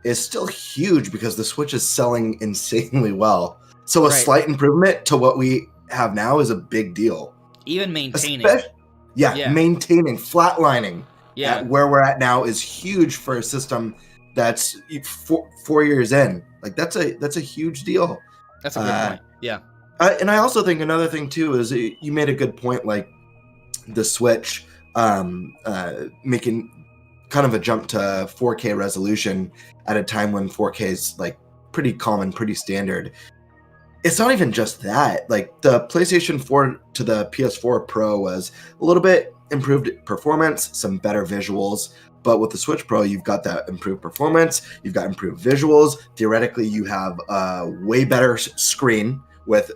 is still huge because the Switch is selling insanely well. So a slight improvement to what we have now is a big deal. Even maintaining. Maintaining, flatlining. Yeah. At where we're at now is huge for a system that's 4 years in. Like that's a huge deal. That's a good point. Yeah. And I also think another thing too is you made a good point, like the Switch making kind of a jump to 4K resolution at a time when 4K is like pretty common, pretty standard. It's not even just that. Like the PlayStation 4 to the PS4 Pro was a little bit improved performance, some better visuals. But with the Switch Pro, you've got that improved performance, you've got improved visuals. Theoretically, you have a way better screen with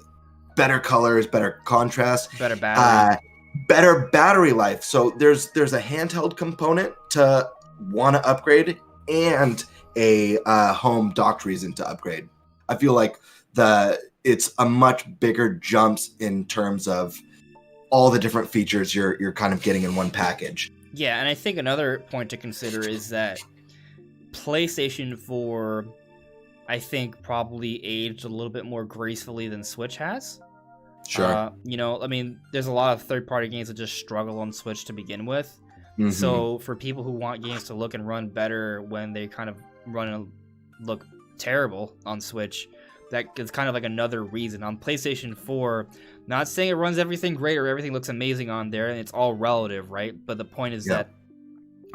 better colors, better contrast, better battery life. So there's a handheld component to want to upgrade and a home docked reason to upgrade. I feel like it's a much bigger jumps in terms of all the different features you're kind of getting in one package. Yeah, and I think another point to consider is that PlayStation 4, I think, probably aged a little bit more gracefully than Switch has. Sure. I mean, there's a lot of third-party games that just struggle on Switch to begin with. Mm-hmm. So for people who want games to look and run better when they kind of run and look terrible on Switch, that is kind of like another reason. On PlayStation 4, not saying it runs everything great or everything looks amazing on there, and it's all relative, right? But the point is that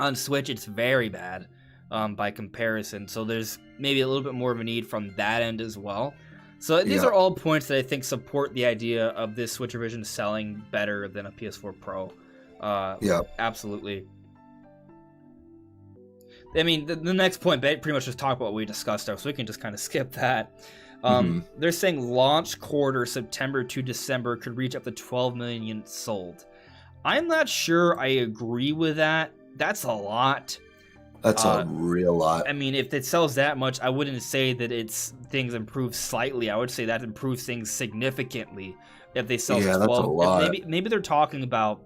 on Switch, it's very bad by comparison. So there's maybe a little bit more of a need from that end as well. So these are all points that I think support the idea of this Switch revision selling better than a PS4 Pro. Absolutely. I mean, the next point pretty much just talk about what we discussed, so we can just kind of skip that. They're saying launch quarter September to December could reach up to 12 million units sold. I'm not sure I agree with that. That's a lot. That's a real lot. I mean, if it sells that much, I wouldn't say that things improve slightly. I would say that improves things significantly if they sell 12. That's a lot. Maybe they're talking about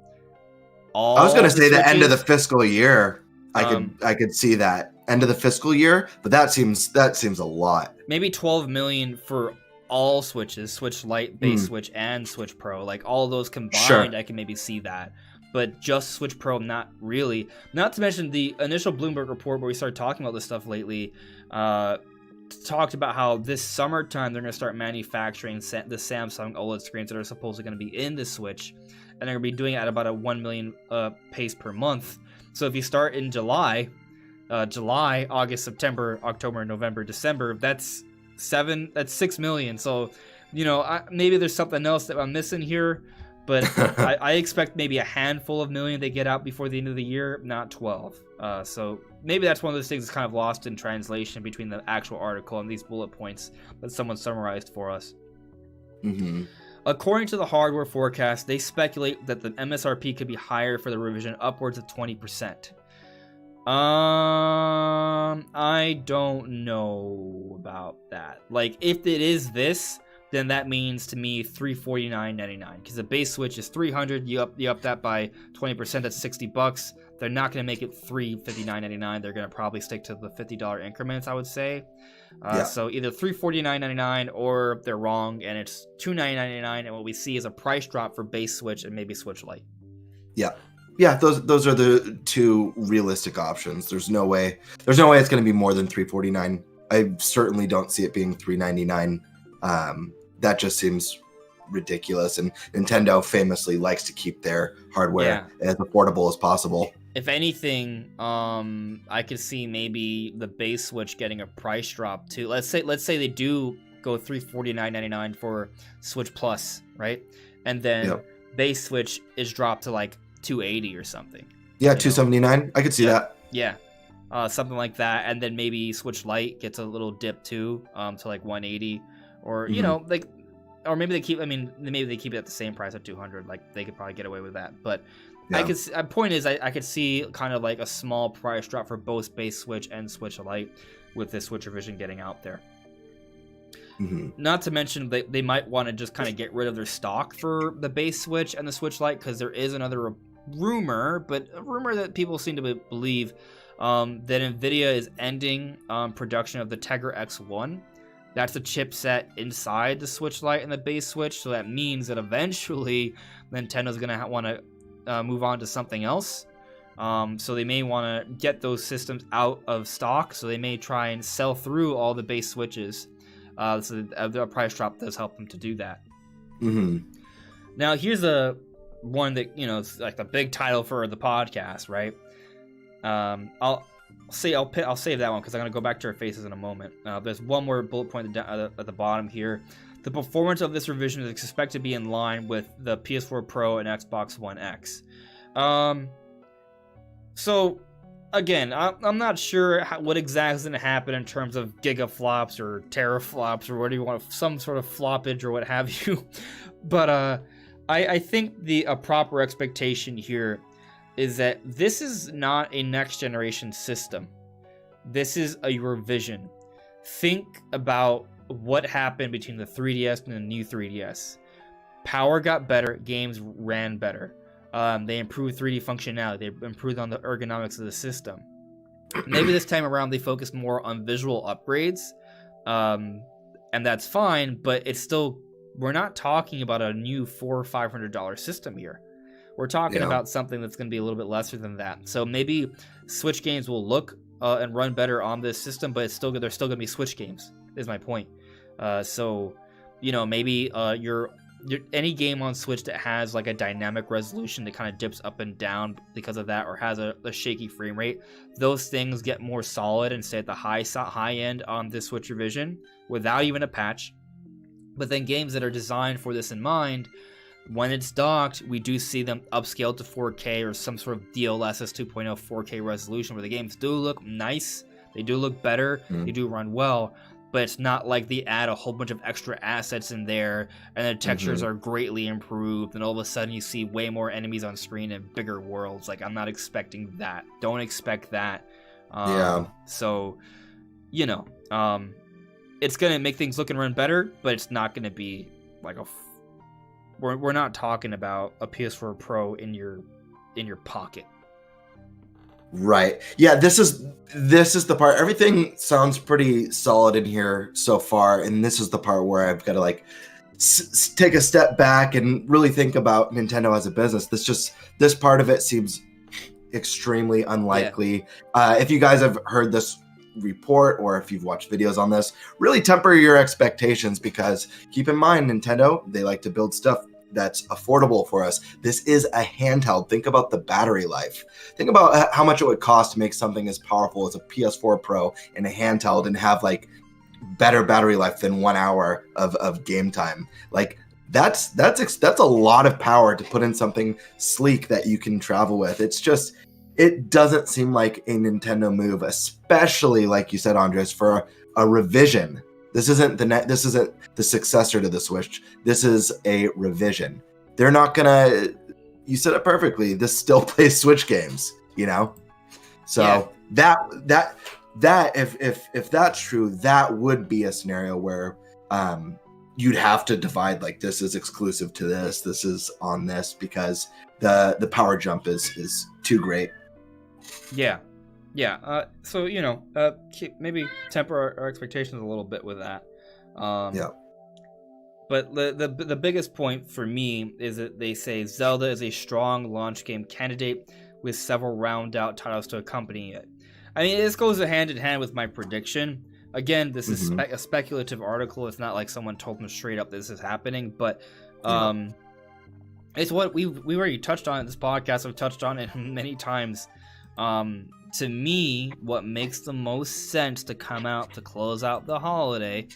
all. I was going to say the the end of the fiscal year. I could see that end of the fiscal year, but that seems a lot. Maybe 12 million for all Switches, Switch Lite, base Switch, and Switch Pro, like all those combined. Sure. I can maybe see that, but just Switch Pro, not really. Not to mention the initial Bloomberg report where we started talking about this stuff lately. Talked about how this summertime they're going to start manufacturing the Samsung OLED screens that are supposedly going to be in the Switch, and they're going to be doing it at about a 1 million pace per month. So if you start in July, August, September, October, November, December, that's 6 million. So, maybe there's something else that I'm missing here, but I expect maybe a handful of million they get out before the end of the year, not 12. So maybe that's one of those things that's kind of lost in translation between the actual article and these bullet points that someone summarized for us. Mm-hmm. According to the hardware forecast, they speculate that the MSRP could be higher for the revision, upwards of 20%. I don't know about that. Like, if it is this, then that means to me $349.99, because the base Switch is $300. You up that by 20%. That's $60. They're not going to make it $359.99. They're going to probably stick to the $50 increments, I would say. So either $349.99 or they're wrong and it's $299.99, and what we see is a price drop for base Switch and maybe Switch Lite. Yeah, those are the two realistic options. There's no way it's going to be more than $349. I certainly don't see it being $399. That just seems ridiculous, and Nintendo famously likes to keep their hardware as affordable as possible. If anything, I could see maybe the base Switch getting a price drop too. Let's say they do go $349.99 for Switch Plus, right? And then base Switch is dropped to like $280 or something. Yeah, $279. I could see that. Yeah. Something like that, and then maybe Switch Lite gets a little dip too, to like $180, or you know, like, or maybe they keep. I mean, maybe they keep it at the same price at $200. Like they could probably get away with that. But I could. Point is, I could see kind of like a small price drop for both base Switch and Switch Lite with this Switch revision getting out there. Not to mention they might want to just kind of get rid of their stock for the base Switch and the Switch Lite, because there is another rumor, but a rumor that people seem to believe. That NVIDIA is ending production of the Tegra X1. That's the chipset inside the Switch Lite and the base Switch, so that means that eventually Nintendo's going to want to move on to something else. So they may want to get those systems out of stock, so they may try and sell through all the base Switches. So the price drop does help them to do that. Now, here's one that, you know, it's like the big title for the podcast, right? I'll save that one because I'm gonna go back to our faces in a moment. There's one more bullet point at the bottom here. The performance of this revision is expected to be in line with the PS4 Pro and Xbox One X. So again, I'm not sure what exactly is gonna happen in terms of gigaflops or teraflops or what do you want, some sort of floppage or what have you. But I think the proper expectation here is that this is not a next generation system. This is a revision. Think about what happened between the 3DS and the new 3DS. Power got better, games ran better. They improved 3D functionality, they improved on the ergonomics of the system. Maybe this time around they focused more on visual upgrades, and that's fine, but it's still, we're not talking about a new $400 or $500 system here. We're talking about something that's going to be a little bit lesser than that. So maybe Switch games will look and run better on this system, but they're still going to be Switch games, is my point. So, you know, maybe your any game on Switch that has like a dynamic resolution that kind of dips up and down because of that, or has a shaky frame rate, those things get more solid and stay at the high end on this Switch revision without even a patch. But then games that are designed for this in mind, when it's docked, we do see them upscaled to 4K or some sort of DLSS 2.0 4K resolution, where the games do look nice, they do look better, they do run well, but it's not like they add a whole bunch of extra assets in there and the textures are greatly improved and all of a sudden you see way more enemies on screen and bigger worlds. Like, I'm not expecting that. Don't expect that. So, you know, it's going to make things look and run better, but it's not going to be like we're not talking about a PS4 Pro in your pocket. Right. Yeah, this is the part. Everything sounds pretty solid in here so far, and this is the part where I've got to like take a step back and really think about Nintendo as a business. This part of it seems extremely unlikely. If you guys have heard this report or if you've watched videos on this, really temper your expectations, because keep in mind, Nintendo, they like to build stuff that's affordable for us. This is a handheld. Think about the battery life. Think about how much it would cost to make something as powerful as a PS4 Pro in a handheld and have like better battery life than 1 hour of game time. Like that's a lot of power to put in something sleek that you can travel with. It's just, it doesn't seem like a Nintendo move, especially like you said, Andres, for a revision. This isn't the successor to the Switch. This is a revision. They're not gonna. You said it perfectly. This still plays Switch games, you know. So that if that's true, that would be a scenario where you'd have to divide, like, this is exclusive to this. This is on this, because the power jump is too great. Yeah. So, you know, maybe temper our expectations a little bit with that. But the biggest point for me is that they say Zelda is a strong launch game candidate with several round-out titles to accompany it. I mean, this goes hand in hand with my prediction. Again, this is a speculative article. It's not like someone told them straight up this is happening, but it's what we already touched on in this podcast. I've touched on it many times. To me, what makes the most sense to come out to close out the holiday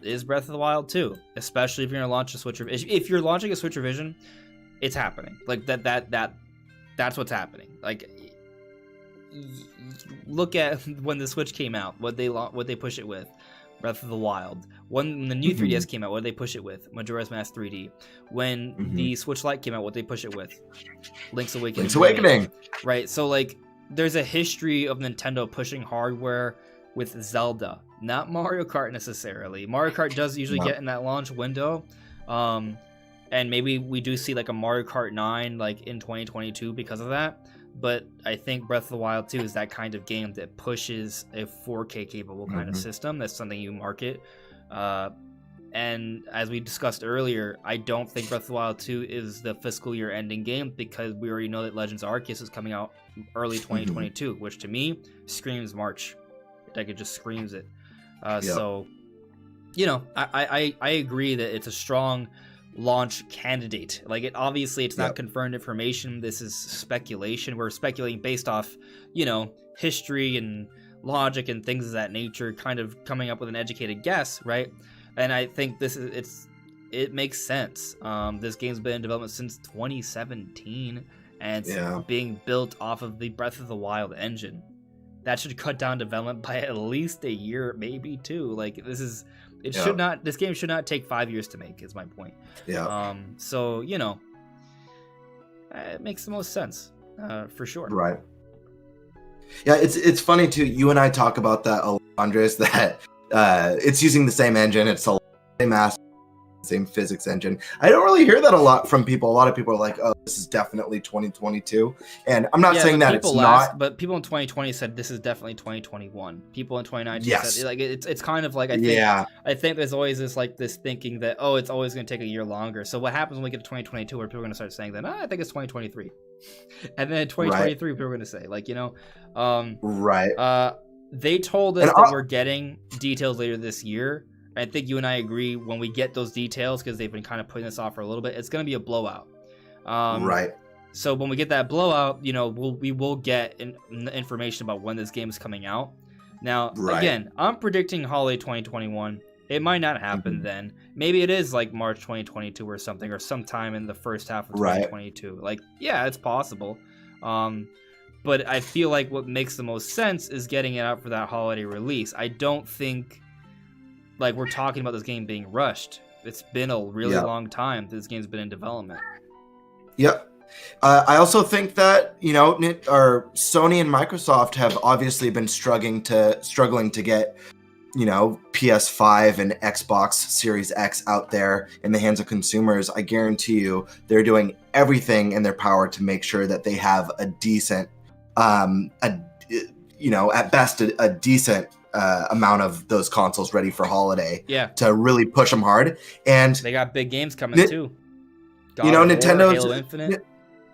is Breath of the Wild 2, especially if you're gonna launch a Switch. If you're launching a Switch revision, it's happening. Like that's what's happening. Like, look at when the Switch came out, what they push it with. Breath of the Wild. When the new 3DS came out, what did they push it with? Majora's Mask 3D. When the Switch Lite came out, what did they push it with? Link's Awakening. Right. So like, there's a history of Nintendo pushing hardware with Zelda, not Mario Kart necessarily. Mario Kart does usually get in that launch window, and maybe we do see like a Mario Kart 9 like in 2022 because of that. But I think Breath of the Wild 2 is that kind of game that pushes a 4K capable kind of system. That's something you market. And as we discussed earlier, I don't think Breath of the Wild 2 is the fiscal year ending game, because we already know that Legends Arceus is coming out early 2022, which to me screams March. Like, it just screams it. So, you know, I agree that it's a strong launch candidate. Like, it's not confirmed information. This is speculation. We're speculating based off, you know, history and logic and things of that nature, kind of coming up with an educated guess, right? And I think it makes sense. This game's been in development since 2017, and it's being built off of the Breath of the Wild engine. That should cut down development by at least a year, maybe two. Like, this game should not take 5 years to make, is my point. So, you know, it makes the most sense, for sure. Right. Yeah, it's funny too. You and I talk about that a lot, Andres, that it's using the same engine. It's the same physics engine. I don't really hear that a lot from people. A lot of people are like, "Oh, this is definitely 2022," and I'm not saying that it's not. But people in 2020 said this is definitely 2021. People in 2019 said, like, it's kind of like, I think there's always this thinking that, oh, it's always going to take a year longer. So what happens when we get to 2022, where people are going to start saying that, I think it's 2023, and then in 2023 people are going to say, like, you know, they told us that we're getting details later this year. I think you and I agree, when we get those details, because they've been kind of putting this off for a little bit, it's going to be a blowout. So when we get that blowout, you know, we will get information about when this game is coming out. Now, again, I'm predicting holiday 2021. It might not happen then. Maybe it is like March 2022 or something, or sometime in the first half of 2022. Like, yeah, it's possible. But I feel like what makes the most sense is getting it out for that holiday release. I don't think, like, we're talking about this game being rushed. It's been a really long time that this game's been in development. I also think that, you know, Sony and Microsoft have obviously been struggling to get, you know, PS5 and Xbox Series X out there in the hands of consumers. I guarantee you they're doing everything in their power to make sure that they have a decent, at best a decent amount of those consoles ready for holiday. To really push them hard. And they got big games coming too. Nintendo's Halo Infinite.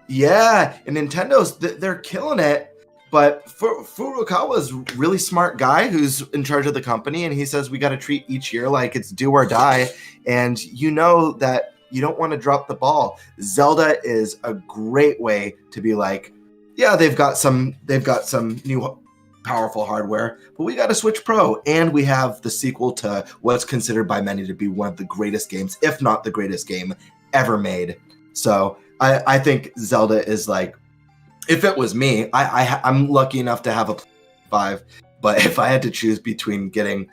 And Nintendo's they're killing it. But Furukawa's a really smart guy who's in charge of the company, and he says we got to treat each year like it's do or die. And you know that you don't want to drop the ball. Zelda is a great way to be like, yeah, they've got some new powerful hardware, but we got a Switch Pro, and we have the sequel to what's considered by many to be one of the greatest games, if not the greatest game ever made. So I think Zelda is like, if it was me, I'm lucky enough to have a 5, but if I had to choose between getting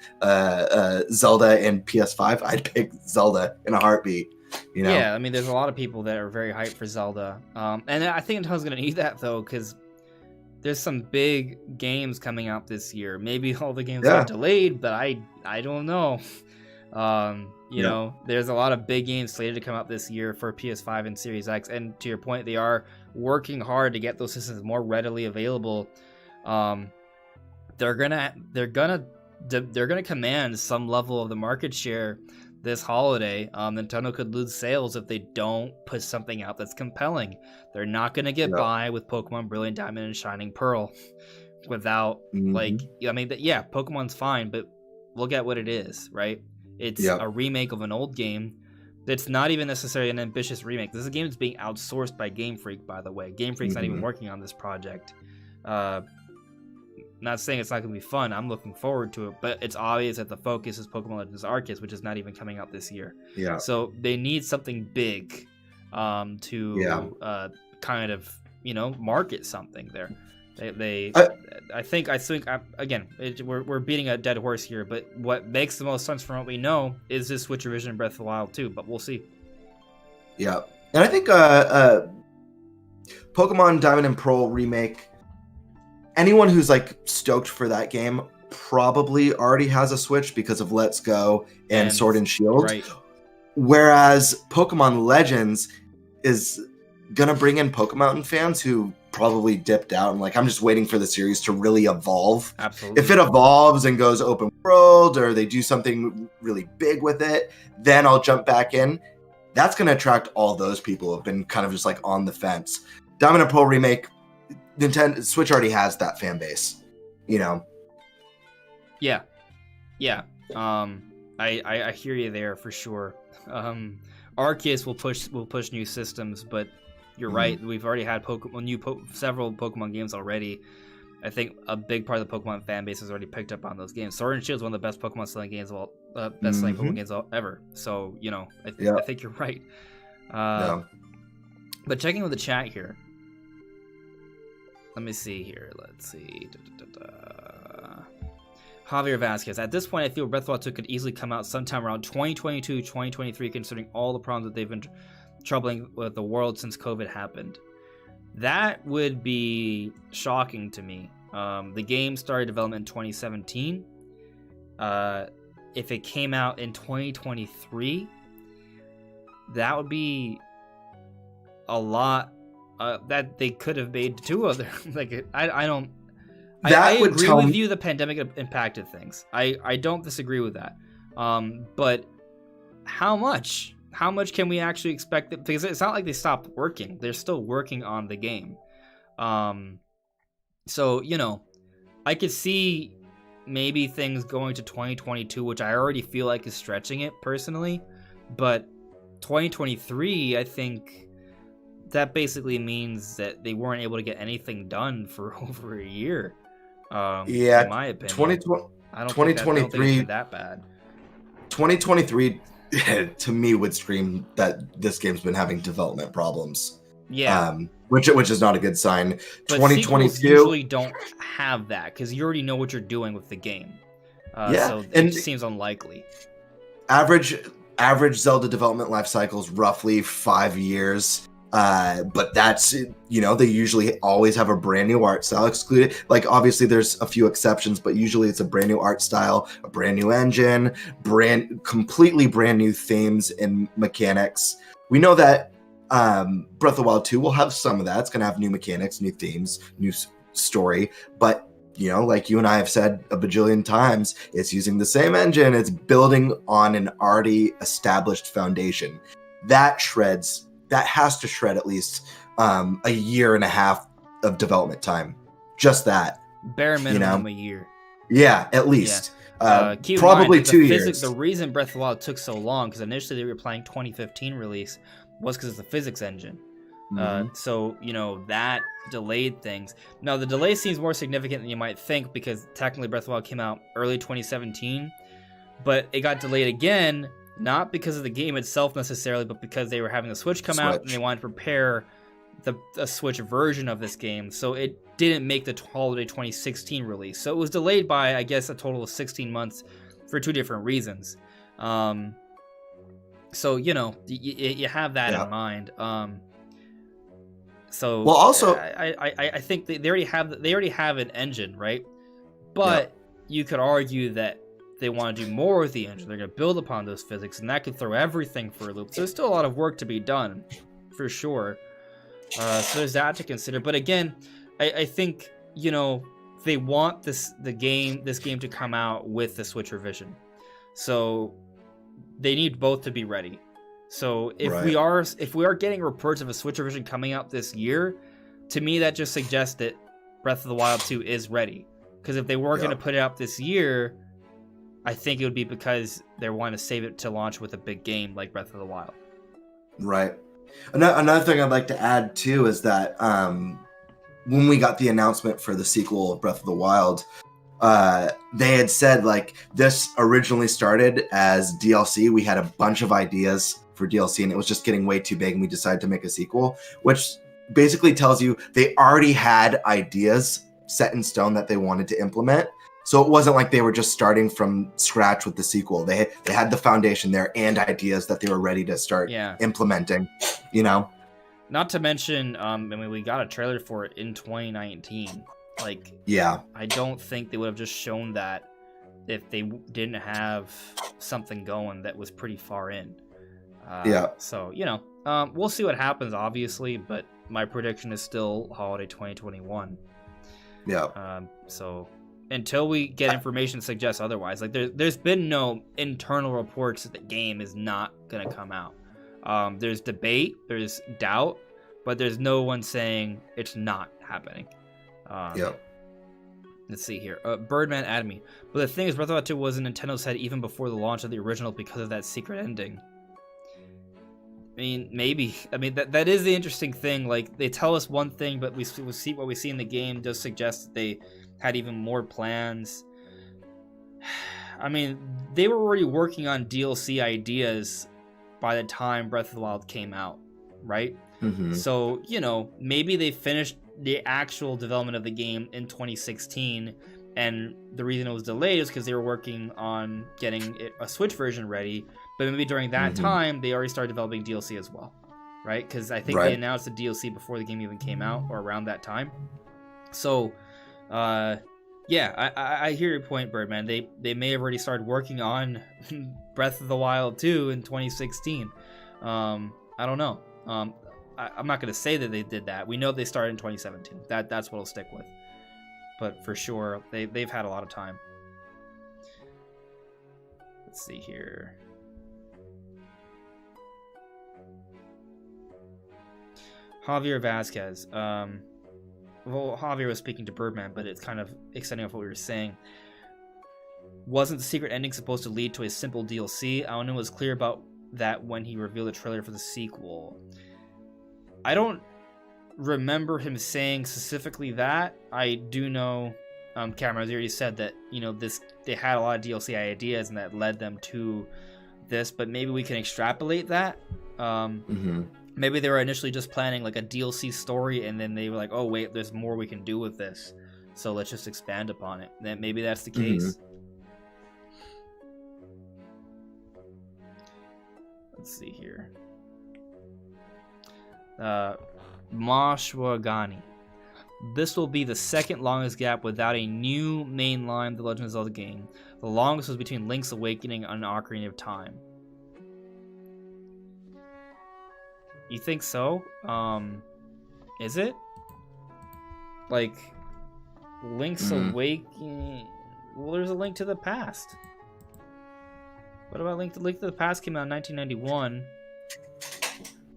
Zelda and PS5, I'd pick Zelda in a heartbeat. You know? Yeah, I mean, there's a lot of people that are very hyped for Zelda, and I think Nintendo's gonna need that though, because there's some big games coming out this year. Maybe all the games are delayed, but I don't know. You know, there's a lot of big games slated to come out this year for PS5 and Series X. And to your point, they are working hard to get those systems more readily available. They're gonna command some level of the market share this holiday. Nintendo could lose sales if they don't put something out that's compelling. They're not gonna get by with Pokemon Brilliant Diamond and Shining Pearl without Pokemon's fine, but look at what it is, right? It's a remake of an old game that's not even necessarily an ambitious remake. This is a game that's being outsourced by Game Freak, by the way. Game Freak's not even working on this project. not saying it's not going to be fun. I'm looking forward to it, but it's obvious that the focus is Pokemon Legends Arceus, which is not even coming out this year. Yeah. So they need something big to kind of, market something there. I think again, we're beating a dead horse here, but what makes the most sense from what we know is this Switch revision in Breath of the Wild 2, but we'll see. Yeah. And I think Pokemon Diamond and Pearl remake, anyone who's like stoked for that game probably already has a Switch because of Let's Go and Sword and Shield. Right. Whereas Pokemon Legends is gonna bring in Pokemon fans who probably dipped out and like, I'm just waiting for the series to really evolve. Absolutely. If it evolves and goes open world or they do something really big with it, then I'll jump back in. That's going to attract all those people who have been kind of just like on the fence. Diamond and Pearl remake, Nintendo Switch already has that fan base, Yeah. I hear you there for sure. Arceus will push new systems, but you're right. We've already had several Pokemon games already. I think a big part of the Pokemon fan base has already picked up on those games. Sword and Shield is one of the best Pokemon selling games selling Pokemon games ever. So I think you're right. But checking with the chat here. Let me see here. Let's see. Javier Vasquez. At this point, I feel Breath of the Wild 2 could easily come out sometime around 2022, 2023, considering all the problems that they've been troubling with the world since COVID happened. That would be shocking to me. The game started development in 2017. If it came out in 2023, that would be a lot that they could have made two other. Like I don't. I agree with you. The pandemic impacted things. I don't disagree with that. But how much? How much can we actually expect? Because it's not like they stopped working. They're still working on the game. So, I could see maybe things going to 2022, which I already feel like is stretching it personally. But 2023, I think that basically means that they weren't able to get anything done for over a year. In my opinion. 2023 think that bad. 2023 to me would scream that this game's been having development problems. Yeah. Which is not a good sign. But 2022 usually don't have that because you already know what you're doing with the game. So it seems unlikely. Average Zelda development life cycle is roughly 5 years. But that's, they usually always have a brand new art style excluded. Like, obviously there's a few exceptions, but usually it's a brand new art style, a brand new engine, completely brand new themes and mechanics. We know that Breath of the Wild 2 will have some of that. It's going to have new mechanics, new themes, new story. But, like you and I have said a bajillion times, it's using the same engine. It's building on an already established foundation. That has to shred at least a year and a half of development time. Just that. Bare minimum a year. Yeah, at least. Probably 2 years. The reason Breath of the Wild took so long, because initially they were planning 2015 release, was because of the physics engine. So, that delayed things. Now, the delay seems more significant than you might think, because technically Breath of the Wild came out early 2017, but it got delayed again, not because of the game itself necessarily, but because they were having the Switch come out and they wanted to prepare the Switch version of this game. So it didn't make the holiday 2016 release. So it was delayed by, I guess, a total of 16 months for two different reasons. So, you have that in mind. So well, also, I think they already have an engine, right? But you could argue that they want to do more with the engine. They're going to build upon those physics, and that could throw everything for a loop. So there's still a lot of work to be done, for sure. So there's that to consider. But again, I think they want this game to come out with the Switch revision, so they need both to be ready. So if we are getting reports of a Switch revision coming out this year, to me that just suggests that Breath of the Wild 2 is ready. Because if they were going to put it out this year, I think it would be because they want to save it to launch with a big game like Breath of the Wild. Right. Another thing I'd like to add too is that when we got the announcement for the sequel of Breath of the Wild, they had said like this originally started as DLC. We had a bunch of ideas for DLC and it was just getting way too big and we decided to make a sequel, which basically tells you they already had ideas set in stone that they wanted to implement. So it wasn't like they were just starting from scratch with the sequel. They had the foundation there and ideas that they were ready to start implementing, you know? Not to mention, I mean, we got a trailer for it in 2019. Like, yeah, I don't think they would have just shown that if they didn't have something going that was pretty far in. So, you know, we'll see what happens, obviously, but my prediction is still holiday 2021. Yeah. So until we get information that suggests otherwise, like there's been no internal reports that the game is not going to come out. There's debate, there's doubt, but there's no one saying it's not happening. Let's see here. Birdman added me. But the thing is, Breath of the Wild 2 was in Nintendo's head even before the launch of the original because of that secret ending. I mean, maybe. I mean, that is the interesting thing. Like, they tell us one thing, but we see what we see in the game does suggest that they had even more plans. I mean, they were already working on DLC ideas by the time Breath of the Wild came out, right? Mm-hmm. So, you know, maybe they finished the actual development of the game in 2016, and the reason it was delayed is because they were working on getting a Switch version ready, but maybe during that time, they already started developing DLC as well, right? Because I think they announced the DLC before the game even came out, or around that time. So, yeah, I hear your point, Birdman. They may have already started working on Breath of the Wild 2 in 2016. I don't know. I'm not going to say that they did that. We know they started in 2017. That's what I'll stick with. But for sure, they've had a lot of time. Let's see here. Javier Vasquez. Well, Javier was speaking to Birdman, but it's kind of extending off what we were saying. Wasn't the secret ending supposed to lead to a simple DLC? Aono was clear about that when he revealed the trailer for the sequel. I don't remember him saying specifically that. I do know, Cameron already said that, you know, they had a lot of DLC ideas and that led them to this, but maybe we can extrapolate that. Maybe they were initially just planning like a DLC story, and then they were like, "Oh wait, there's more we can do with this, so let's just expand upon it." Then maybe that's the case. Let's see here. Mashwagani. This will be the second longest gap without a new mainline The Legend of Zelda game. The longest was between Link's Awakening and Ocarina of Time. You think so? Is it? Like, Link's Awakening... Well, there's a Link to the Past. What about Link to the Past came out in 1991.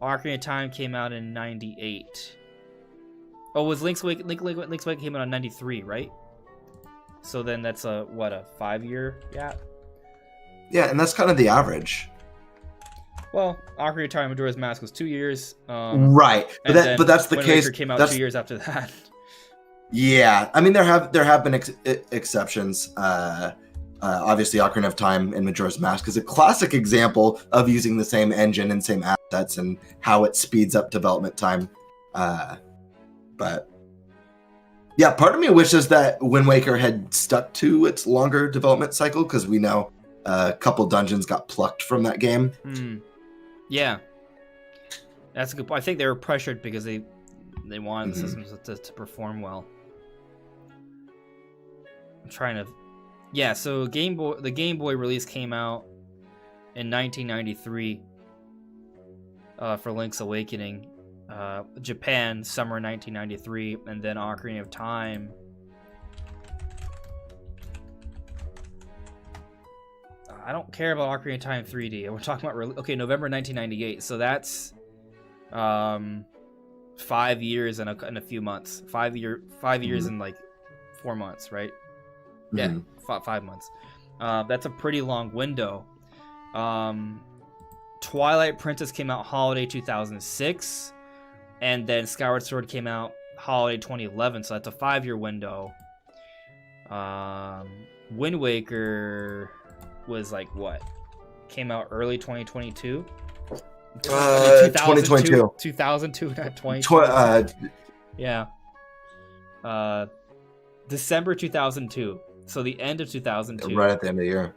Ocarina of Time came out in 98. Oh, was Link's Awakening came out in 93, right? So then that's a 5-year gap? Yeah, and that's kind of the average. Well, Ocarina of Time Majora's Mask was 2 years. Right, but that's the Wind case. Waker came out 2 years after that. Yeah, I mean there have been exceptions. Obviously, Ocarina of Time and Majora's Mask is a classic example of using the same engine and same assets and how it speeds up development time. But yeah, part of me wishes that Wind Waker had stuck to its longer development cycle, because we know a couple dungeons got plucked from that game. Yeah, that's a good point. I think they were pressured because they wanted the systems to perform well. I'm trying to... Yeah, so the Game Boy release came out in 1993 for Link's Awakening. Japan, summer 1993, and then Ocarina of Time. I don't care about Ocarina of Time 3D. We're talking about November 1998. So that's 5 years and a few months. 5 years and like 4 months, right? Yeah, 5 months. That's a pretty long window. Twilight Princess came out holiday 2006, and then Skyward Sword came out holiday 2011, so that's a 5-year window. Wind Waker was like what? Came out early 2022. 2022. 2002, not 2022. Yeah. December 2002. So the end of 2002. Right at the end of the year.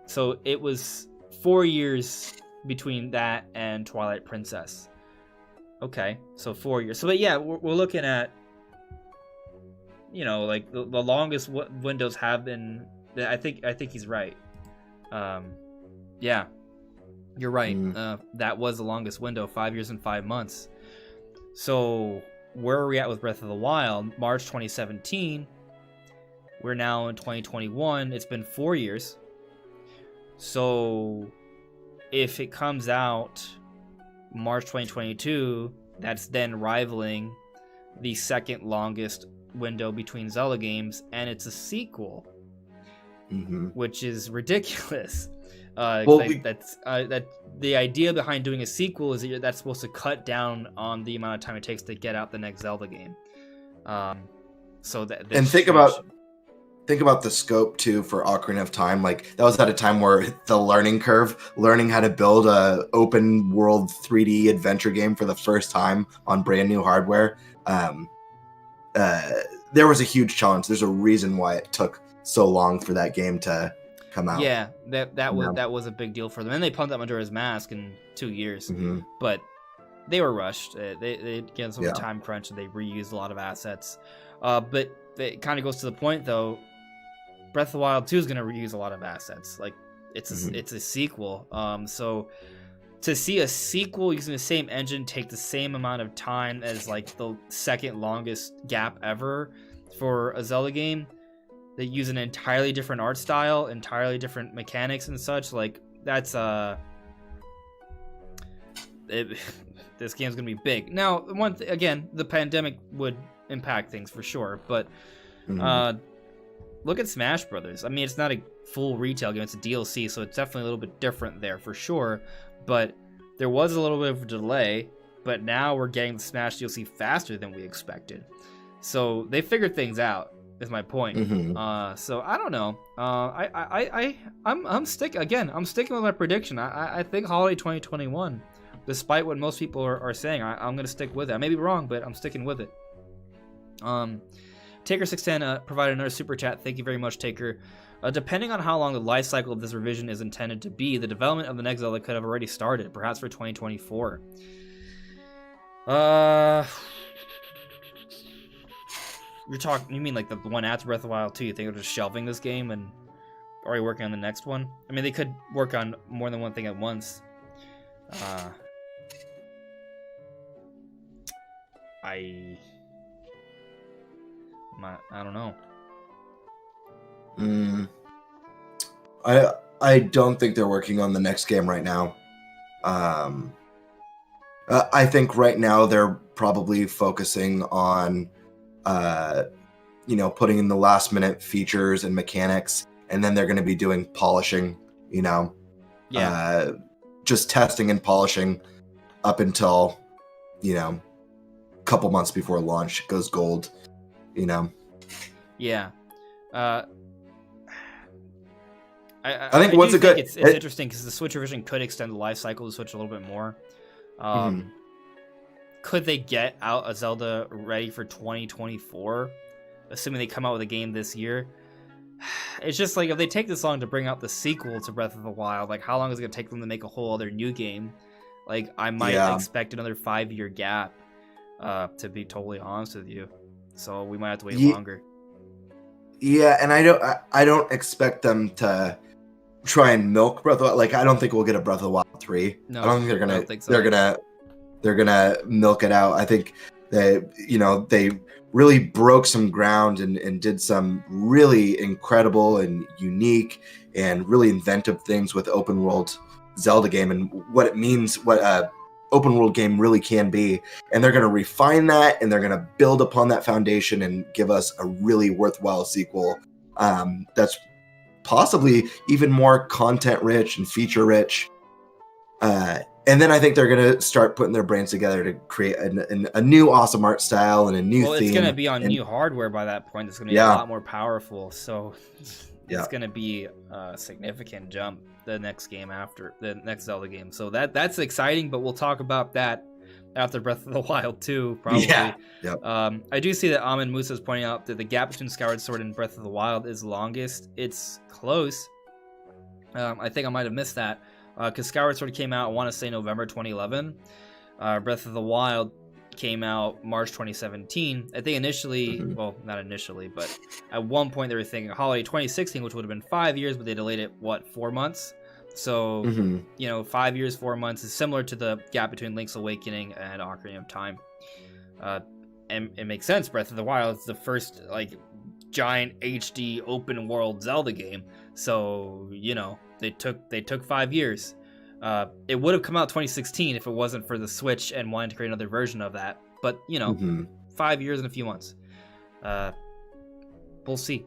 So it was 4 years between that and Twilight Princess. Okay, so 4 years. So but yeah, we're looking at, you know, like the longest windows have been. I think he's right. Yeah, you're right. That was the longest window, 5 years and 5 months. So where are we at with Breath of the Wild? March 2017. We're now in 2021. It's been 4 years. So if it comes out March 2022, that's then rivaling the second longest window between Zelda games, and it's a sequel, which is ridiculous. That the idea behind doing a sequel is that's supposed to cut down on the amount of time it takes to get out the next Zelda game. So that and think about the scope too for Ocarina of Time. Like that was at a time where the learning curve, learning how to build a open world 3D adventure game for the first time on brand new hardware. There was a huge challenge. There's a reason why it took so long for that game to come out. Yeah, that was a big deal for them. And they pumped up Majora's Mask in 2 years, but they were rushed. They get some time crunch, and they reused a lot of assets. But it kind of goes to the point though. Breath of the Wild 2 is going to reuse a lot of assets. Like it's a sequel. So to see a sequel using the same engine take the same amount of time as like the second longest gap ever for a Zelda game, they use an entirely different art style, entirely different mechanics and such. Like that's this game's gonna be big. Now, again, the pandemic would impact things for sure, but look at Smash Brothers. I mean, it's not a full retail game; it's a DLC, so it's definitely a little bit different there for sure. But there was a little bit of a delay, but now we're getting the Smash DLC faster than we expected. So they figured things out. Is my point. So I don't know. I'm sticking with my prediction. I think holiday 2021, despite what most people are saying. I'm gonna stick with it. I may be wrong, but I'm sticking with it. Taker610 provided another super chat. Thank you very much, Taker. Depending on how long the life cycle of this revision is intended to be, the development of the next Zelda could have already started, perhaps for 2024. You mean like the one after Breath of the Wild 2? You think they're just shelving this game and already working on the next one? I mean, they could work on more than one thing at once. I don't know. I don't think they're working on the next game right now. I think right now they're probably focusing on putting in the last minute features and mechanics, and then they're going to be doing polishing, just testing and polishing up until, a couple months before launch goes gold, Yeah. I think what's a good... It's interesting because the Switch revision could extend the life cycle of the Switch a little bit more. Could they get out a Zelda ready for 2024, assuming they come out with a game this year? It's just like, if they take this long to bring out the sequel to Breath of the Wild, like how long is it going to take them to make a whole other new game? Like I might expect another 5-year gap, to be totally honest with you. So we might have to wait longer. Yeah, and I don't expect them to try and milk Breath of the Wild. Like I don't think we'll get a Breath of the Wild 3. No, I don't think they're gonna. They're gonna milk it out. I think they really broke some ground and did some really incredible and unique and really inventive things with open world Zelda game and what it means, what a open world game really can be. And they're gonna refine that, and they're gonna build upon that foundation and give us a really worthwhile sequel. That's possibly even more content rich and feature rich. And then I think they're going to start putting their brains together to create a new awesome art style and a new theme. It's going to be on new hardware by that point. It's going to be a lot more powerful. So it's going to be a significant jump the next game after the next Zelda game. So that's exciting, but we'll talk about that after Breath of the Wild 2, probably. Yeah. Yep. I do see that Amin Musa is pointing out that the gap between Skyward Sword and Breath of the Wild is longest. It's close. I think I might have missed that. Because Skyward Sword came out, I want to say November 2011. Breath of the Wild came out March 2017. I think initially, well, not initially, but at one point they were thinking holiday 2016, which would have been 5 years, but they delayed it, 4 months? So, 5 years, 4 months is similar to the gap between Link's Awakening and Ocarina of Time. And it makes sense. Breath of the Wild is the first, giant HD open world Zelda game. So, they took 5 years. It would have come out 2016 if it wasn't for the Switch and wanting to create another version of that. But 5 years and a few months. We'll see.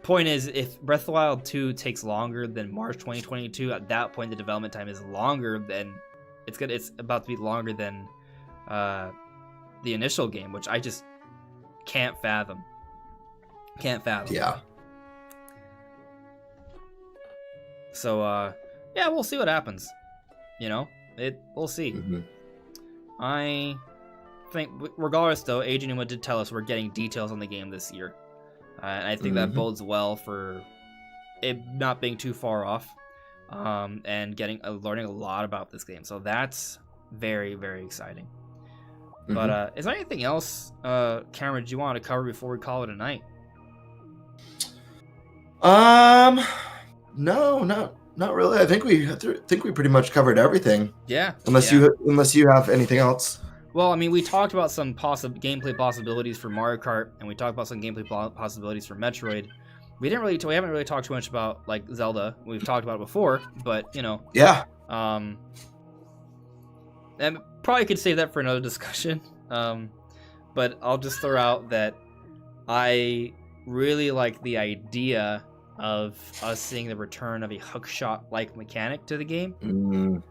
Point is, if Breath of the Wild 2 takes longer than March 2022, at that point the development time is longer than it's about to be longer than the initial game, which I just can't fathom. Yeah. So, we'll see what happens. We'll see. I think, regardless, though, Adrian Numa did tell us we're getting details on the game this year. And I think that bodes well for it not being too far off, and learning a lot about this game. So that's very, very exciting. But is there anything else, Cameron, do you want to cover before we call it a night? No, not really. I think we pretty much covered everything. Yeah. Unless you have anything else. Well, I mean, we talked about some gameplay possibilities for Mario Kart, and we talked about some gameplay possibilities for Metroid. We haven't really talked too much about Zelda. We've talked about it before, but Yeah. And probably could save that for another discussion. But I'll just throw out that I really like the idea of us seeing the return of a hookshot-like mechanic to the game.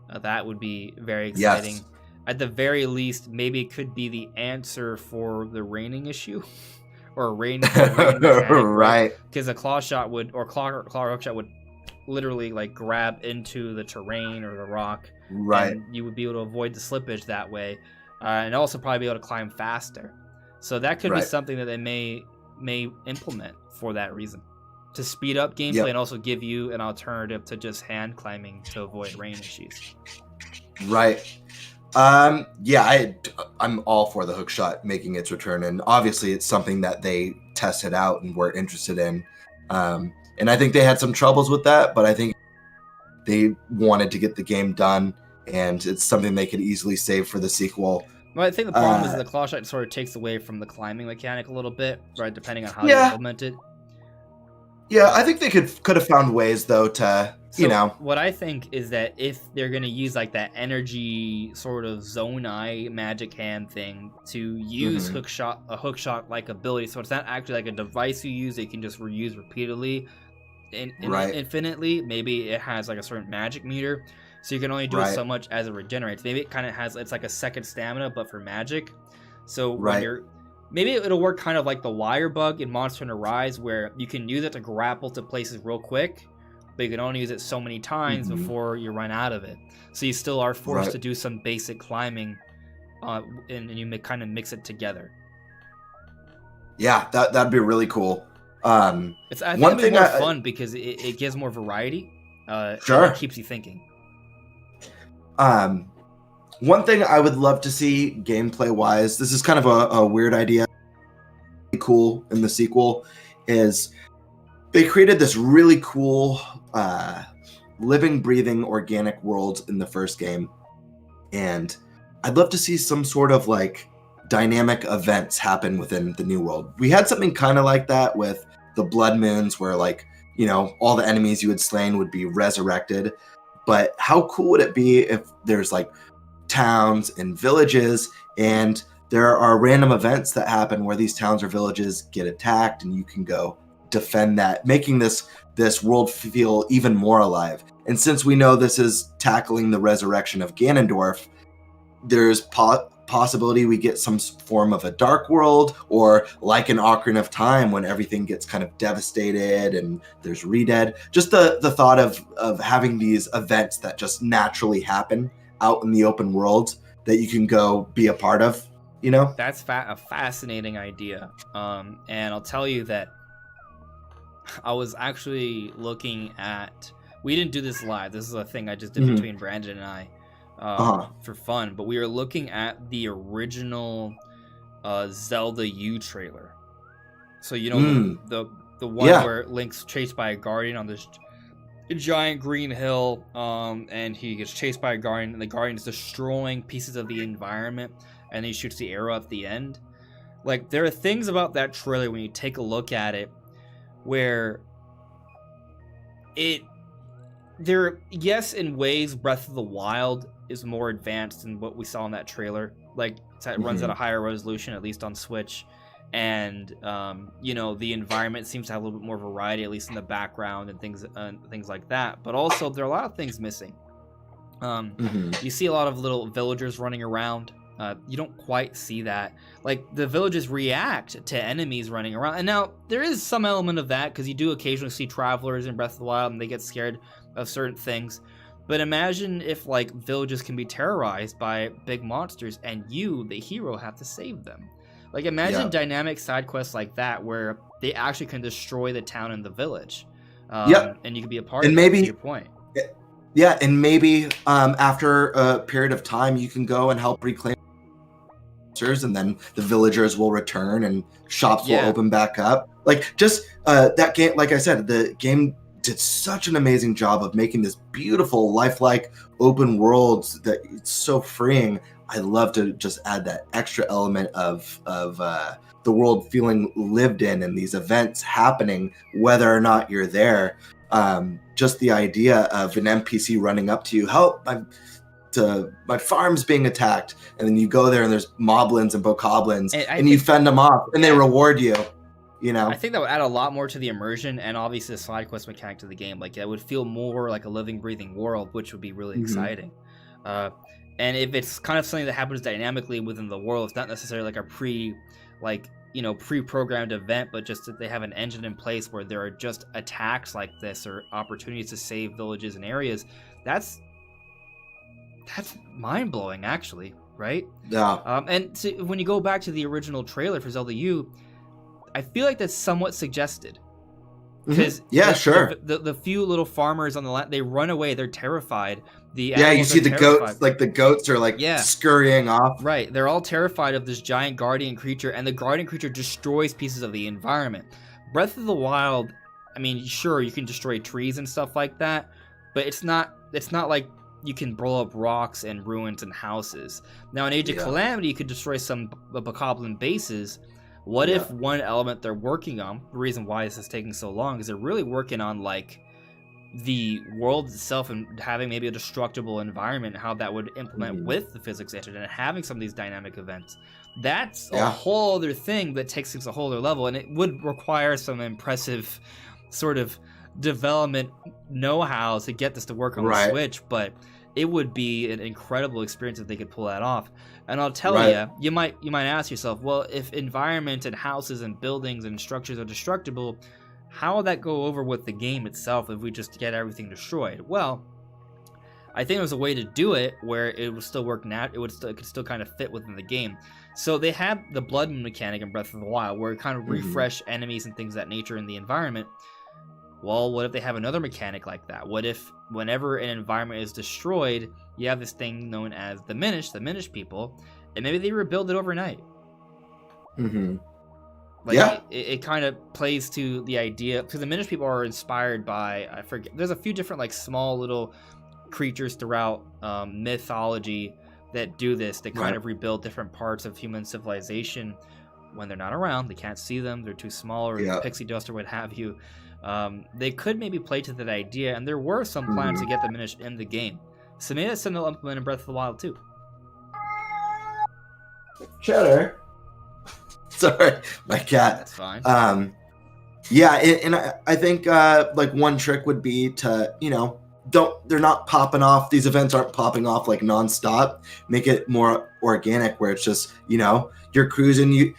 That would be very exciting. Yes. At the very least, maybe it could be the answer for the raining issue, or rain mechanic, right? Because a claw hookshot would literally grab into the terrain or the rock, right? And you would be able to avoid the slippage that way, and also probably be able to climb faster. So that could be something that they may implement for that reason, to speed up gameplay and also give you an alternative to just hand climbing to avoid rain issues. Right. I'm all for the hookshot making its return, and obviously it's something that they tested out and were interested in. And I think they had some troubles with that, but I think they wanted to get the game done, and it's something they could easily save for the sequel. Well, I think the problem is the claw shot sort of takes away from the climbing mechanic a little bit, right? Depending on how you implement it. Yeah, I think they could have found ways though to, What I think is that if they're gonna use that energy sort of zone eye magic hand thing to use a hookshot like ability, so it's not actually a device you use that you can just reuse repeatedly, infinitely. Maybe it has a certain magic meter, so you can only do it so much as it regenerates. Maybe it kind of has it's a second stamina, but for magic. So when maybe it'll work kind of like the wire bug in Monster Hunter Rise, where you can use it to grapple to places real quick, but you can only use it so many times before you run out of it. So you still are forced to do some basic climbing, and you kind of mix it together. Yeah, that'd be really cool. I think it'd be more fun because it gives more variety. Sure. And it keeps you thinking. One thing I would love to see gameplay-wise, this is kind of a weird idea, cool in the sequel, is they created this really cool living, breathing, organic world in the first game. And I'd love to see some sort of dynamic events happen within the new world. We had something kind of like that with the Blood Moons, where all the enemies you had slain would be resurrected. But how cool would it be if there's towns and villages, and there are random events that happen where these towns or villages get attacked, and you can go defend that, making this world feel even more alive. And since we know this is tackling the resurrection of Ganondorf, there's possibility we get some form of a dark world, or like an Ocarina of Time when everything gets kind of devastated and there's Redead. Just the thought of having these events that just naturally happen out in the open world that you can go be a part of, you know? That's a fascinating idea. And I'll tell you that I was actually looking at, we didn't do this live, this is a thing I just did between Brandon and I, for fun, but we were looking at the original Zelda U trailer. So the one where Link's chased by a guardian on this giant green hill, and he gets chased by a guardian, and the guardian's destroying pieces of the environment, and he shoots the arrow at the end. Like, there are things about that trailer when you take a look at it where yes, in ways Breath of the Wild is more advanced than what we saw in that trailer. Like, it runs at a higher resolution, at least on Switch, and the environment seems to have a little bit more variety, at least in the background and things like that. But also, there are a lot of things missing. You see a lot of little villagers running around. You don't quite see that. Like, the villagers react to enemies running around. And now, there is some element of that, because you do occasionally see travelers in Breath of the Wild, and they get scared of certain things. But imagine if, like, villages can be terrorized by big monsters, and you, the hero, have to save them. Like, imagine dynamic side quests like that, where they actually can destroy the town and the village. And you can be a part of it, to your point. Yeah, and maybe after a period of time, you can go and help reclaim monsters, and then the villagers will return and shops will open back up. Like, just that game, like I said, the game did such an amazing job of making this beautiful, lifelike open world that it's so freeing. I love to just add that extra element of the world feeling lived in and these events happening, whether or not you're there. Just the idea of an NPC running up to you, help, my farm's being attacked, and then you go there and there's moblins and bokoblins, and you fend them off, and they reward you. I think that would add a lot more to the immersion, and obviously the side quest mechanic to the game. Like, it would feel more like a living, breathing world, which would be really exciting. And if it's kind of something that happens dynamically within the world, it's not necessarily like a pre-programmed event, but just that they have an engine in place where there are just attacks like this or opportunities to save villages and areas. That's mind-blowing, actually, right? Yeah. And when you go back to the original trailer for Zelda U, I feel like that's somewhat suggested. Because the few little farmers on the land, they run away, they're terrified. You see the goats, like the goats are like scurrying off. Right, they're all terrified of this giant guardian creature, and the guardian creature destroys pieces of the environment. Breath of the Wild, I mean, sure, you can destroy trees and stuff like that, but it's not like you can blow up rocks and ruins and houses. Now, in Age of Calamity, you could destroy some bokoblin bases. What if one element they're working on, the reason why this is taking so long, is they're really working on, like, the world itself and having maybe a destructible environment, how that would implement with the physics engine and having some of these dynamic events. That's a whole other thing that takes things a whole other level, and it would require some impressive sort of development know-how to get this to work on the Switch, but it would be an incredible experience if they could pull that off. And I'll tell you might ask yourself, well, if environment and houses and buildings and structures are destructible, how would that go over with the game itself if we just get everything destroyed? Well, I think there's a way to do it where it would still work. It could still kind of fit within the game. So they had the blood mechanic in Breath of the Wild, where it kind of refresh enemies and things of that nature in the environment. Well, what if they have another mechanic like that? What if whenever an environment is destroyed, you have this thing known as the Minish people, and maybe they rebuild it overnight? It kind of plays to the idea, because the Minish people are inspired by, I forget, there's a few different like small little creatures throughout mythology that do this. They kind of rebuild different parts of human civilization when they're not around. They can't see them, they're too small, or pixie dust or what have you. They could maybe play to that idea, and there were some plans to get the Minish in the game. So maybe that's something they'll implement in Breath of the Wild too. Cheddar. Sorry, my cat. That's fine. Yeah, and I think like one trick would be to, they're not popping off. These events aren't popping off like nonstop. Make it more organic, where it's just, you're cruising.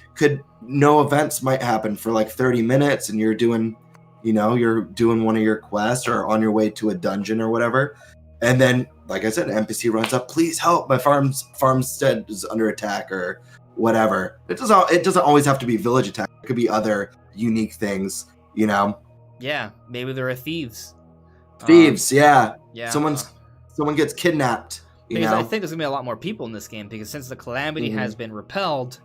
No events might happen for like 30 minutes, and you're doing one of your quests or on your way to a dungeon or whatever. And then, like I said, an NPC runs up, please help, my farmstead is under attack or whatever. It doesn't always have to be village attack. It could be other unique things, Yeah, maybe there are thieves. Yeah. Yeah. Someone gets kidnapped. Because I think there's gonna be a lot more people in this game, because since the calamity has been repelled,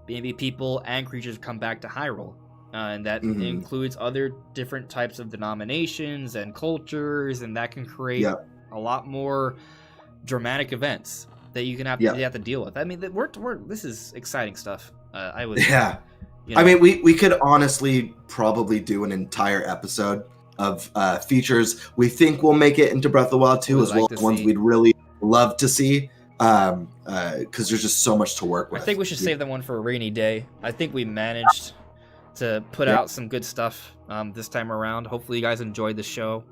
maybe people and creatures come back to Hyrule. And that includes other different types of denominations and cultures, and that can create a lot more dramatic events that you can have to deal with. I mean, this is exciting stuff. I mean, we could honestly probably do an entire episode of features we think will make it into Breath of the Wild 2, as well as ones we'd really love to see, because there's just so much to work with. I think we should save that one for a rainy day. I think we managed to put out some good stuff this time around. Hopefully you guys enjoyed the show.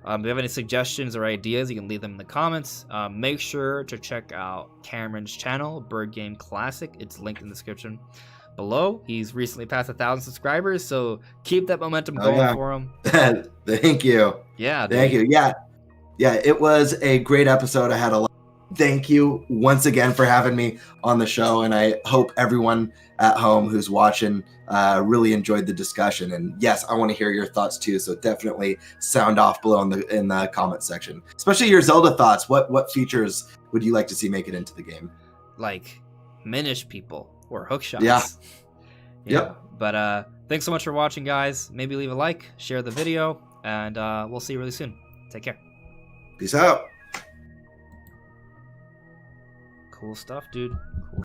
If you have any suggestions or ideas, you can leave them in the comments. Make sure to check out Cameron's channel, Bird Game Classic. It's linked in the description below. He's recently passed 1,000 subscribers, so keep that momentum going for him. Thank you. Yeah. Thank you. Yeah, it was a great episode. I had a lot. Thank you once again for having me on the show, and I hope everyone at home who's watching really enjoyed the discussion. And yes, I want to hear your thoughts too, so definitely sound off below in the comment section, especially your Zelda thoughts. What features would you like to see make it into the game? Like Minish people or hook shots. Yeah. Yep. But thanks so much for watching, guys. Maybe leave a like, share the video, and we'll see you really soon. Take care. Peace out. Cool stuff, dude.